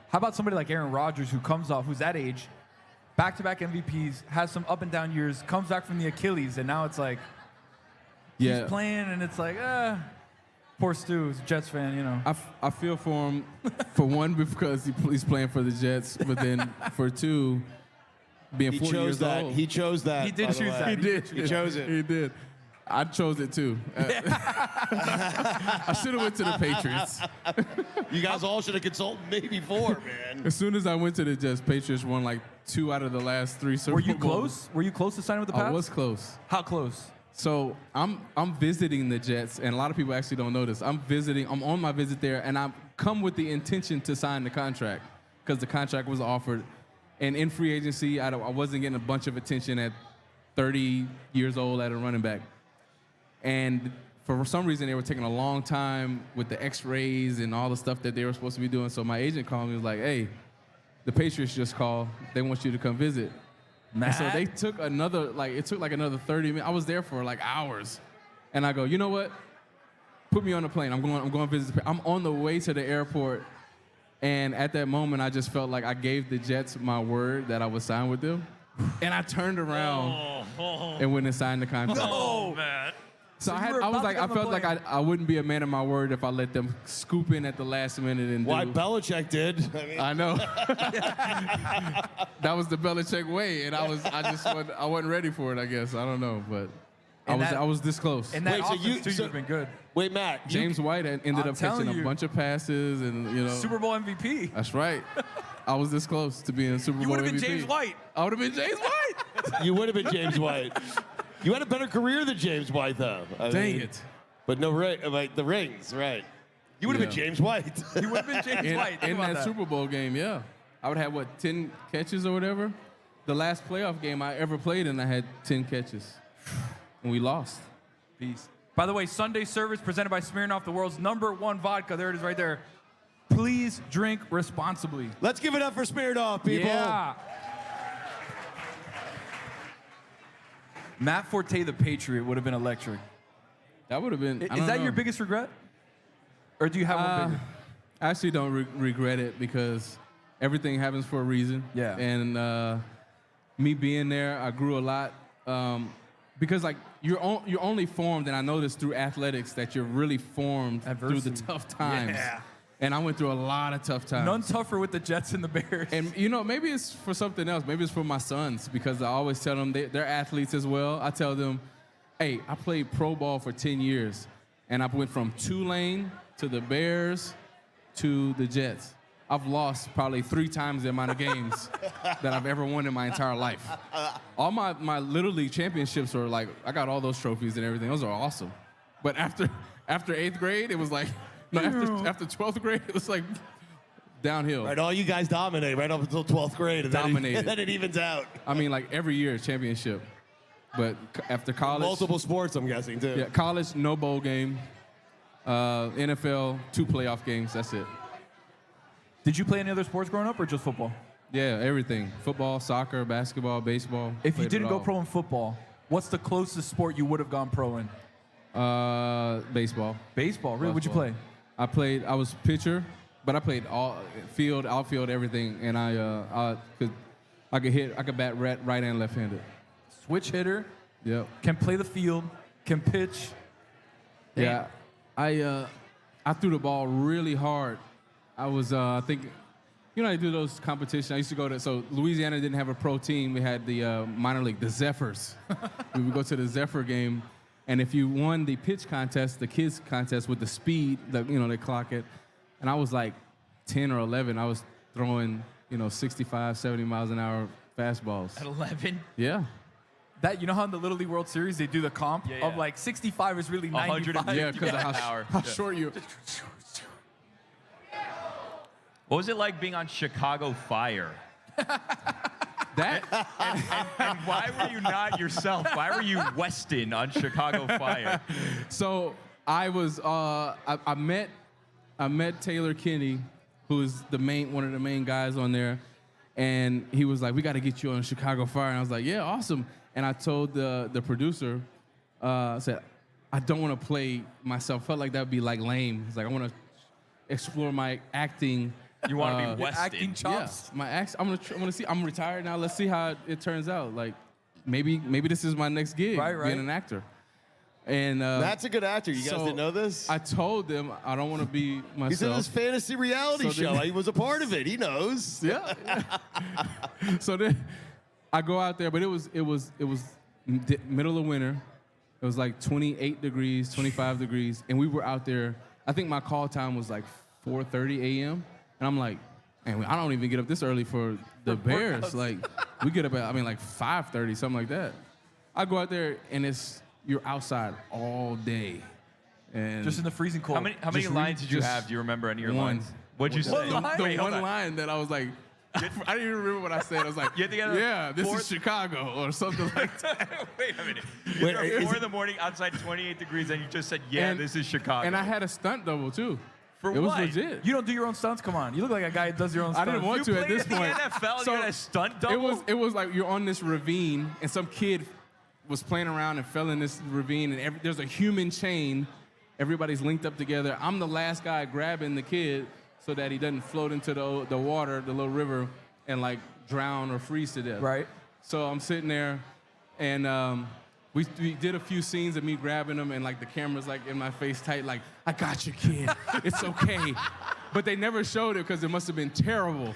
How about somebody like Aaron Rodgers, who's that age, back-to-back MVPs, has some up and down years, comes back from the Achilles, and now it's like, he's playing, and it's like, poor Stu, he's a Jets fan, I feel for him, for one, because he's playing for the Jets, but then for two, being 40 years old. He chose that. He did choose that. He did. He chose it. He did. I chose it too. I should have went to the Patriots. You guys all should have consulted me before, man. As soon as I went to the Jets, Patriots won like 2 out of the last 3 Super Were you Bowls. close? Were you close to signing with the Pats? I was close. How close? So I'm visiting the Jets, and a lot of people actually don't know this. I'm on my visit there, and I come with the intention to sign the contract because the contract was offered. And in free agency, I wasn't getting a bunch of attention at 30 years old at a running back. And for some reason, they were taking a long time with the x-rays and all the stuff that they were supposed to be doing. So my agent called me and was like, hey, the Patriots just called. They want you to come visit. And so they took another 30 minutes. I was there for like hours. And I go, you know what? Put me on the plane. I'm going to visit. I'm on the way to the airport. And at that moment, I just felt like I gave the Jets my word that I would sign with them. And I turned around and went and signed the contract. No, man. So I felt like I wouldn't be a man of my word if I let them scoop in at the last minute and Why Belichick did. I know. That was the Belichick way, and I wasn't ready for it, I guess. I don't know, but I was this close. And that offense you've been good. Wait, Matt. James White ended up catching a bunch of passes, and Super Bowl MVP. That's right. I was this close to being Super Bowl MVP. You would have been James White. I would have been James White. You would have been James White. You had a better career than James White, though. Dang it. But no ring, like the rings, right? You would have been James White. You would have been James White. In that Super Bowl game, yeah. I would have, 10 catches or whatever? The last playoff game I ever played in, I had 10 catches. And we lost. Peace. By the way, Sunday service presented by Smirnoff, the world's #1 vodka. There it is right there. Please drink responsibly. Let's give it up for Smirnoff, people. Yeah. Matt Forte, the Patriot, would have been electric. That would have been. Is that your biggest regret? Or do you have one bigger? I actually don't regret it because everything happens for a reason. Yeah. And me being there, I grew a lot. Because you're only formed, and I know this through athletics, that you're really formed through the tough times. Yeah. And I went through a lot of tough times. None tougher with the Jets and the Bears. And, maybe it's for something else. Maybe it's for my sons, because I always tell them they're athletes as well. I tell them, hey, I played pro ball for 10 years, and I went from Tulane to the Bears to the Jets. I've lost probably 3 times the amount of games that I've ever won in my entire life. All my Little League championships are like, I got all those trophies and everything. Those are awesome. But after 8th grade, it was like, no, after 12th grade, it was like downhill. Right, all you guys dominate right up until 12th grade. And Dominated. Then it evens out. I mean, like every year, championship. But after college. Multiple sports, I'm guessing, too. Yeah, college, no bowl game. NFL, 2 playoff games. That's it. Did you play any other sports growing up or just football? Yeah, everything. Football, soccer, basketball, baseball. If you Played it didn't go all. pro in football, what's the closest sport you would have gone pro in? Baseball. Baseball, really? What'd you play? I was pitcher, but I played all field, outfield, everything, and I could bat right and left-handed. Switch hitter. Yep. Can play the field. Can pitch. Yeah, I threw the ball really hard. I was I think, I do those competitions. I used to go to, so Louisiana didn't have a pro team. We had the minor league, the Zephyrs. We would go to the Zephyr game. And if you won the pitch contest, the kids contest with the speed, they clock it. And I was like 10 or 11. I was throwing, 65, 70 miles an hour fastballs. At 11? Yeah. That, how in the Little League World Series they do the comp of like 65 is really 95. Yeah, because of how short you. What was it like being on Chicago Fire? And why were you not yourself? Why were you Weston on Chicago Fire? So I was I met Taylor Kinney, who's one of the main guys on there, and he was like, "We got to get you on Chicago Fire," and I was like, "Yeah, awesome." And I told the producer, I said, "I don't want to play myself. Felt like that would be like lame. It's like I want to explore my acting." You want to be Weston. Acting chops. Yeah, my act. I'm gonna see. I'm retired now. Let's see how it turns out. Like, maybe this is my next gig, being an actor. And Matt's a good actor. You guys didn't know this? I told them I don't want to be myself. He's in this fantasy reality show. He was a part of it. He knows. Yeah. So then I go out there, but it was middle of winter. It was like 28 degrees, 25 degrees, and we were out there. I think my call time was like 4:30 a.m. And I'm like, man, I don't even get up this early for the Bears. Like, we get up at, like 5:30, something like that. I go out there, and it's you're outside all day. And Just in the freezing cold. How many lines did you have? Do you remember any of your lines? What'd you say? The Wait, hold one on. line that I was like, I didn't even remember what I said. I was like, You think this is Chicago or something like that. Wait a minute. You're at 4 in the morning outside 28 degrees and you just said, this is Chicago. And I had a stunt double too. For it what? was legit. You don't do your own stunts? Come on. You look like a guy that does your own I stunts. didn't want to at this point. In the NFL, you got a stunt double? It was like you're on this ravine and some kid was playing around and fell in this ravine and there's a human chain. Everybody's linked up together. I'm the last guy grabbing the kid so that he doesn't float into the water, the little river, and like drown or freeze to death. Right. So I'm sitting there, and we did a few scenes of me grabbing him, and like the camera's like in my face tight, like, I got you, kid. It's okay. But they never showed it because it must have been terrible.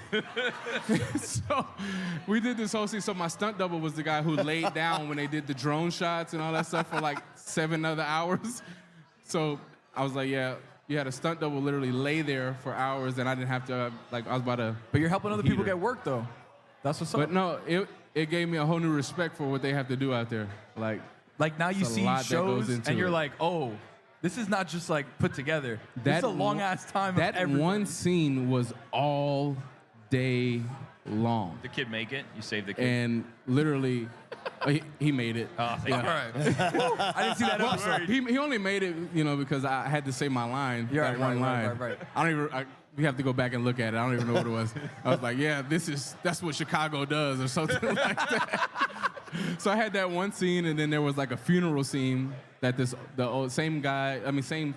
So we did this whole scene. So my stunt double was the guy who laid down when they did the drone shots and all that stuff for like 7 other hours. So I was like, yeah, you had a stunt double literally lay there for hours, and I didn't have to, I was about to. But you're helping other people get work, though. That's what's up. But no, it gave me a whole new respect for what they have to do out there. Like now you see shows, and you're like, oh, this is not just like put together. This is a long-ass time of That everything. one scene was all day long. Did the kid make it? You saved the kid. And literally, he made it. Oh, thank you. All right. I didn't see that episode. He only made it, because I had to say my line. Yeah, that one line. right. I don't even. We have to go back and look at it. I don't even know what it was. I was like, yeah, that's what Chicago does, or something like that. So I had that one scene, and then there was like a funeral scene that same funeral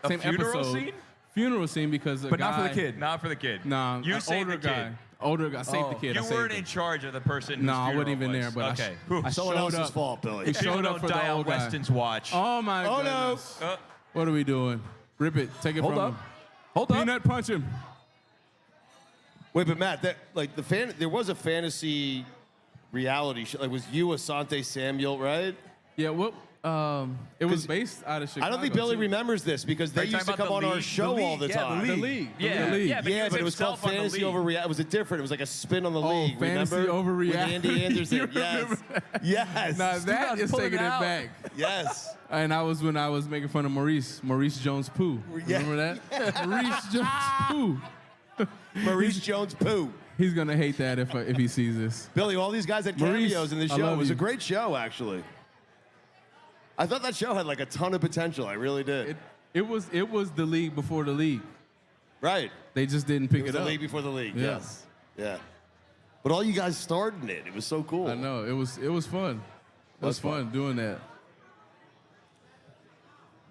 episode. Scene? Funeral scene because But not for the kid. Not for the kid. No, You an saved older the kid. guy. Older guy. Saved the kid. You weren't in charge of the person. No, whose I wasn't funeral even was. there, but okay. I Someone showed else's up. fault, Billy. He showed People up for don't the die on old guy. Weston's watch. Oh my Oh, no. goodness. What are we doing? Rip it. Take it Hold from up. him. Hold up. Peanut punch him. Wait, but Matt, there was a fantasy reality show. Like, was you Asante Samuel, right? Yeah, it was based out of Chicago. I don't think Billy too. remembers this because they Are you used to talking come about on the our league? show The all the league, time. The league. Yeah, The league. yeah, but he was but it was called himself on the Fantasy league. Over Reality. It was different. It was like a spin on the league. Fantasy remember? Over Reality. With Andy Anderson. You Yes. remember Yes. Now that is pulling taking it it out. back. Yes. And I was when I was making fun of Maurice Jones-Poo. Yeah. Remember that? Maurice Jones-Poo. Maurice Jones-Poo. He's gonna hate that if he sees this. Billy, all these guys had Maurice, cameos in the I show. love It was you. a great show, actually. I thought that show had like a ton of potential. I really did. It was the league before the league. Right. They just didn't pick It was it the up. league before the league. Yeah. Yes. Yeah. But all you guys starred in it. It was so cool. I know. It was fun. It was fun doing that.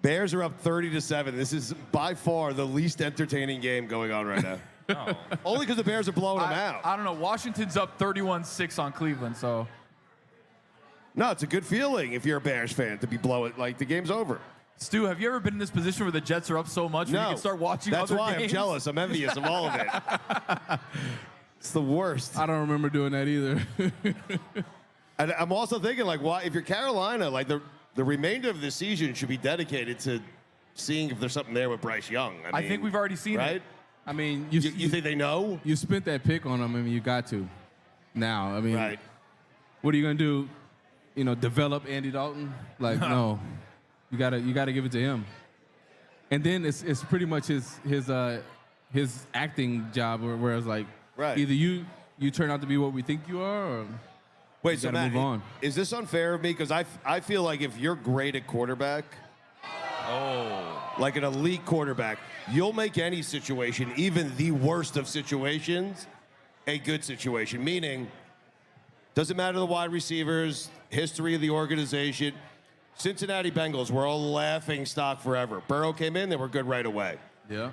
Bears are up 30-7. This is by far the least entertaining game going on right now. Only because the Bears are blowing them out. I don't know. Washington's up 31-6 on Cleveland, so. No, it's a good feeling if you're a Bears fan to be blowing like the game's over. Stu, have you ever been in this position where the Jets are up so much where you can start watching That's other why games? I'm jealous. I'm envious of all of it. It's the worst. I don't remember doing that either. And I'm also thinking, like, why if you're Carolina, like the remainder of the season should be dedicated to seeing if there's something there with Bryce Young. I think we've already seen right? it. I mean, You think they know? You spent that pick on him. I mean, you got to. Now, I mean, Right. what are you gonna do? Develop Andy Dalton? Like, no. You gotta give it to him. And then it's pretty much his acting job, where it's like, Right. either you turn out to be what we think you are, or Wait, you so gotta Matt, move on. is this unfair of me? Because I feel like if you're great at quarterback, like an elite quarterback, you'll make any situation, even the worst of situations, a good situation. Meaning, doesn't matter the wide receivers, history of the organization. Cincinnati Bengals were a laughing stock forever. Burrow came in, they were good right away. Yeah.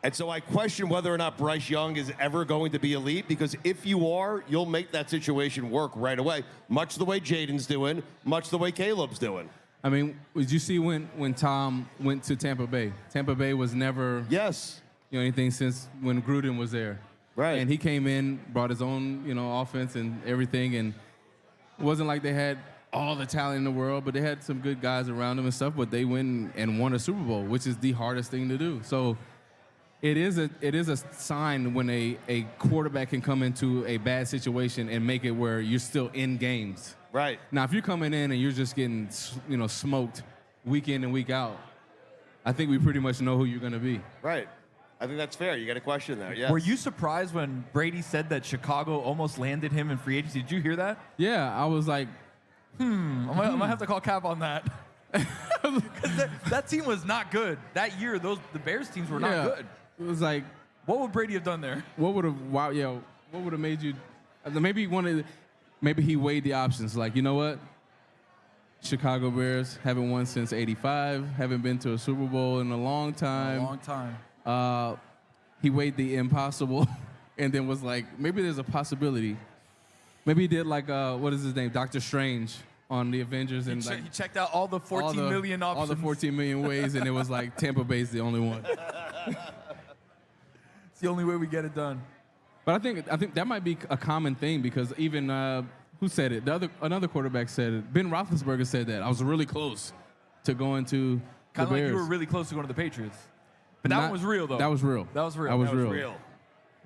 And so I question whether or not Bryce Young is ever going to be elite, because if you are, you'll make that situation work right away, much the way Jaden's doing, much the way Caleb's doing. I mean, did you see when Tom went to Tampa Bay? Tampa Bay was never anything since when Gruden was there. Right. And he came in, brought his own, offense and everything, and it wasn't like they had all the talent in the world, but they had some good guys around them and stuff, but they went and won a Super Bowl, which is the hardest thing to do. So it is a sign when a quarterback can come into a bad situation and make it where you're still in games. Right. Now, if you're coming in and you're just getting, smoked week in and week out, I think we pretty much know who you're going to be. Right. I think that's fair. You got a question there. Yes. Were you surprised when Brady said that Chicago almost landed him in free agency? Did you hear that? Yeah, I was like, I might have to call Cap on that. Because that team was not good. That year, the Bears teams were not good. It was like, what would Brady have done there? What would have made you? Maybe he weighed the options. Like, you know what? Chicago Bears haven't won since '85. Haven't been to a Super Bowl in a long time. A long time. He weighed the impossible, and then was like, maybe there's a possibility. Maybe he did like what is his name, Doctor Strange on the Avengers, and He checked out all the 14 million options. All the 14 million ways, and it was like Tampa Bay's the only one. It's the only way we get it done. But I think that might be a common thing because even who said it? Another quarterback said it. Ben Roethlisberger said that. I was really close to going to Kind the of like Bears. you were really close to going to the Patriots. But that one was real, though. That was real. That was real. That was That was real.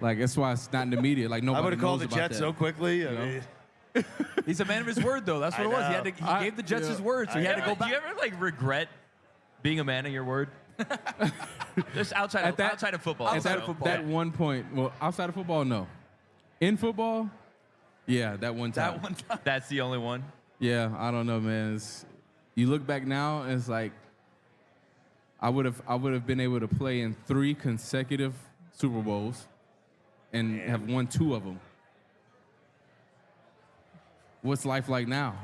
Like, that's why it's not in the media. Like, nobody I would have called knows the about Jets that. so quickly. You know? He's a man of his word, though. That's what it was. He gave the Jets his word, so he had to go back. Do you ever regret being a man of your word? Just outside of football. That one point. Well, outside of football, no. In football, yeah, that one time. That one time. That's the only one. Yeah, I don't know, man. You look back now, and it's like I would have been able to play in 3 consecutive Super Bowls and have won 2 of them. What's life like now?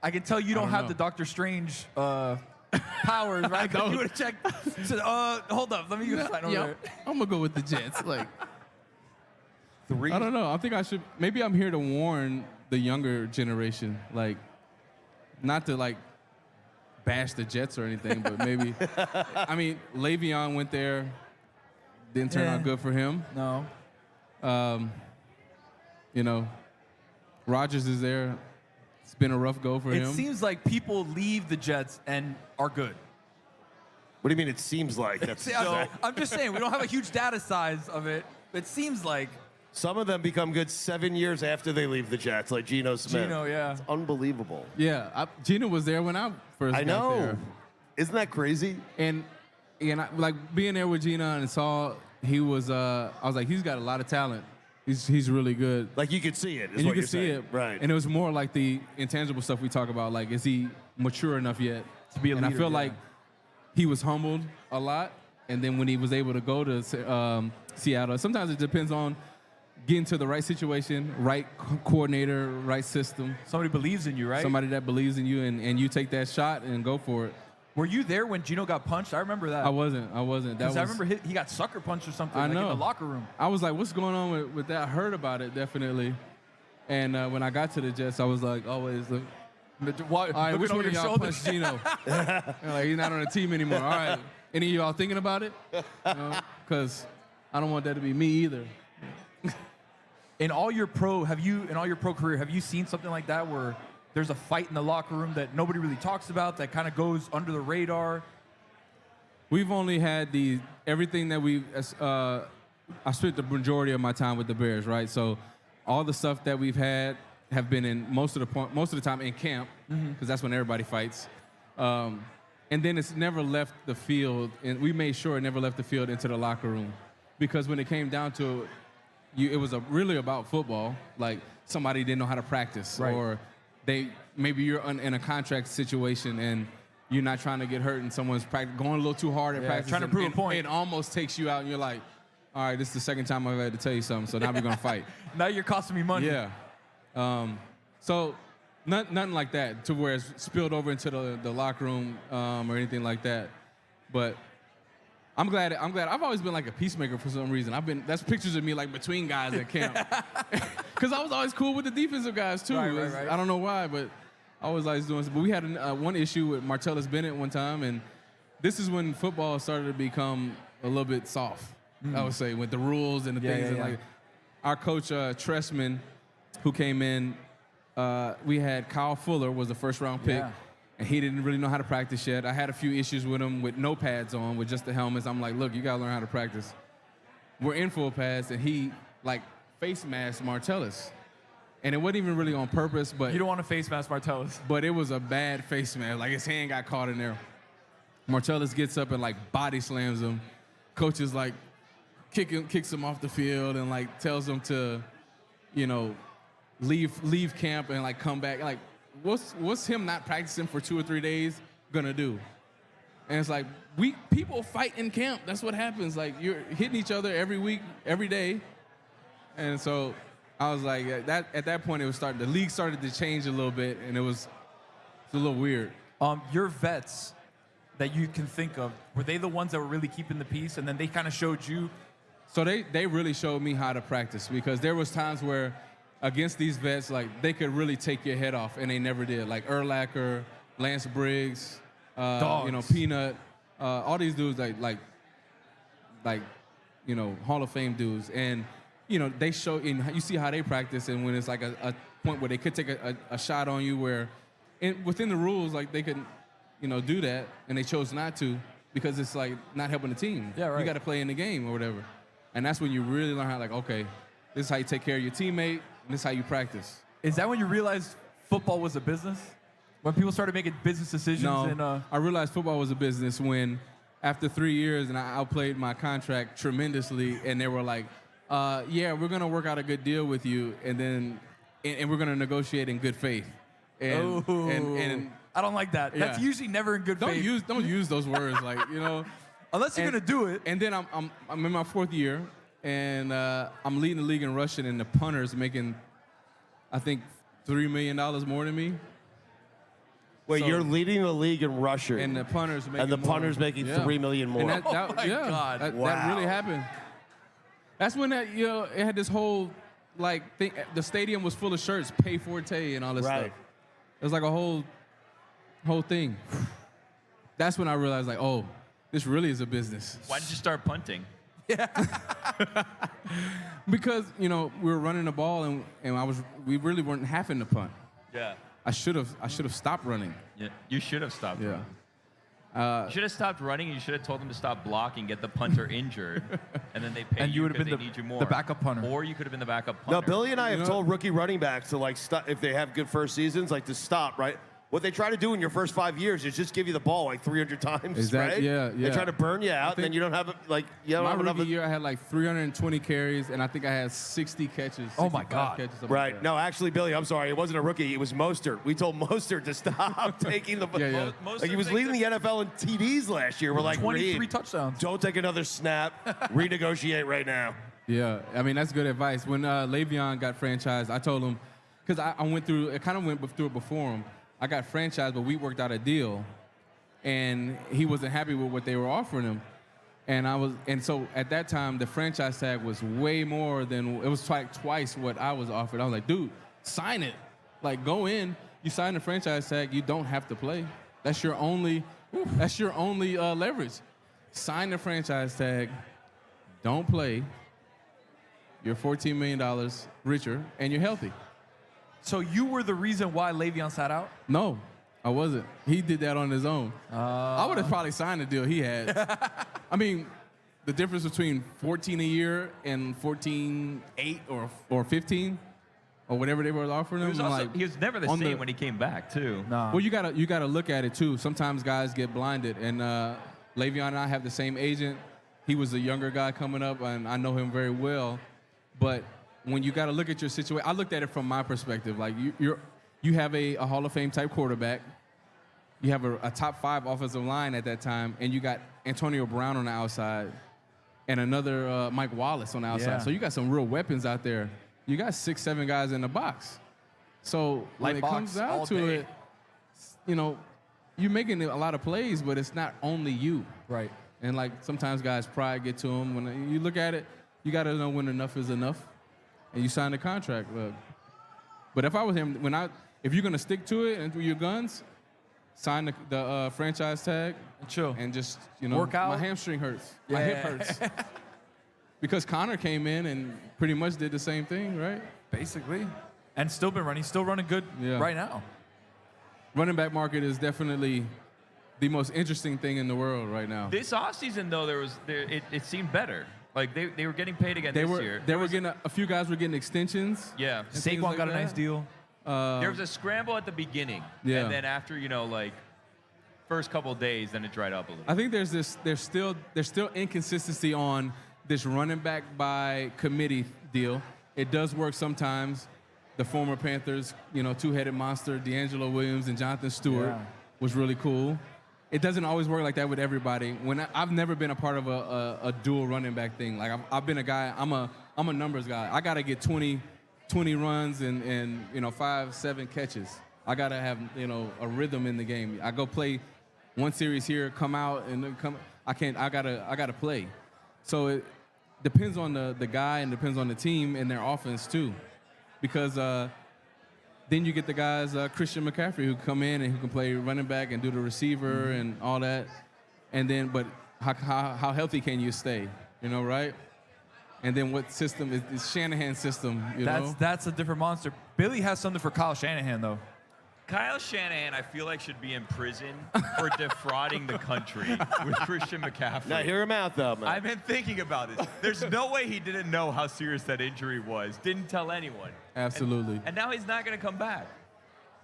I can tell you don't have the Doctor Strange powers, right? You would have checked. Said, hold up, let me get sign over there. I'm gonna go with the Jets. Like 3. I don't know. I think I should. Maybe I'm here to warn the younger generation, like not to like bash the Jets or anything, but maybe. I mean, Le'Veon went there, didn't turn out good for him. No. Rodgers is there. It's been a rough go for him. It seems like people leave the Jets and are good. What do you mean it seems like? That's I'm just saying, we don't have a huge data size of it. It seems like some of them become good 7 years after they leave the Jets, like Geno Smith. Geno, yeah. It's unbelievable. Yeah, Geno was there when I first got know. there. Isn't that crazy? And I, like being there with Geno and saw he was, I was like, he's got a lot of talent. He's really good. Like you could see it. And you could see it. Right. And it was more like the intangible stuff we talk about. Like, is he mature enough yet to be a leader? And I feel like he was humbled a lot. And then when he was able to go to Seattle, sometimes it depends on getting to the right situation, right coordinator, right system. Somebody believes in you, right? Somebody that believes in you, and you take that shot and go for it. Were you there when Geno got punched? I remember that. I wasn't. Because I remember he got sucker punched or something in the locker room. I was like, what's going on with that? I heard about it, definitely. And when I got to the Jets, I was like, always, look. All right, which one of y'all punched Geno? Like, he's not on the team anymore. All right. Any of y'all thinking about it? Because I don't want that to be me either. In all your pro career, have you seen something like that where there's a fight in the locker room that nobody really talks about that kind of goes under the radar? We've only had everything that I spent the majority of my time with the Bears, right? So all the stuff that we've had have been in most of the time in camp, because that's when everybody fights. And then it's never left the field, and we made sure it never left the field into the locker room, because when it came down to it, it was really about football. Like somebody didn't know how to practice, right. Or maybe you're in a contract situation and you're not trying to get hurt, and someone's going a little too hard at practice, trying to prove a point. It almost takes you out, and you're like, all right, this is the second time I've had to tell you something, so now we're gonna fight. Now you're costing me money. Yeah. So nothing like that to where it's spilled over into the locker room or anything like that. But I'm glad. I've always been like a peacemaker for some reason. That's pictures of me like between guys at camp. Because I was always cool with the defensive guys too. Right. I don't know why, but I was always doing. But we had one issue with Martellus Bennett one time, and this is when football started to become a little bit soft. I would say, with the rules and the things. And like our coach Tressman, who came in, we had Kyle Fuller was the first round pick. Yeah. And he didn't really know how to practice yet. I had a few issues with him with no pads on, with just the helmets. I'm like, look, you got to learn how to practice. We're in full pads, and he, like, face masked Martellus. And it wasn't even really on purpose, but You don't want to face mask Martellus. but it was a bad face mask. Like his hand got caught in there. Martellus gets up and like body slams him. Coach is like kicks him off the field and like tells him to, leave camp and like come back. Like, what's him not practicing for 2 or 3 days gonna do? And it's like people fight in camp. That's what happens. Like you're hitting each other every week, every day. And so I was like, at that point the league started to change a little bit, and it's a little weird. Your vets that you can think of, were they the ones that were really keeping the peace, and then they kind of showed you? So they really showed me how to practice, because there was times where against these vets, like they could really take your head off, and they never did. Like Urlacher, Lance Briggs, Peanut, all these dudes like Hall of Fame dudes, and they show, and you see how they practice, and when it's like a point where they could take a shot on you, where within the rules, like they could do that, and they chose not to because it's like not helping the team. Yeah, right. You got to play in the game or whatever. And that's when you really learn how, like, okay, this is how you take care of your teammate, and this is how you practice. Is that when you realized football was a business? When people started making business decisions? No, I realized football was a business when, after 3 years, and I outplayed my contract tremendously, and they were like, yeah, we're going to work out a good deal with you, and then we're going to negotiate in good faith. And I don't like that. Yeah. That's usually never in good faith. Don't use those words, like, Unless you're going to do it. And then I'm in my 4th year, and I'm leading the league in rushing, and the punter's making, I think, $3 million more than me. Wait, you're leading the league in rushing, and the punter's making making $3 million more. And God. That really happened. That's when it had this whole thing. The stadium was full of shirts, pay Forte and all this stuff. It was like a whole thing. That's when I realized, like, oh, this really is a business. Why did you start punting? Because we were running the ball, and we really weren't having to punt. Yeah. I should have stopped running. Yeah. You should have stopped. Yeah. You should have stopped running, and you should have told them to stop blocking, get the punter injured, and then they pay and you would have because been they need you more. the backup punter. Or you could have been the backup punter. No, Billy and I have told rookie running backs to if they have good first seasons, to stop, right? What they try to do in your first 5 years is just give you the ball like 300 times, right? Yeah. They try to burn you out, and then you don't have my rookie year, I had like 320 carries, and I think I had 60 catches. Oh my God! Catches, right? Like no, actually, Billy, I'm sorry, it wasn't a rookie. It was Mostert. We told Mostert to stop taking the ball. Yeah. Like he was leading the NFL in TDs last year. We're like, 23 Reed, touchdowns. Don't take another snap. Renegotiate right now. Yeah, I mean, that's good advice. When Le'Veon got franchised, I told him, because I went through it before him. I got franchised, but we worked out a deal, and he wasn't happy with what they were offering him. And so at that time, the franchise tag was way more than, it was like twice what I was offered. I was like, dude, sign it. Like, go in, you sign the franchise tag, you don't have to play. That's your only leverage. Sign the franchise tag, don't play, you're $14 million richer, and you're healthy. So you were the reason why Le'Veon sat out? No, I wasn't. He did that on his own. I would have probably signed the deal he had. I mean, the difference between 14 a year and 14.8 or 15 or whatever they were offering him. He was never the same when he came back, too. No. Well, you gotta look at it too. Sometimes guys get blinded, and Le'Veon and I have the same agent. He was a younger guy coming up, and I know him very well, but when you got to look at your situation, I looked at it from my perspective. Like you have a Hall of Fame type quarterback, you have a top 5 offensive line at that time, and you got Antonio Brown on the outside, and another Mike Wallace on the outside. Yeah. So you got some real weapons out there. You got 6-7 guys in the box. So when it comes down to it, you're making a lot of plays, but it's not only you. Right. And like sometimes guys' pride get to them. When you look at it, you got to know when enough is enough. And you sign the contract. Look. But if I was him, if you're gonna stick to it and through your guns, sign the franchise tag and chill and just work out. My hamstring hurts. Yeah. My hip hurts. Because Connor came in and pretty much did the same thing, right? Basically, and still been running. Still running good right now. Running back market is definitely the most interesting thing in the world right now. This offseason, though, it seemed better. Like they were getting paid again this year. They were getting a few guys were getting extensions. Yeah. and things Saquon like got a that. nice deal. There was a scramble at the beginning. Yeah. And then after, like first couple of days, then it dried up a little. I think there's still inconsistency on this running back by committee deal. It does work sometimes. The former Panthers, two-headed monster, D'Angelo Williams and Jonathan Stewart was really cool. It doesn't always work like that with everybody. I've never been a part of a dual running back thing. Like I've been a guy. I'm a numbers guy. I gotta get 20 runs and 5-7 catches. I gotta have a rhythm in the game. I go play one series here, come out and then come. I gotta play. So it depends on the guy and depends on the team and their offense too, because then you get the guys Christian McCaffrey who come in and who can play running back and do the receiver and all that, and then but how healthy can you stay? Right? And then what system is Shanahan's system? That's a different monster. Billy has something for Kyle Shanahan though. Kyle Shanahan, I feel like, should be in prison for defrauding the country with Christian McCaffrey. Now, hear him out, though, man. I've been thinking about this. There's no way he didn't know how serious that injury was. Didn't tell anyone. Absolutely. And now he's not going to come back.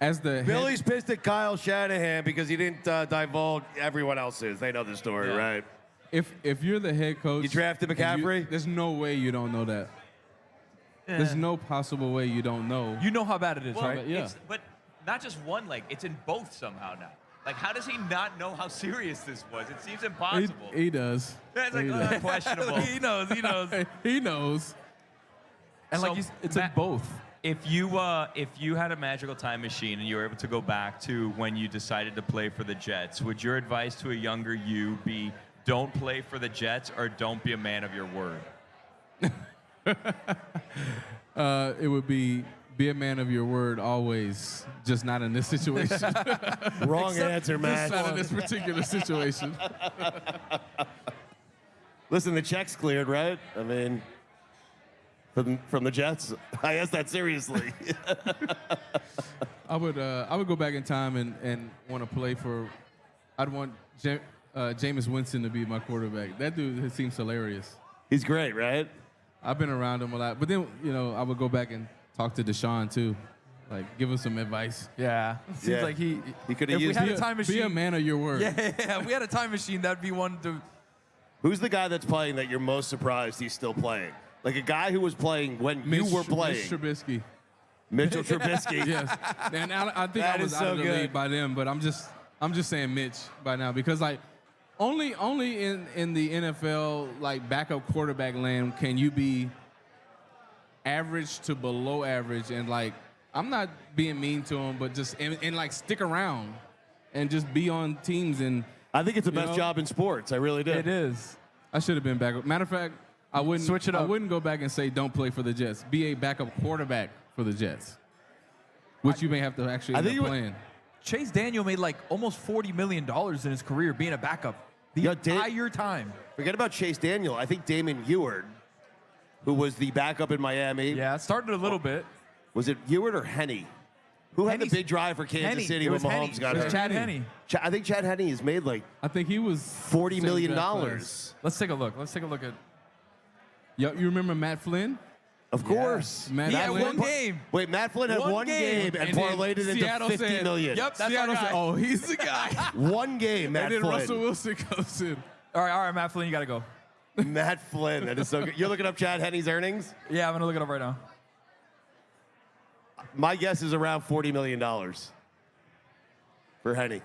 As the Billy's pissed at Kyle Shanahan because he didn't divulge everyone else's. They know the story, right? If you're the head coach, You drafted McCaffrey? There's no way you don't know that. There's no possible way you don't know. You know how bad it is, Well, right? Yeah. But not just one leg. It's in both somehow now. Like, how does he not know how serious this was? It seems impossible. He does. That's like He does. questionable. He knows. He knows. And So, it's in both. If you had a magical time machine and you were able to go back to when you decided to play for the Jets, would your advice to a younger you be don't play for the Jets or don't be a man of your word? It would be a man of your word always, just not in this situation. Wrong answer, Matt. Just not in this particular situation. Listen, the check's cleared, right? I mean, from the Jets. I asked that seriously. I would go back in time and want to play for. I'd want Jameis Winston to be my quarterback. That dude seems hilarious. He's great, right? I've been around him a lot, but then I would go back and talk to Deshaun too, like give him some advice. Yeah. Seems like he could if have we used had a time machine. Be a man of your word. Yeah, if we had a time machine, that'd be one to. Who's the guy that's playing that you're most surprised he's still playing? Like a guy who was playing when you were playing. Mitch Trubisky. Mitchell Trubisky. Yes, and I think That I was is out so of the good. league by then, but I'm just saying Mitch by now because like only in the NFL like backup quarterback land can you be average to below average and like I'm not being mean to him, but just and like stick around and just be on teams and I think it's the best job in sports. I really do. It is. I should have been backup. Matter of fact, I wouldn't Switch it up. I wouldn't go back and say don't play for the Jets. Be a backup quarterback for the Jets, which you may have to actually end up playing. Chase Daniel made like almost $40 million in his career being a backup the entire time. Forget about Chase Daniel. I think Damon Eward, who was the backup in Miami. Yeah, it started a little bit. Was it Eward or Henne? Who had the big drive for Kansas Henne. City It when was Henne. Mahomes got It was hurt? Chad Henne. I think Chad Henne has made like I think he was $40 million. Let's take a look. Let's take a look at. You remember Matt Flynn? Of course. Matt He had Flynn. one game. Wait, Matt Flynn had one game and then parlayed it into Seattle $50 said- million. Yep, that's Seattle our guy. said, "Oh, he's the guy." One game, Matt and then Flynn. Russell Wilson comes in. All right, Matt Flynn, you got to go. Matt Flynn. That is so good. You're looking up Chad Henne's earnings? Yeah, I'm going to look it up right now. My guess is around $40 million for Henne.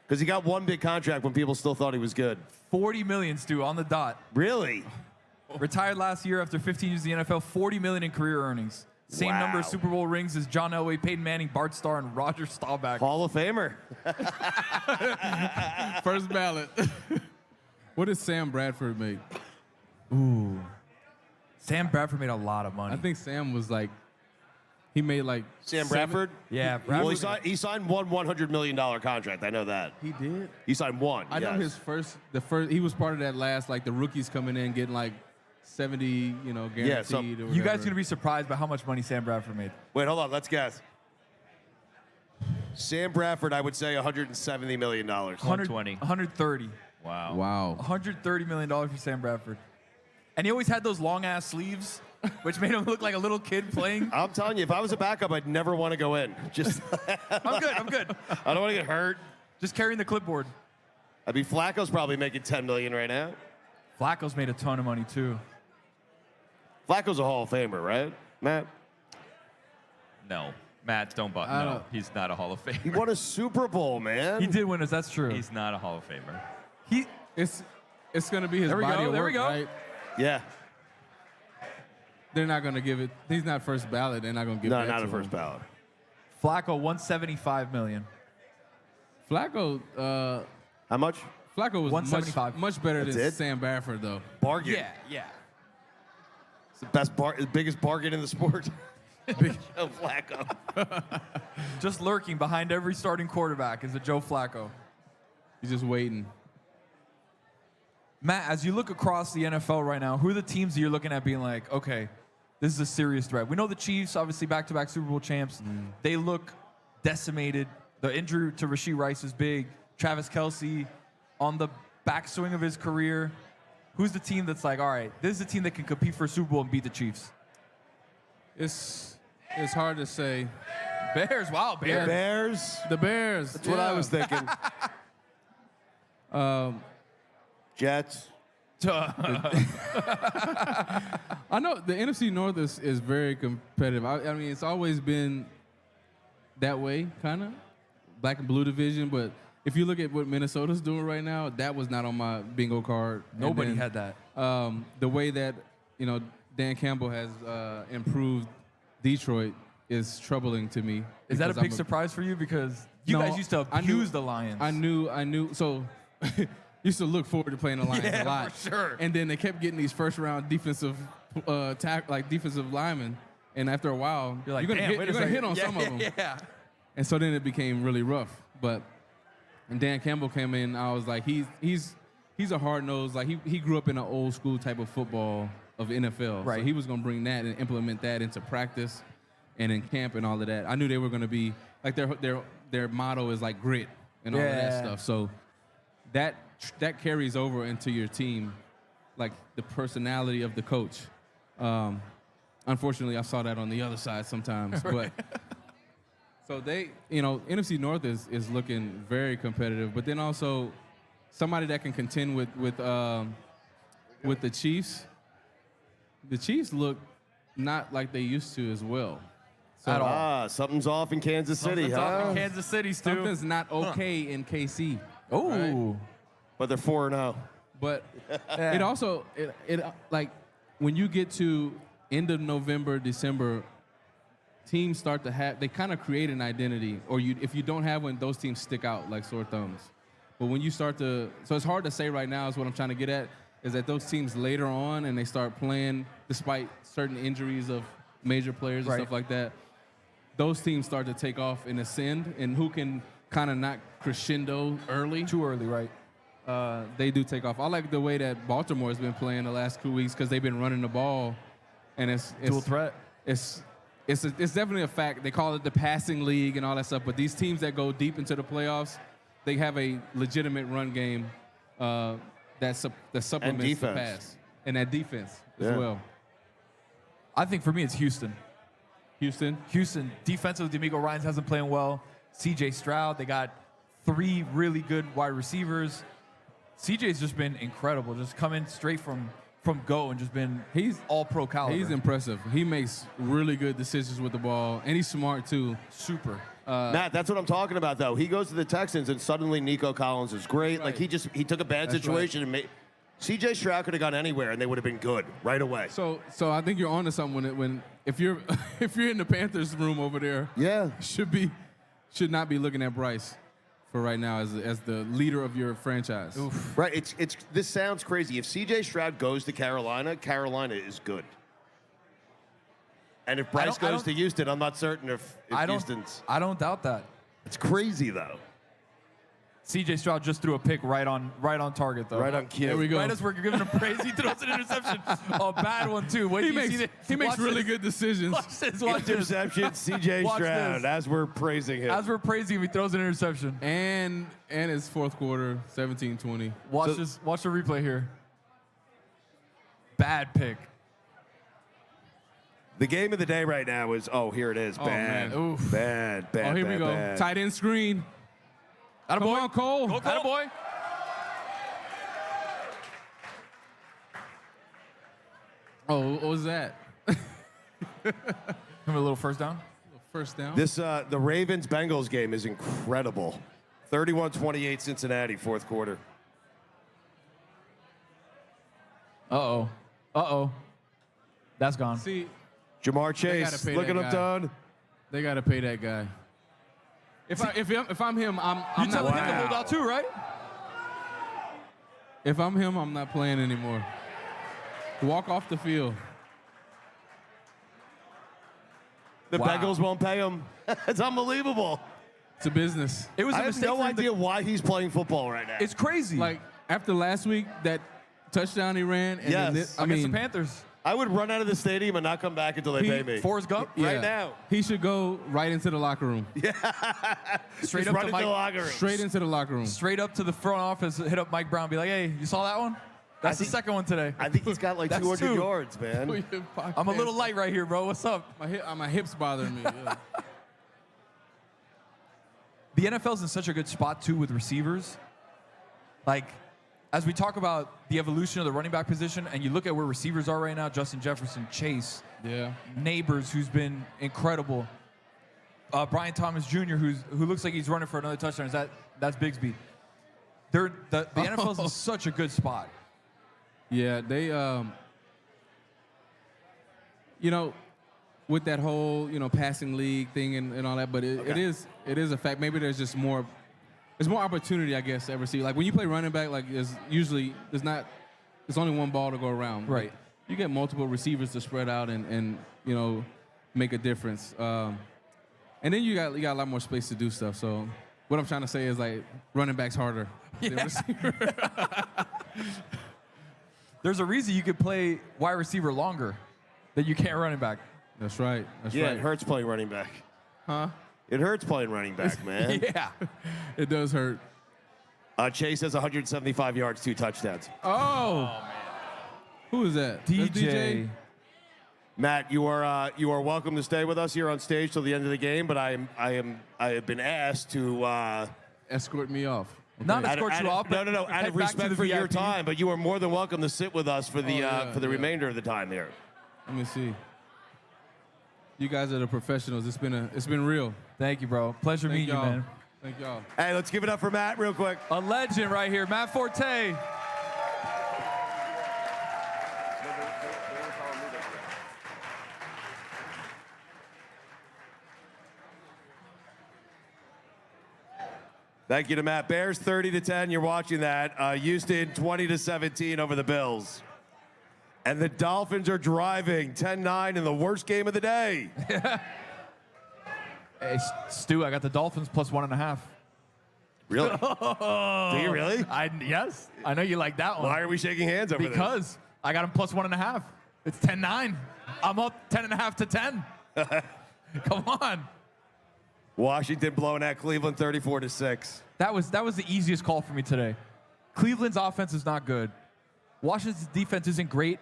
Because he got one big contract when people still thought he was good. 40 million, Stu, on the dot. Really? Retired last year after 15 years in the NFL, 40 million in career earnings. Same number of Super Bowl rings as John Elway, Peyton Manning, Bart Starr, and Roger Staubach. Hall of Famer. First ballot. What did Sam Bradford make? Ooh. Sam Bradford made a lot of money. I think Sam was like, he made like Sam Bradford? Yeah, Well, Bradford. he signed one $100 million contract. I know that. He did? He signed one. I know yes. the first, he was part of that last, like the rookies coming in getting like 70, guaranteed Yeah, so or whatever. You guys are going to be surprised by how much money Sam Bradford made. Wait, hold on. Let's guess. Sam Bradford, I would say $170 million. 120. 130. Wow. Wow. $130 million for Sam Bradford. And he always had those long-ass sleeves, which made him look like a little kid playing. I'm telling you, if I was a backup, I'd never want to go in. Just I'm good. I don't want to get hurt. Just carrying the clipboard. I mean, Flacco's probably making $10 million right now. Flacco's made a ton of money, too. Flacco's a Hall of Famer, right, Matt? No. Matt, don't butt. No, he's not a Hall of Famer. He won a Super Bowl, man. He did win us. That's true. He's not a Hall of Famer. It's going to be his There we body go, of there work, we go. right? Yeah. They're not going to give it. He's not first ballot. They're not going to give No, that not to a first him. ballot. Flacco, $175 million. Flacco, how much? Flacco was $175. much better That's than it? Sam Bradford, though. Bargain. Yeah. It's the biggest bargain in the sport. Joe Flacco. Just lurking behind every starting quarterback is a Joe Flacco. He's just waiting. Matt, as you look across the NFL right now, who are the teams that you're looking at being like, okay, this is a serious threat? We know the Chiefs, obviously back-to-back Super Bowl champs. They look decimated. The injury to Rashee Rice is big. Travis Kelce on the backswing of his career. Who's the team that's like, all right, this is the team that can compete for a Super Bowl and beat the Chiefs? It's hard to say. Bears, wow, Bears. Bears. The Bears. That's what I was thinking. Jets. I know the NFC North is very competitive. I mean, it's always been that way, kind of. Black and blue division, but if you look at what Minnesota's doing right now, that was not on my bingo card. Nobody had that. The way that, Dan Campbell has improved Detroit is troubling to me. Is that a because big surprise for you? Because you guys used to abuse the Lions. I knew. So used to look forward to playing the Lions a lot. For sure. And then they kept getting these first-round defensive defensive linemen, and after a while, You're like, gonna damn, hit, you're gonna hit on some of them. Yeah. And so then it became really rough. But when Dan Campbell came in, I was like, he's a hard nosed. Like he grew up in an old school type of football of NFL. Right. So he was gonna bring that and implement that into practice and in camp and all of that. I knew they were gonna be like their motto is like grit and all of that stuff. So that carries over into your team, like the personality of the coach. Unfortunately, I saw that on the other side sometimes, but. So they, NFC North is looking very competitive, but then also somebody that can contend with the Chiefs. The Chiefs look not like they used to as well. So, something's off in Kansas City, Something's huh? off in Kansas City, Stu. something's not okay in KC. Oh. right? But they're 4-0. But it also like when you get to end of November, December. Teams start to they kind of create an identity, or if you don't have one, those teams stick out like sore thumbs. But when you start so it's hard to say right now is what I'm trying to get at, is that those teams later on and they start playing despite certain injuries of major players and stuff like that, those teams start to take off and ascend, and who can kind of not crescendo early. Too early, right? They do take off. I like the way that Baltimore has been playing the last 2 weeks because they've been running the ball, and it's Dual threat. It's definitely a fact. They call it the passing league and all that stuff, but these teams that go deep into the playoffs, they have a legitimate run game that supplements the pass. And that defense as well. I think for me it's Houston. Houston, defensively, D'Amico Ryans hasn't playing well. C.J. Stroud, they got 3 really good wide receivers. C.J.'s just been incredible, just coming straight from go and just been all pro caliber. He's impressive. He makes really good decisions with the ball, and he's smart too. Super. Matt, that's what I'm talking about, though. He goes to the Texans, and suddenly Nico Collins is great. Right. Like he took a bad situation and made. C.J. Stroud could have gone anywhere, and they would have been good right away. So I think you're onto something if you're in the Panthers room over there. Yeah, should not be looking at Bryce for right now as the leader of your franchise. Oof. Right. This sounds crazy. If C.J. Stroud goes to Carolina, Carolina is good. And if Bryce goes to Houston, I'm not certain if Houston's. I don't doubt that. It's crazy though. C.J. Stroud just threw a pick right on target though. Right on cue. There we go. Right as we're giving him praise, he throws an interception. A bad one too. Wait, He makes really good decisions. Watch this. Watch this. Interception, C.J. Watch Stroud. this. As we're praising him. As we're praising him, he throws an interception. And it's fourth quarter, 17-20. Watch the replay here. bad pick. The game of the day right now is, here it is. Oh, Bad. man. Oof. Bad. Oh, here we go. Bad. Tight end screen. Come on, Cole. Go, Cole. Attaboy. Oh, what was that? Remember a little first down? First down. This the Ravens-Bengals game is incredible. 31-28 Cincinnati, fourth quarter. Uh-oh. That's gone. See, Jamar Chase, looking up, Don. They got to pay that guy. If I'm him, I'm you not. telling him to hold out too, right? If I'm him, I'm not playing anymore. Walk off the field. The Bengals won't pay him. It's unbelievable. It's a business. It was I a have mistake. no idea why he's playing football right now. It's crazy. Like after last week, that touchdown he ran. And then Yes. Against the Panthers. I would run out of the stadium and not come back until they pay me. Forrest Gump? Right now. He should go right into the locker room. Straight Just up run to into Mike. the locker room. Straight into the locker room. Straight up to the front office, hit up Mike Brown, be like, hey, you saw that one? That's the second one today. I think he's got like That's 200 two. yards, man. I'm a little light right here, bro. What's up? My hips bothering me. Yeah. The NFL's in such a good spot, too, with receivers. Like, as we talk about the evolution of the running back position, and you look at where receivers are right now, Justin Jefferson, Chase, Neighbors, who's been incredible, Brian Thomas Jr., who looks like he's running for another touchdown. That's Bigsby. The NFL's in such a good spot. Yeah, they, with that whole, passing league thing and all that, but it is a fact. Maybe there's just more opportunity, I guess, to ever see. Like when you play running back, like there's only one ball to go around. Right. Like, you get multiple receivers to spread out and make a difference. And then you got a lot more space to do stuff. So what I'm trying to say is like running back's harder than receiver. There's a reason you could play wide receiver longer than you can't running back. That's right. That's Yeah, right. it hurts playing running back. Huh? It hurts playing running back, man. Yeah. It does hurt. Chase has 175 yards, 2 touchdowns. Oh man. Who is that? That's DJ. Matt, you are welcome to stay with us here on stage till the end of the game, but I have been asked to escort me off. Okay. Not escort you off. No. but Out head of back to respect the for your VIP. time, but you are more than welcome to sit with us for the remainder of the time here. Let me see. You guys are the professionals. It's been real. Thank you, bro. Pleasure Thank meeting you, y'all. man. Thank y'all. Hey, let's give it up for Matt real quick. A legend right here, Matt Forte. Thank you to Matt. Bears 30-10. You're watching that. Houston 20-17 over the Bills. And the Dolphins are driving 10-9 in the worst game of the day. Hey, Stu, I got the Dolphins plus 1.5. Really? Do you really? Yes. I know you like that one. Why are we shaking hands over this? Because I got them plus 1.5. It's 10-9. I'm up 10.5 to 10. Come on. Washington blowing at Cleveland 34-6. That was the easiest call for me today. Cleveland's offense is not good. Washington's defense isn't great,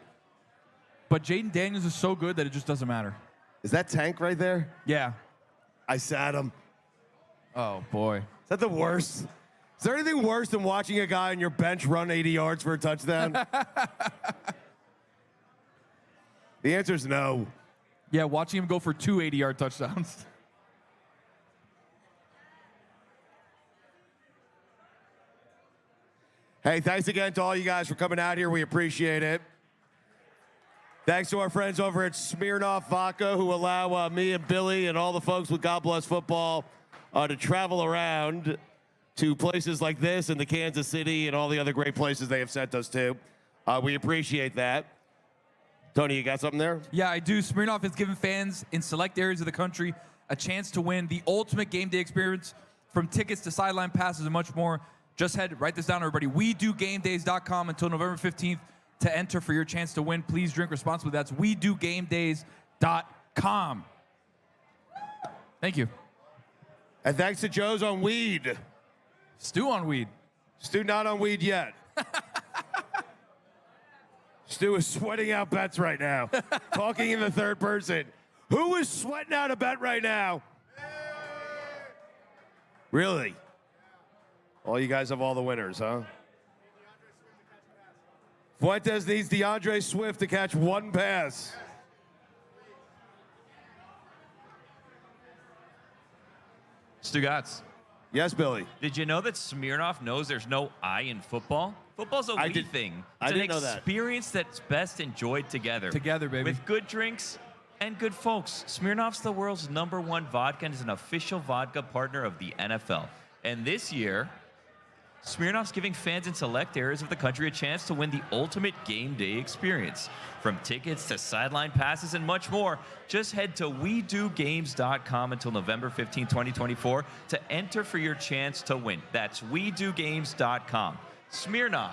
but Jaden Daniels is so good that it just doesn't matter. Is that Tank right there? Yeah. I sat him. Oh, boy. Is that the worst? Is there anything worse than watching a guy on your bench run 80 yards for a touchdown? The answer is no. Yeah, watching him go for 2 80-yard touchdowns. Hey, thanks again to all you guys for coming out here. We appreciate it. Thanks to our friends over at Smirnoff Vodka who allow me and Billy and all the folks with God Bless Football to travel around to places like this and the Kansas City and all the other great places they have sent us to. We appreciate that. Tony, you got something there? Yeah, I do. Smirnoff has given fans in select areas of the country a chance to win the ultimate game day experience, from tickets to sideline passes and much more. Just write this down, everybody. WeDoGameDays.com until November 15th to enter for your chance to win. Please drink responsibly. That's WeDoGameDays.com. Thank you. And thanks to Joe's on weed. Stu on weed. Stu not on weed yet. Stu is sweating out bets right now. Talking in the third person. Who is sweating out a bet right now? Really? All you guys have all the winners, huh? Fuentes needs DeAndre Swift to catch one pass. Stugotz. Yes, Billy. Did you know that Smirnoff knows there's no I in football? Football's a we thing. It's I didn't know an that. experience that's best enjoyed together. Together, baby. With good drinks and good folks. Smirnoff's the world's #1 vodka and is an official vodka partner of the NFL. And this year, Smirnoff's giving fans in select areas of the country a chance to win the ultimate game day experience. From tickets to sideline passes and much more, just head to WeDoGames.com until November 15, 2024 to enter for your chance to win. That's WeDoGames.com. Smirnoff.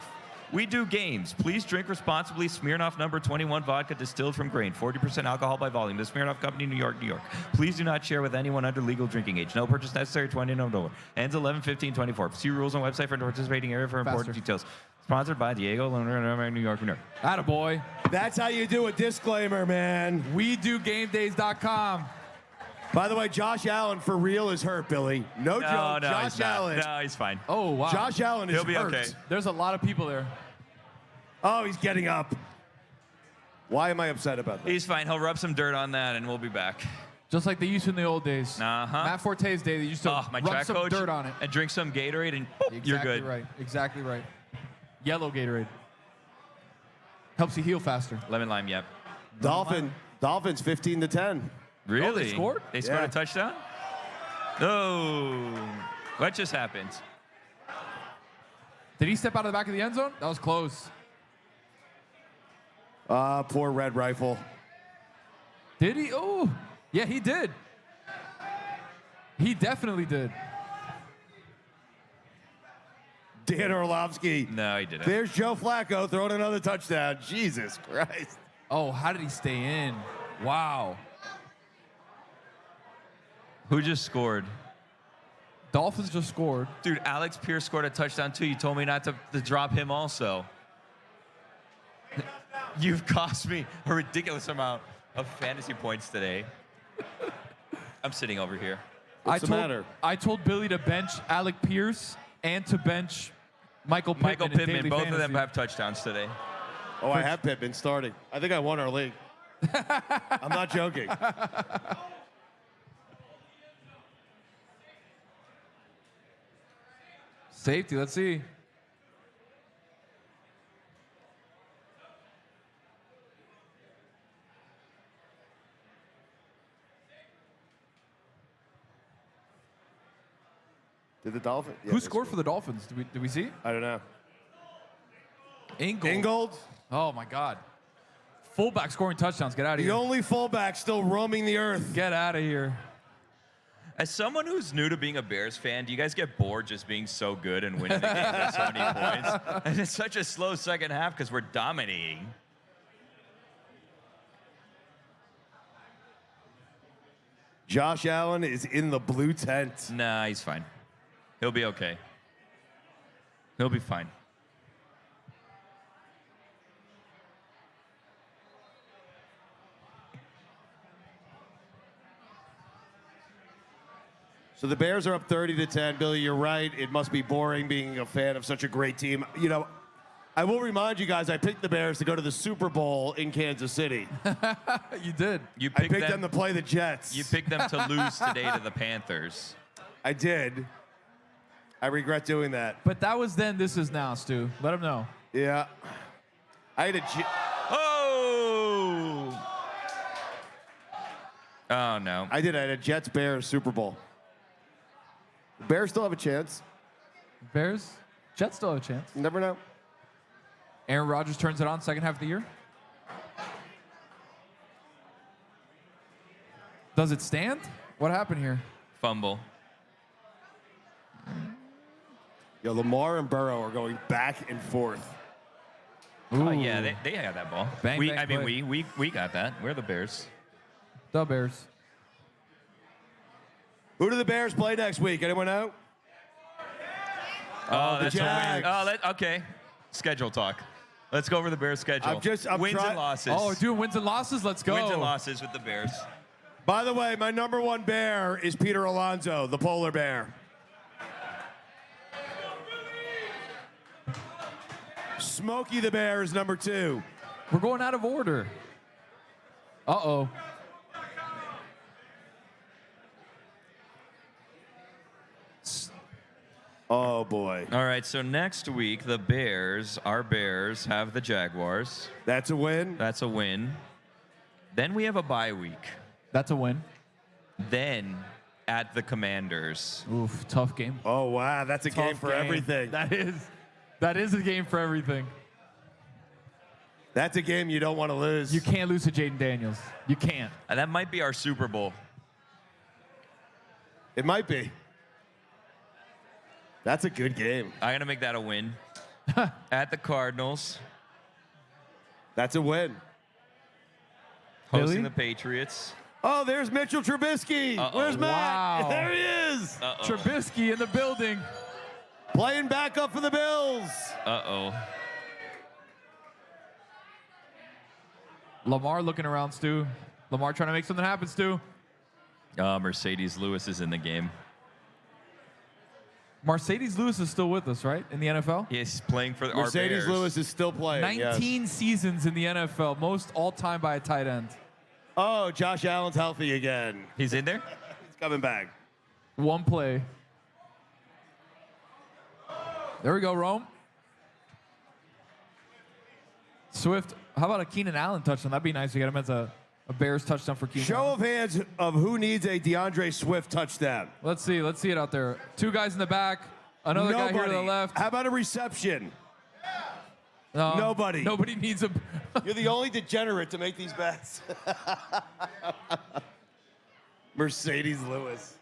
We do games. Please drink responsibly. Smirnoff number 21 vodka distilled from grain. 40% alcohol by volume. The Smirnoff Company, New York, New York. Please do not share with anyone under legal drinking age. No purchase necessary. 20 and over. Ends 11/15/24. See rules on website for participating area for important details. Sponsored by Diego, New York, New York. Attaboy. That's how you do a disclaimer, man. WeDoGameDays.com. By the way, Josh Allen for real is hurt, Billy. No joke. No, Josh he's not. Allen. No, he's fine. Oh, wow. Josh Allen is He'll be hurt. okay. There's a lot of people there. Oh, he's getting up. Why am I upset about that? He's fine. He'll rub some dirt on that, and we'll be back. Just like they used to in the old days. Uh-huh. Matt Forte's day, they used to My rub track some coach, dirt on it. and drink some Gatorade, and boop, you're good. Right. Exactly right. Yellow Gatorade. Helps you heal faster. Lemon lime, yep. Dolphins 15-10. Really? Oh, they scored? They scored a touchdown? Oh. What just happened? Did he step out of the back of the end zone? That was close. Poor Red Rifle. Did he? Oh, yeah, he did. He definitely did. Dan Orlovsky. No, he didn't. There's Joe Flacco throwing another touchdown. Jesus Christ. Oh, how did he stay in? Wow. Who just scored? Dolphins just scored. Dude, Alex Pierce scored a touchdown too. You told me not to drop him also. You've cost me a ridiculous amount of fantasy points today. I'm sitting over here. What's the matter? I told Billy to bench Alec Pierce and to bench Michael Pittman. in daily Both of them fantasy. have touchdowns today. Oh, I have Pittman starting. I think I won our league. I'm not joking. Safety, let's see. Did the Dolphins? Yeah, Who they scored for the Dolphins? Did we see? I don't know. Ingold. Oh, my God. Fullback scoring touchdowns. Get out of The here. only fullback still roaming the earth. Get out of here. As someone who's new to being a Bears fan, do you guys get bored just being so good and winning the game by so many points? And it's such a slow second half because we're dominating. Josh Allen is in the blue tent. Nah, he's fine. He'll be okay. He'll be fine. So the Bears are up 30-10. Billy, you're right. It must be boring being a fan of such a great team. You know, I will remind you guys, I picked the Bears to go to the Super Bowl in Kansas City. You did. You I picked them to play the Jets. You picked them to lose today to the Panthers. I did. I regret doing that. But that was then, this is now, Stu. Let him know. Yeah. I had a... Oh! Oh, no. I did. I had a Jets-Bears Super Bowl. The Bears still have a chance. Bears? Jets still have a chance. You never know. Aaron Rodgers turns it on second half of the year. Does it stand? What happened here? Fumble. Yo, Lamar and Burrow are going back and forth. Oh, yeah, they had that ball. Bang, we got that. We're the Bears. The Bears. Who do the Bears play next week? Anyone know? Oh, the that's Jags. okay. Schedule talk. Let's go over the Bears' schedule. I'm wins and losses. Oh, we're doing wins and losses? Let's go. Wins and losses with the Bears. By the way, my number one bear is Peter Alonso, the polar bear. Smokey the Bear is number 2. We're going out of order. Uh-oh. Oh, boy. All right, so next week, the Bears, our Bears, have the Jaguars. That's a win? That's a win. Then we have a bye week. That's a win. Then at the Commanders. Oof, tough game. Oh, wow, that's a game Tough for everything. That is a game for everything. That's a game you don't want to lose. You can't lose to Jaden Daniels. You can't. And that might be our Super Bowl. It might be. That's a good game. I'm going to make that a win. At the Cardinals. That's a win. Hosting the Patriots. Oh, there's Mitchell Trubisky. Uh-oh. Where's Matt? Wow. There he is. Uh-oh. Trubisky in the building. Playing backup for the Bills. Uh-oh. Lamar looking around, Stu. Lamar trying to make something happen, Stu. Mercedes Lewis is in the game. Mercedes Lewis is still with us, right? In the NFL? He's playing for our Bears. Mercedes Lewis is still playing. 19 seasons in the NFL, most all-time by a tight end. Oh, Josh Allen's healthy again. He's in there? He's coming back. One play. There we go, Rome. Swift. How about a Keenan Allen touchdown? That'd be nice to get him as a Bears touchdown for Keenan. Show of hands of who needs a DeAndre Swift touchdown. Let's see it out there. 2 guys in the back. Another guy here to the left. How about a reception? Nobody needs a. You're the only degenerate to make these bets. Mercedes Lewis.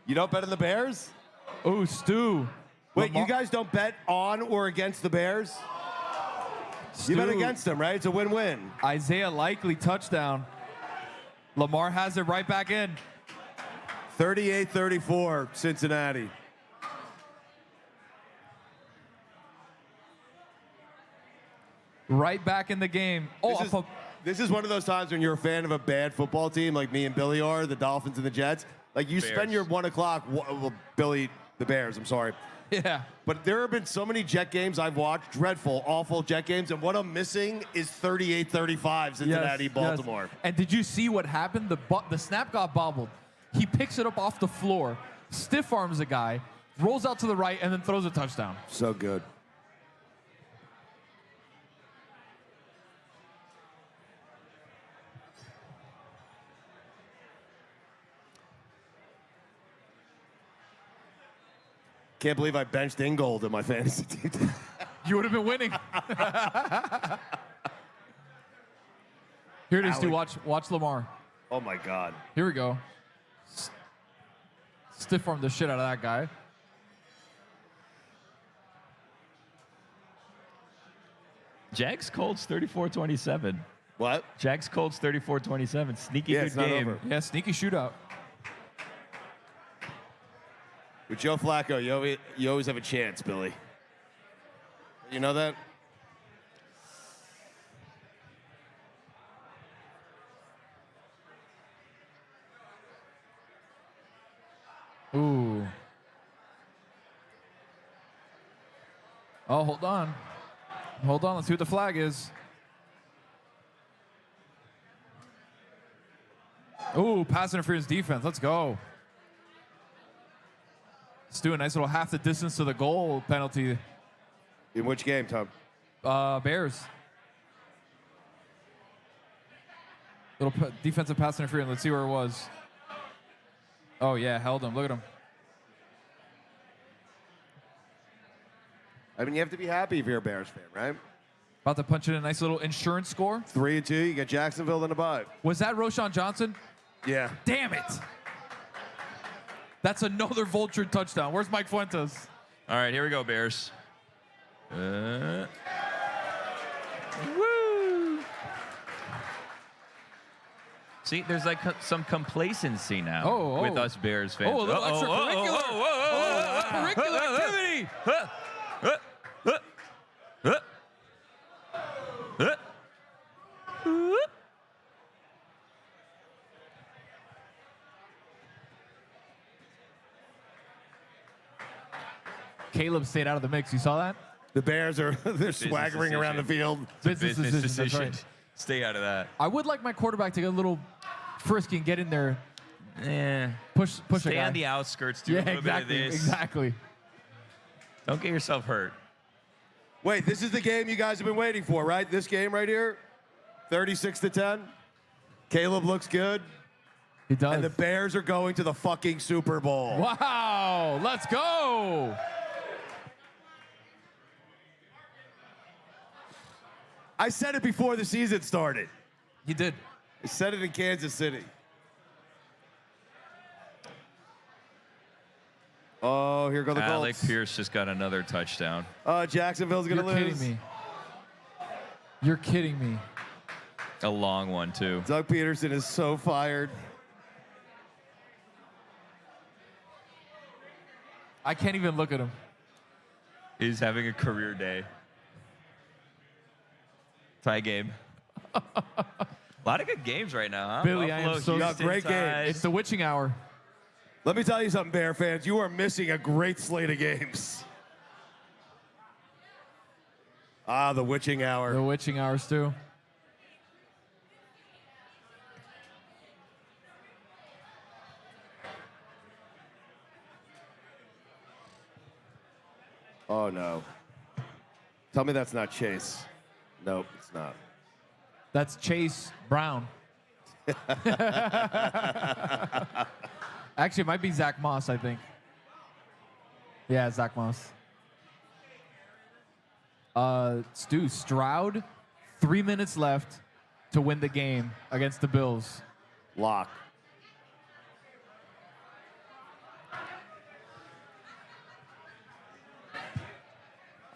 You don't bet on the Bears? Oh, Stu. Wait, you guys don't bet on or against the Bears? You bet against them, right? It's a win-win. Isaiah Likely touchdown. Lamar has it right back in. 38-34, Cincinnati. Right back in the game. Oh, this is one of those times when you're a fan of a bad football team, like me and Billy are, the Dolphins and the Jets. Like you spend your 1 o'clock, well, Billy, the Bears, I'm sorry. Yeah. But there have been so many Jet games I've watched, dreadful, awful Jet games, and what I'm missing is 38-35 Cincinnati, Baltimore. Yes. And did you see what happened? The snap got bobbled. He picks it up off the floor, stiff arms a guy, rolls out to the right, and then throws a touchdown. So good. Can't believe I benched Ingold in my fantasy team. You would have been winning. Here it is, Stu. Watch Lamar. Oh, my God. Here we go. Stiff arm the shit out of that guy. Jags Colts 34-27. What? Jags Colts 34-27. Sneaky good game. Over. Yeah, sneaky shootout. With Joe Flacco, you always have a chance, Billy. You know that? Ooh. Oh, hold on. Hold on. Let's see what the flag is. Ooh, pass interference defense. Let's go. Let's do a nice little half the distance to the goal penalty. In which game, Tom? Bears. Little defensive pass interference. Let's see where it was. Oh, yeah, held him. Look at him. I mean, you have to be happy if you're a Bears fan, right? About to punch in a nice little insurance score. 3-2. You got Jacksonville in a bye. Was that Roshan Johnson? Yeah. Damn it. That's another vulture touchdown. Where's Mike Fuentes? All right, here we go, Bears. Woo! See, there's like some complacency now Oh, with oh. us Bears fans. Oh, a little extracurricular. Extracurricular activity. Caleb stayed out of the mix. You saw that? The Bears they're swaggering around the field. Business decision. That's right. Stay out of that. I would like my quarterback to get a little frisky and get in there. Push Stay a guy. on the outskirts. Do a little exactly. bit of this. Exactly. Don't get yourself hurt. Wait, this is the game you guys have been waiting for, right? This game right here? 36-10. Caleb looks good. He does. And the Bears are going to the fucking Super Bowl. Wow. Let's go. I said it before the season started. You did. I said it in Kansas City. Oh, here go the Alec Colts. Pierce just got another touchdown. Jacksonville's going to lose. You're kidding me. You're kidding me. A long one, too. Doug Peterson is so fired. I can't even look at him. He's having a career day. Tie game. A lot of good games right now, huh? Billy, I am so great game. It's the witching hour. Let me tell you something, Bear fans. You are missing a great slate of games. The witching hour. The witching hours, too. Oh, no. Tell me that's not Chase. Nope, it's not. That's Chase Brown. Actually, it might be Zach Moss, I think. Yeah, Zach Moss. Stu, Stroud, 3 minutes left to win the game against the Bills. Lock.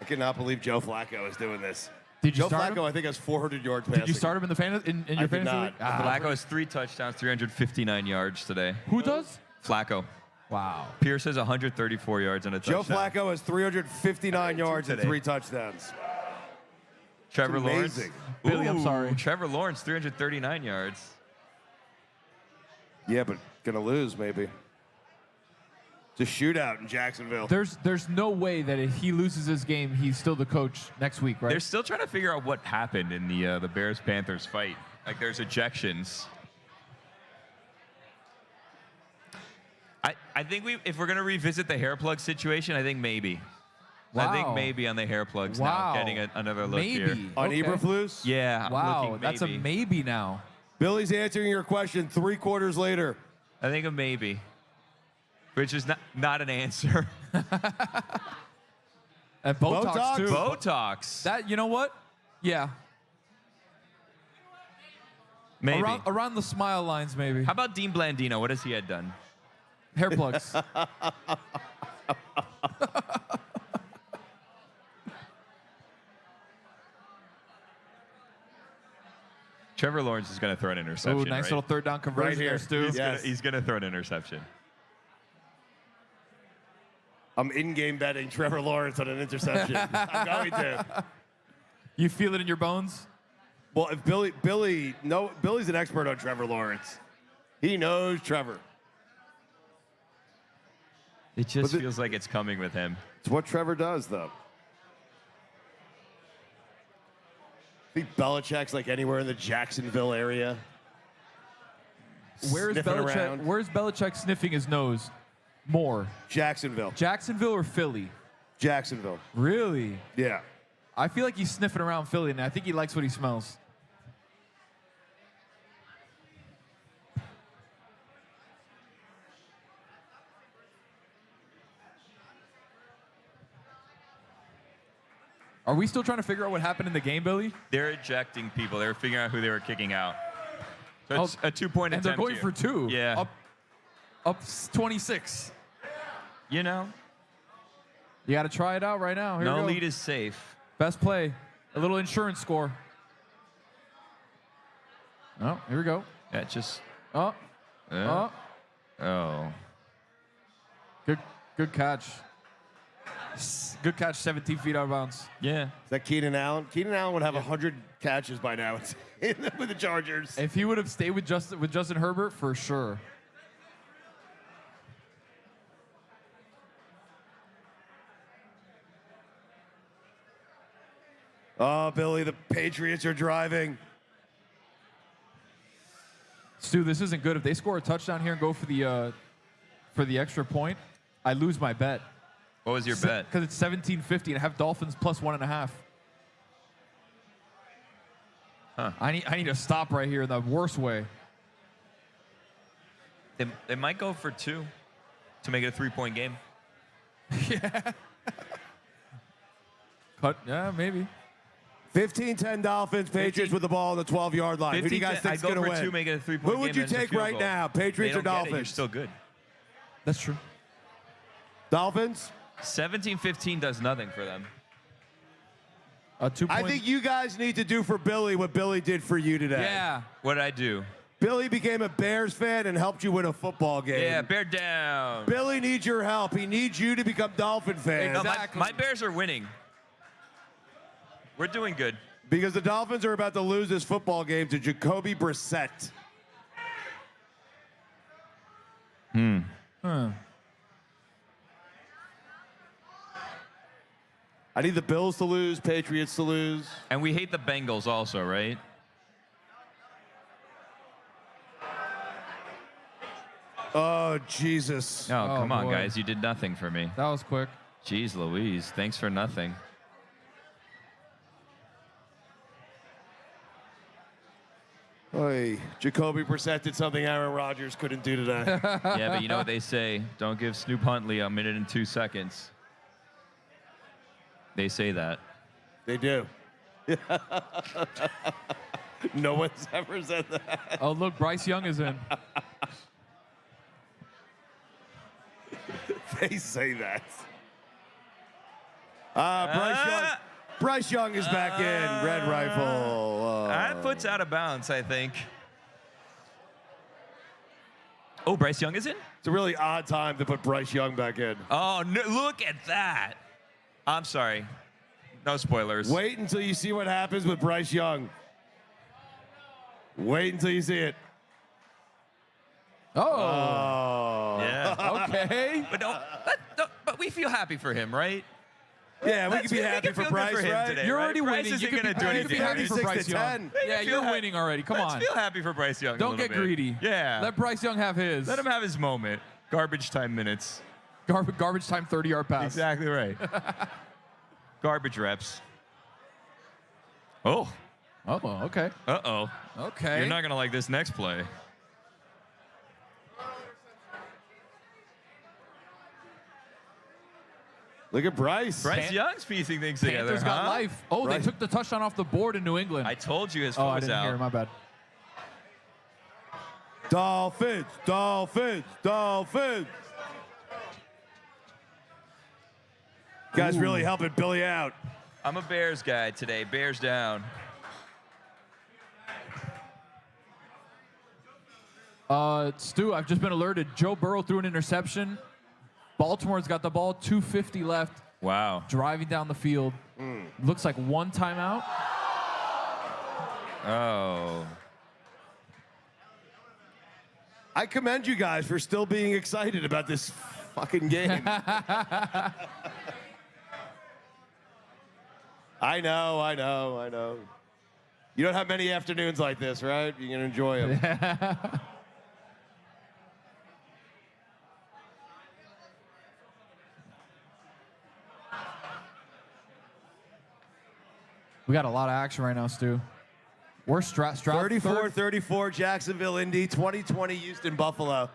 I cannot believe Joe Flacco is doing this. Did you Joe start Flacco, him? I think, has 400 yards passing. Did you start him in the in your I did fantasy not. league? Flacco has 3 touchdowns, 359 yards today. Who does? Flacco. Wow. Pierce has 134 yards and a Joe touchdown. Flacco has 359 yards and today. 3 touchdowns. Trevor It's Lawrence. amazing. Billy, I'm sorry. Trevor Lawrence, 339 yards. Yeah, but gonna lose maybe. It's a shootout in Jacksonville. There's no way that if he loses this game, he's still the coach next week, right? They're still trying to figure out what happened in the Bears-Panthers fight. Like, there's ejections. I think if we're going to revisit the hair plug situation, I think maybe. Wow. I think maybe on the hair plugs Wow. now, getting another look Maybe. here. On Okay. Eberflus? Yeah, I'm Wow, looking that's a maybe. maybe now. Billy's answering your question 3 quarters later. I think a maybe, which is not an answer. And Botox, Botox? too. Botox. That, you know what? Yeah. Maybe. Around the smile lines, maybe. How about Dean Blandino? What has he had done? Hair plugs. Trevor Lawrence is going to throw an interception. Ooh, nice right? little third down conversion Right here. there, Stu. He's going to throw an interception. I'm in-game betting Trevor Lawrence on an interception. I'm going to. You feel it in your bones? Well, if Billy's an expert on Trevor Lawrence. He knows Trevor. It just feels like it's coming with him. It's what Trevor does, though. I think Belichick's like anywhere in the Jacksonville area. Where's Sniffing Belichick? around. Where's Belichick sniffing his nose more? Jacksonville. Jacksonville or Philly? Jacksonville. Really? Yeah. I feel like he's sniffing around Philly, and I think he likes what he smells. Are we still trying to figure out what happened in the game, Billy? They're ejecting people. They were figuring out who they were kicking out. So it's a 2-point And attempt. they're going here. for 2. Yeah. Up 26. You know, You got to try it out right now. Here no we go. lead is safe. Best play. A little insurance score. Oh, here we go. Yeah, just. Oh. Oh. Oh. Good catch. Good catch, 17 feet out of bounds. Yeah. Is that Keenan Allen? Keenan Allen would have 100 catches by now with the Chargers. If he would have stayed with Justin Herbert, for sure. Oh, Billy, the Patriots are driving. Stu, this isn't good. If they score a touchdown here and go for the extra point, I lose my bet. What was your bet? Because it's 17.50 and I have Dolphins plus 1.5. Huh. I need to stop right here in the worst way. They might go for 2 to make it a 3-point game. Yeah. Yeah, maybe. 15-10 Dolphins, Patriots with the ball on the 12-yard line. Who do you guys think's going to win? I'd go for 2, make it a 3-point game. Who would you and it's a take field right goal. now, Patriots They or don't get it, Dolphins? You're still good. That's true. Dolphins? 17-15 does nothing for them. I think you guys need to do for Billy what Billy did for you today. Yeah. What did I do? Billy became a Bears fan and helped you win a football game. Yeah, bear down. Billy needs your help. He needs you to become Dolphin fans. No, my Bears are winning. We're doing good. Because the Dolphins are about to lose this football game to Jacoby Brissett. Huh. I need the Bills to lose, Patriots to lose. And we hate the Bengals also, right? Oh, Jesus. Oh, come on, boy. guys. You did nothing for me. That was quick. Jeez Louise. Thanks for nothing. Oy, Jacoby Brissett did something Aaron Rodgers couldn't do today. Yeah, but you know what they say? Don't give Snoop Huntley a minute and 2 seconds. They say that. They do. No one's ever said that. Oh, look, Bryce Young is in. They say that. Bryce Young is back in. Red rifle. That puts out of bounds, I think. Oh, Bryce Young is in? It's a really odd time to put Bryce Young back in. Oh, no, look at that. I'm sorry. No spoilers. Wait until you see what happens with Bryce Young. Wait until you see it. Oh. Yeah. Okay. But we feel happy for him, right? Yeah, we can be happy for feel good Bryce, him right? today, You're right? already Bryce winning. isn't You going to do can anything. be happy for 36 Bryce to Young. 10. Yeah, you're winning already. Come on. Let's feel happy for Bryce Young. Don't get greedy. Yeah. Let Bryce Young have his. Let him have his moment. Garbage time minutes. Garbage time 30-yard pass. Exactly right. Garbage reps. Oh. Oh, okay. Uh-oh. Okay. You're not going to like this next play. Look at Bryce. Bryce Young's piecing things together, Panthers got life. Oh, Right. they took the touchdown off the board in New England. I told you his oh, foot I was didn't out. hear. My bad. Dolphins, Dolphins, Dolphins. Guys really helping Billy out. I'm a Bears guy today. Bears down. Stu, I've just been alerted. Joe Burrow threw an interception. Baltimore's got the ball, 2:50 left. Wow. Driving down the field. Looks like one timeout. Oh. I commend you guys for still being excited about this fucking game. I know. You don't have many afternoons like this, right? You can enjoy them. We got a lot of action right now, Stu. We're strapped. 34-34 Jacksonville, Indy. 20-20 Houston, Buffalo.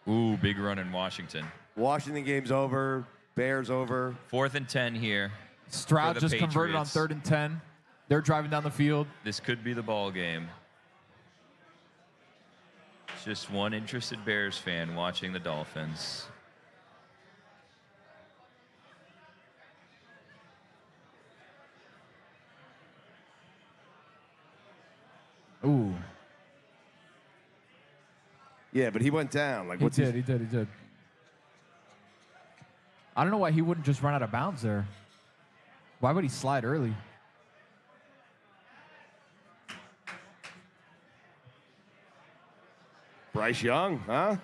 Ooh, big run in Washington. Washington game's over. Bears over. 4th and 10 here. Stroud for the just converted on Patriots. 3rd and 10. They're driving down the field. This could be the ball game. Just one interested Bears fan watching the Dolphins. Ooh. Yeah, but he went down. Like, He what's did. I don't know why he wouldn't just run out of bounds there. Why would he slide early? Bryce Young, huh?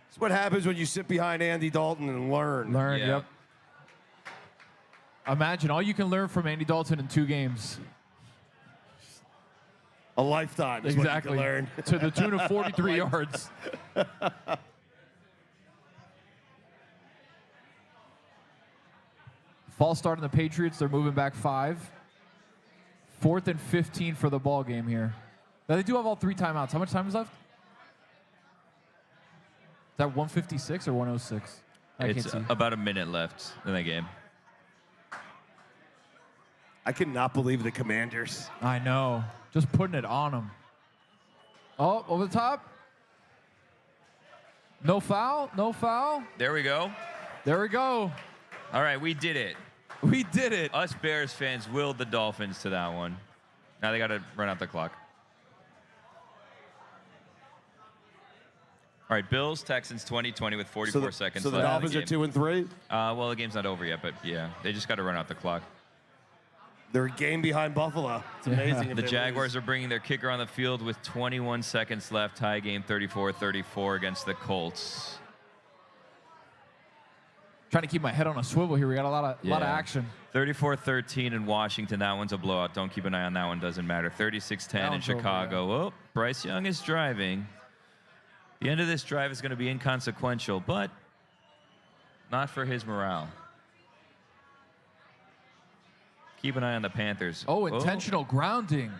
That's what happens when you sit behind Andy Dalton and learn. Learn, Yeah. yep. Imagine all you can learn from Andy Dalton in 2 games. A lifetime is Exactly. what you can learn. To the tune of 43 yards. False start on the Patriots. They're moving back 5. 4th and 15 for the ball game here. Now they do have all 3 timeouts. How much time is left? Is that 156 or 106? I It's can't see. about a minute left in the game. I cannot believe the Commanders. I know. Just putting it on them. Oh, over the top. No foul. No foul. There we go. There we go. All right, we did it. We did it. Us Bears fans willed the Dolphins to that one. Now they got to run out the clock. All right, Bills, Texans, 20-20 with 44 seconds So the left. Dolphins are 2 and 3. Well, the game's not over yet, but yeah, they just got to run out the clock. They're a game behind Buffalo. It's amazing. If The they Jaguars lose. are bringing their kicker on the field with 21 seconds left. Tie game 34-34 against the Colts. Trying to keep my head on a swivel here. We got a lot of action. 34-13 in Washington. That one's a blowout. Don't keep an eye on that one. Doesn't matter. 36-10 in one's over, Chicago. Oh, Bryce Young is driving. The end of this drive is going to be inconsequential, but not for his morale. Keep an eye on the Panthers. Oh, intentional grounding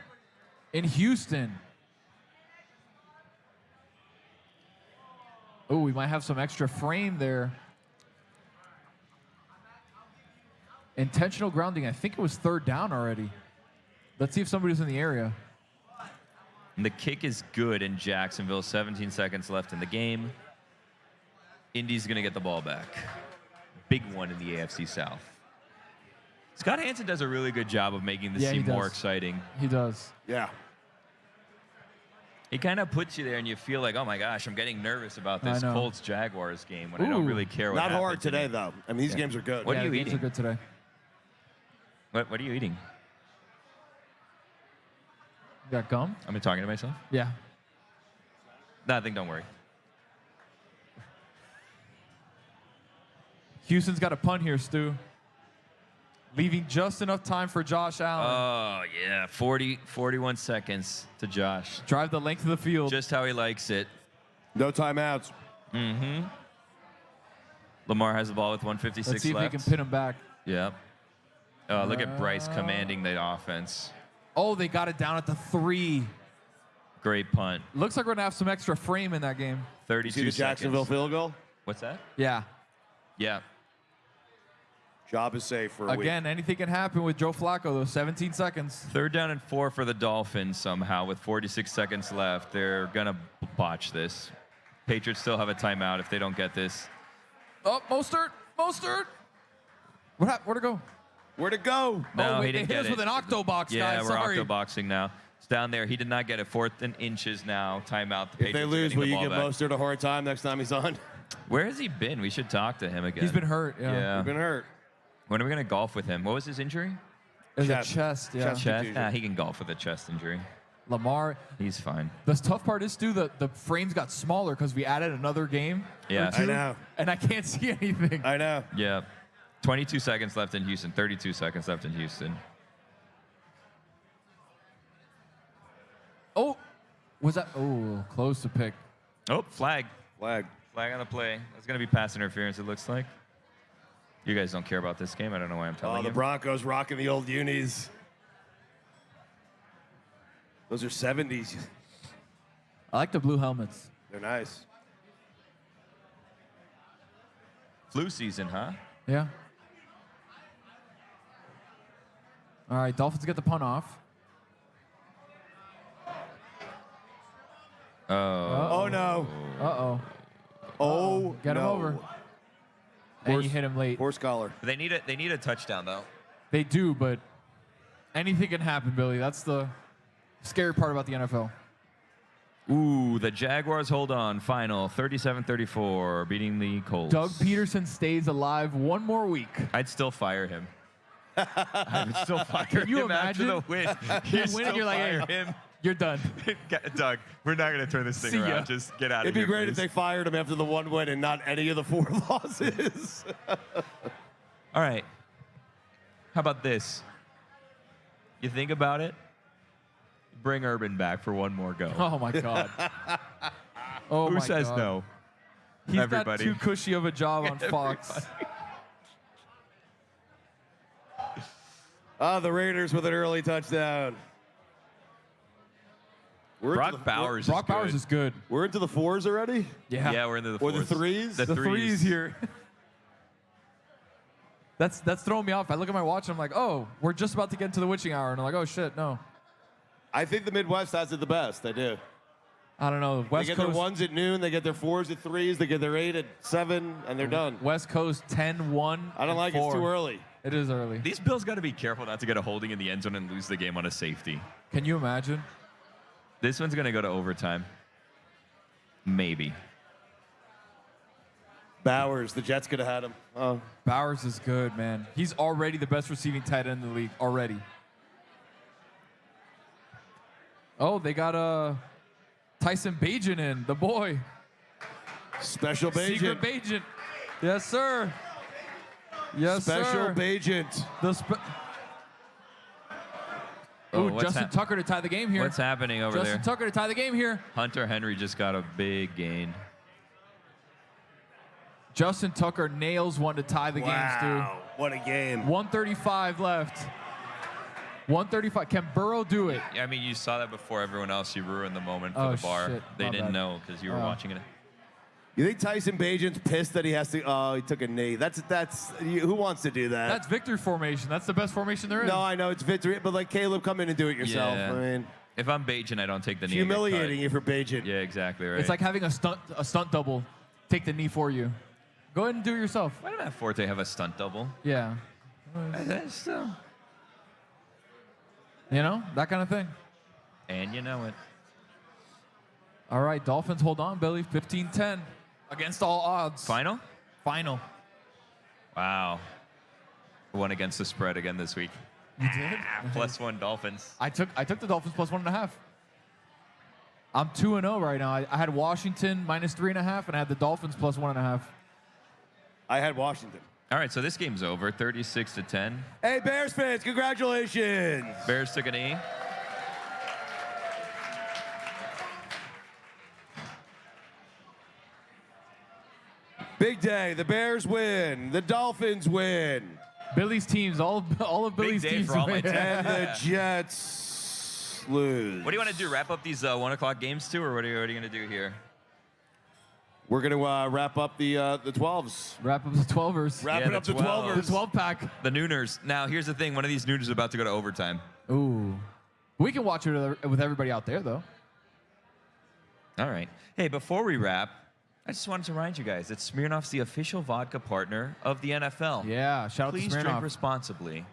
in Houston. Oh, we might have some extra frame there. Intentional grounding. I think it was 3rd down already. Let's see if somebody's in the area. And the kick is good in Jacksonville. 17 seconds left in the game. Indy's going to get the ball back. Big one in the AFC South. Scott Hansen does a really good job of making this seem more exciting. He does. Yeah. He kind of puts you there and you feel like, oh my gosh, I'm getting nervous about this I know. Colts-Jaguars game when I don't really care what Not happens. hard today, though. I mean, these games are good. What are you the games eating? are good today. What are you eating? You got gum? I'm talking to myself? Yeah. Nothing, don't worry. Houston's got a punt here, Stu. Leaving just enough time for Josh Allen. Oh, yeah. 41 seconds to Josh. Drive the length of the field. Just how he likes it. No timeouts. Mm-hmm. Lamar has the ball with 156 Let's see left. if he can pin him back. Yep. Look at Bryce commanding the offense. Oh, they got it down at the 3. Great punt. Looks like we're going to have some extra frame in that game. 32 See the Jacksonville seconds. field goal? What's that? Yeah. Yeah. Job is safe for a week. Again, anything can happen with Joe Flacco, though. 17 seconds. 3rd down and 4 for the Dolphins somehow with 46 seconds left. They're going to botch this. Patriots still have a timeout if they don't get this. Oh, Mostert. Where'd it go? Where'd it go? No, wait, he didn't they hit get us it. with an octobox, Yeah, guys. we're Sorry. octoboxing now. It's down there. He did not get it. 4th and inches now. Timeout. The If they Patriots are lose, getting will the you ball give back. Mostert a hard time next time he's on? Where has he been? We should talk to him again. He's been hurt, yeah. He's been hurt. When are we going to golf with him? What was his injury? It was a Chest. chest, yeah. Chest? He can golf with a chest injury. Lamar. He's fine. The tough part is, Stu, the frames got smaller because we added another game. Yeah. or 2, I know. And I can't see anything. I know. Yeah. 22 seconds left in Houston. 32 seconds left in Houston. Oh, was that? Oh, close to pick. Oh, flag. Flag. Flag on the play. That's going to be pass interference, it looks like. You guys don't care about this game. I don't know why I'm telling Oh, the you. Broncos rocking the old unis. Those are 70s. I like the blue helmets. They're nice. Flu season, huh? Yeah. All right, Dolphins get the punt off. Oh, no. Uh-oh. Oh, Get him no. over. And you hit him late. Horse collar. They need a touchdown, though. They do, but anything can happen, Billy. That's the scary part about the NFL. Ooh, the Jaguars hold on. Final 37-34, beating the Colts. Doug Peterson stays alive one more week. I'd still fire him. I would still fire Can you him after imagine? the win. You You'd win and still you're like, fire hey, him. you're done. Doug, we're not going to turn this thing See ya. around. Just get out of It'd here. be great please. if they fired him after the 1 win and not any of the 4 losses. All right. How about this? You think about it, bring Urban back for one more go. Oh, my God. Oh, Who my says God. no? He's Everybody. got too cushy of a job on Fox. The Raiders with an early touchdown. Brock Bowers is good. We're into the 4s already? Yeah. Yeah, we're into the Or 4s. the 3s? The 3s here. That's throwing me off. I look at my watch and I'm like, oh, we're just about to get into the witching hour. And I'm like, oh, shit, no. I think the Midwest has it the best. I do. I don't know. West they get Coast, their 1s at noon, they get their 4s at 3s, they get their 8 at 7, and they're done. West Coast 10-1. I don't like it. It's too early. It is early. These Bills got to be careful not to get a holding in the end zone and lose the game on a safety. Can you imagine? This one's going to go to overtime. Maybe. Bowers, the Jets could have had him. Oh. Bowers is good, man. He's already the best receiving tight end in the league. Already. Oh, they got Tyson Bagent in, the boy. Special Bagent. Secret Bagent. Yes, sir. Yes, Special sir. Bagent. Ooh, Justin Tucker to tie the game here. What's happening over there? Justin Tucker to tie the game here. Hunter Henry just got a big gain. Justin Tucker nails one to tie the game, Stu. What a game. 135 left. 135. Can Burrow do it? Yeah, I mean, you saw that before everyone else. You ruined the moment for Oh, the bar. shit. They My didn't bad. know because you were watching it. You think Tyson Bagent's pissed that he has to? Oh, he took a knee. That's who wants to do that? That's victory formation. That's the best formation there is. No, I know it's victory, but like Caleb, come in and do it yourself. Yeah. I mean, If I'm Bajan, I don't take the it's knee. and get cut. humiliating if you're Bagent. Yeah, exactly right. It's like having a stunt double take the knee for you. Go ahead and do it yourself. Why did Matt Forte have a stunt double? Yeah. Still. You know, that kind of thing. And you know it. All right, Dolphins hold on, Billy. 15-10 against all odds. Final? Final. Wow. Won against the spread again this week. You did? +1 Dolphins. I took the Dolphins +1.5. I'm 2-0 right now. I had Washington -3.5, and I had the Dolphins +1.5. I had Washington. All right, so this game's over, 36-10. Hey, Bears fans, congratulations. Bears took a knee. Big day. The Bears win. The Dolphins win. Billy's teams, all of Billy's Big day teams for all my win. teams. And the Jets lose. What do you want to do? Wrap up these 1 o'clock games too, or what are you going to do here? We're going to wrap up the 12s. Wrap up the 12ers. Wrapping up the 12ers. The 12-pack. The Nooners. Now, here's the thing. One of these Nooners is about to go to overtime. Ooh. We can watch it with everybody out there, though. All right. Hey, before we wrap, I just wanted to remind you guys that Smirnoff's the official vodka partner of the NFL. Yeah, shout out Please to Smirnoff. drink responsibly.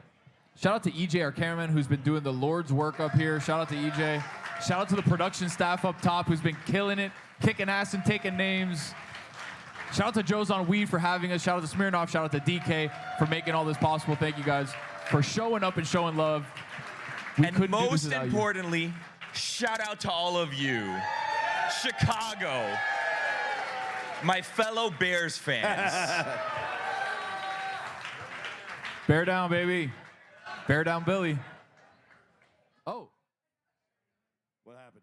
Shout out to EJ, our cameraman, who's been doing the Lord's work up here. Shout out to EJ. Shout out to the production staff up top, who's been killing it, kicking ass and taking names. Shout out to Joe's on Weed for having us. Shout out to Smirnoff. Shout out to DK for making all this possible. Thank you guys for showing up and showing love. We And couldn't do this most without you. importantly, shout out to all of you, Chicago, my fellow Bears fans. Bear down, baby. Bear down, Billy. Oh. What happened?